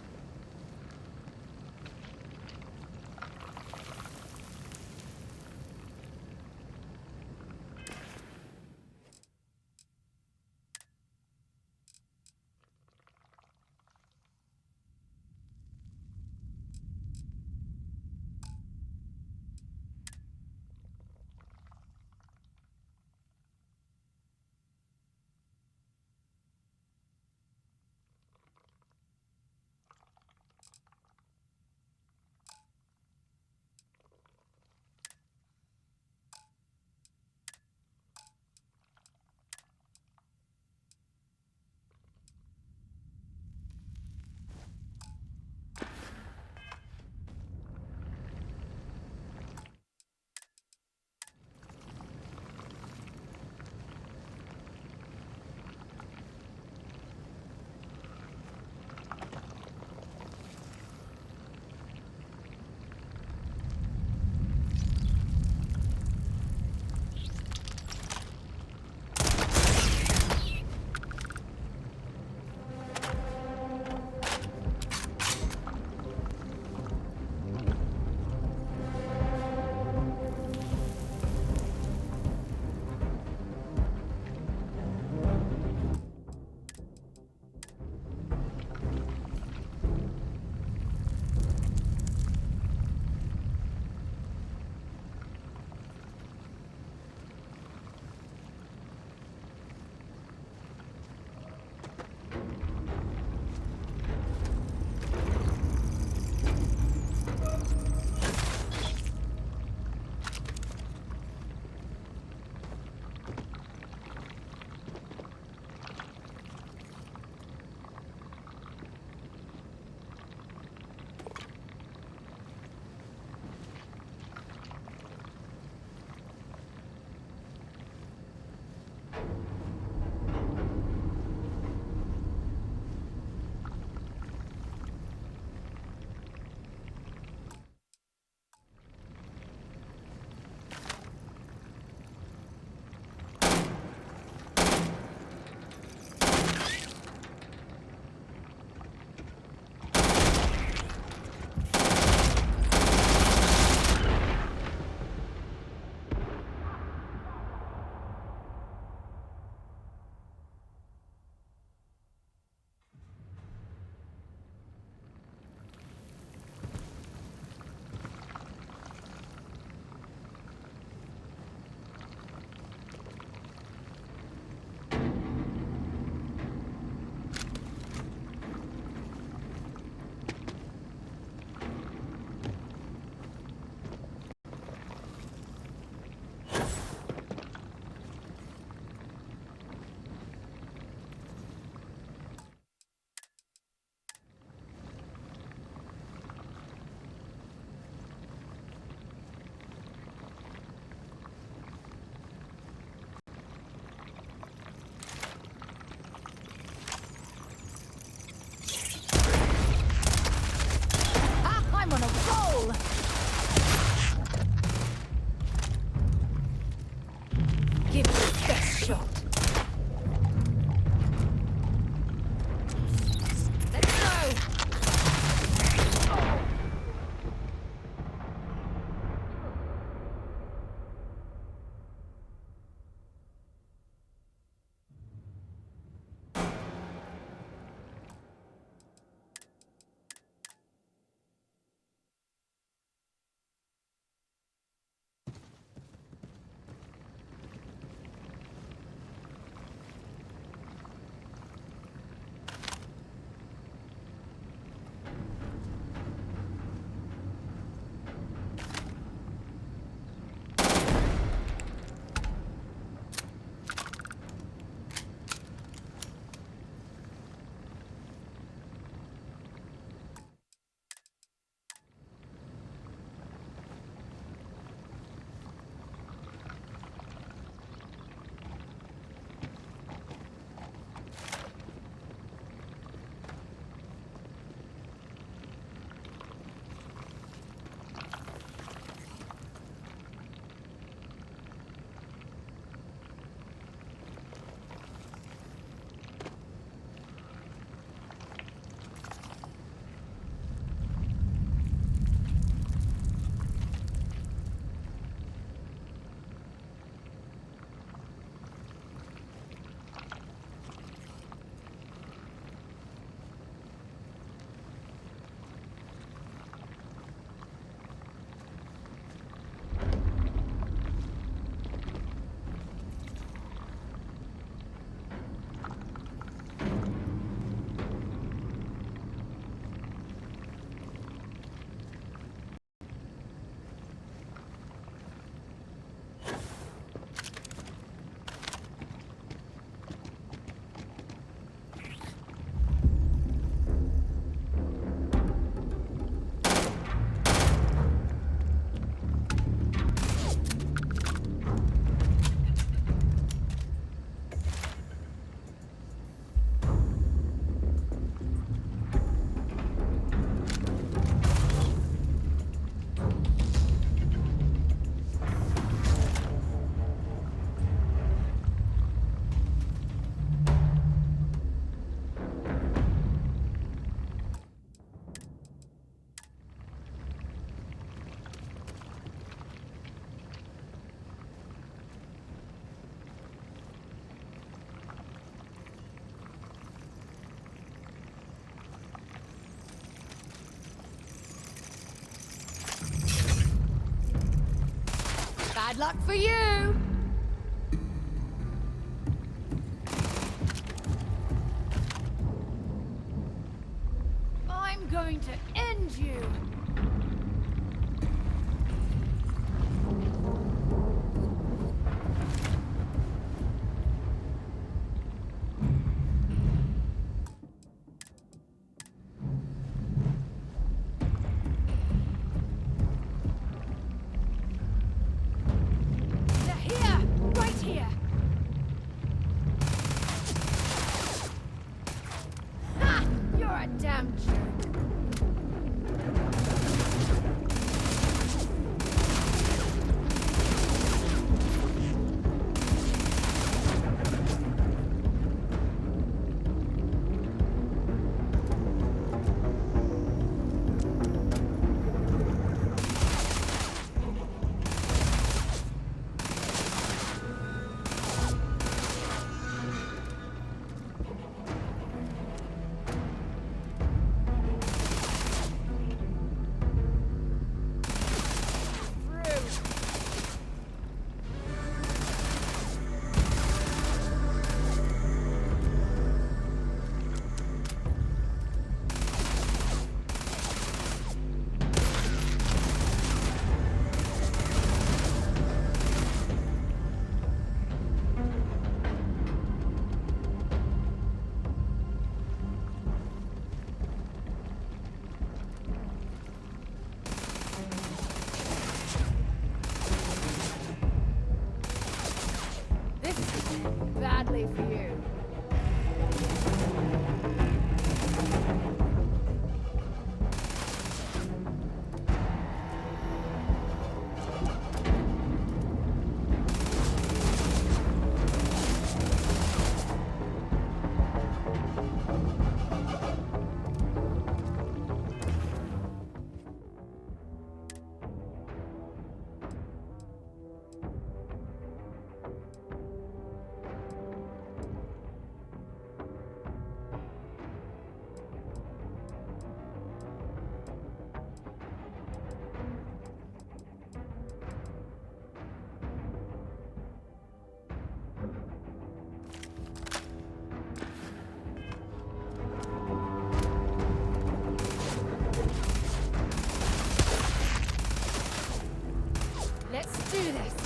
Bad luck for you! I'm going to end you! They're here! Right here! Ha! You're a damn jerk! This is badly for you. Let's do this.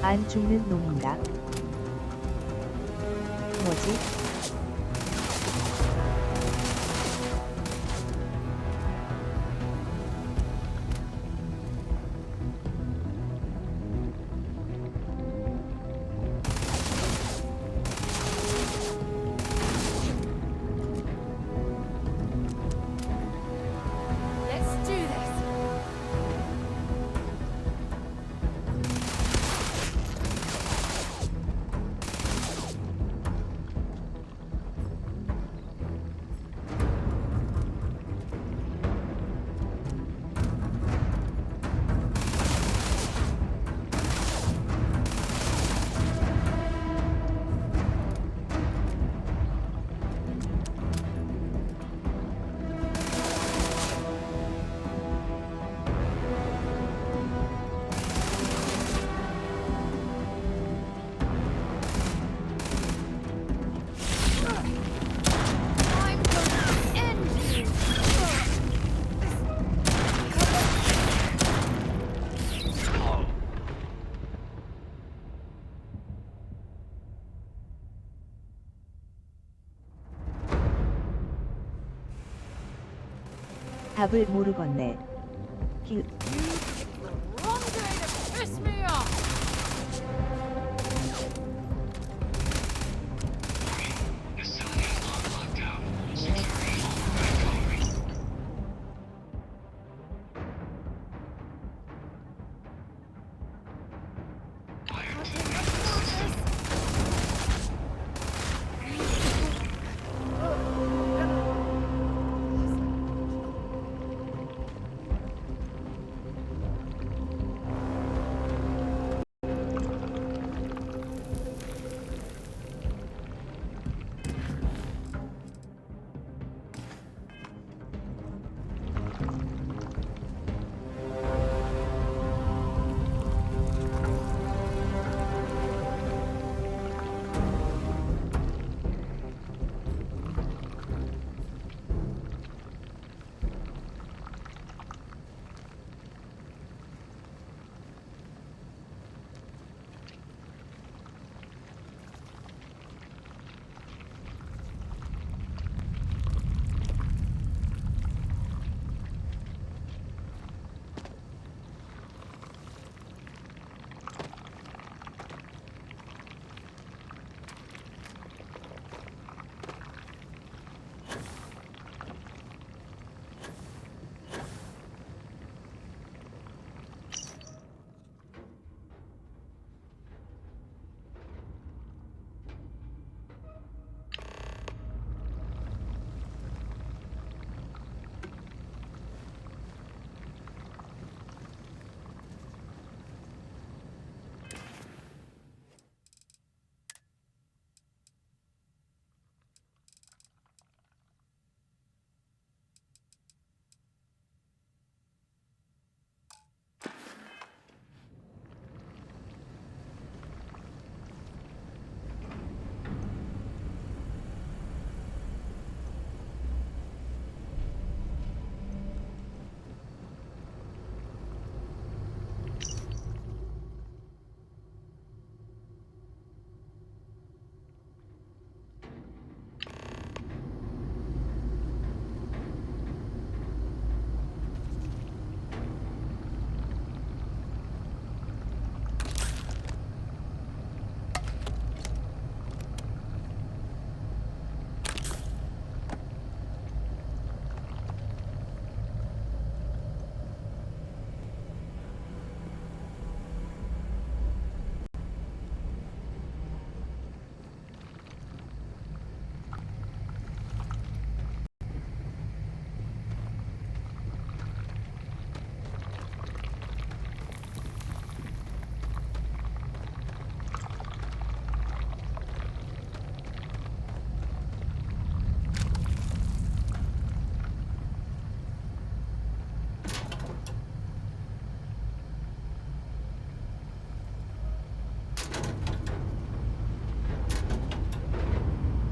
안 죽는 놈인가? 뭐지? 답을 모르겠네. 길 Wrong day to piss me off!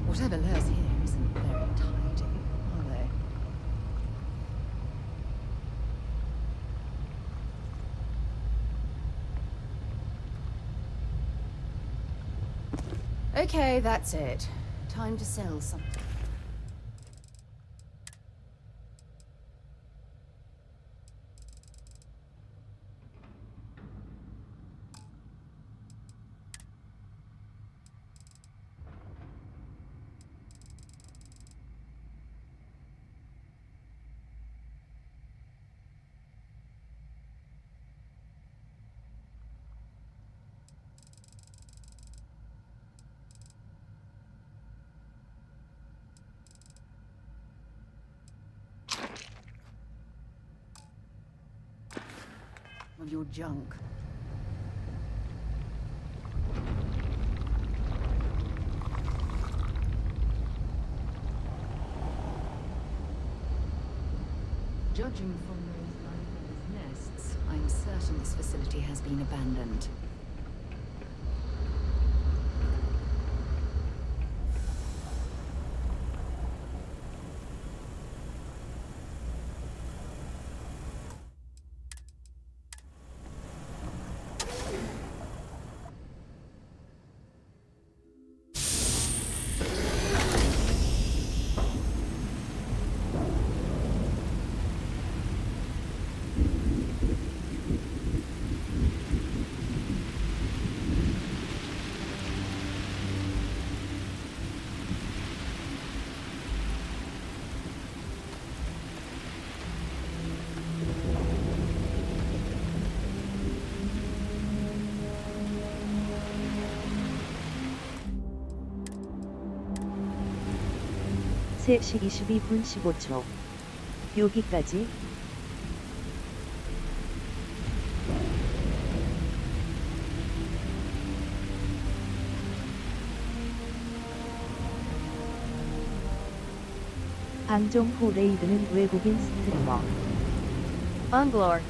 Whatever lurks here isn't very tidy, are they? Okay, that's it. Time to sell something. Of your junk. Judging from those nests, I'm certain this facility has been abandoned. 3시 22분 15초. 여기까지. 방종 후 레이드는 외국인 스트리머. Unglor.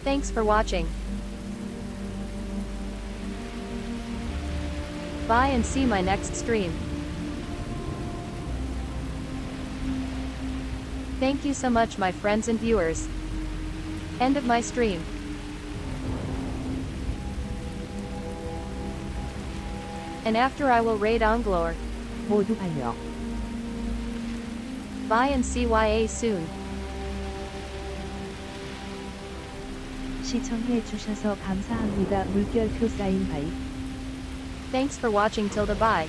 Thanks for watching. Bye and see my next stream. Thank you so much, my friends and viewers. End of my stream. And after I will raid Onglor. 모두 반려. Bye and CYA soon. 시청해 주셔서 감사합니다. 물결표 사인 바이. Thanks for watching. Tilda bye.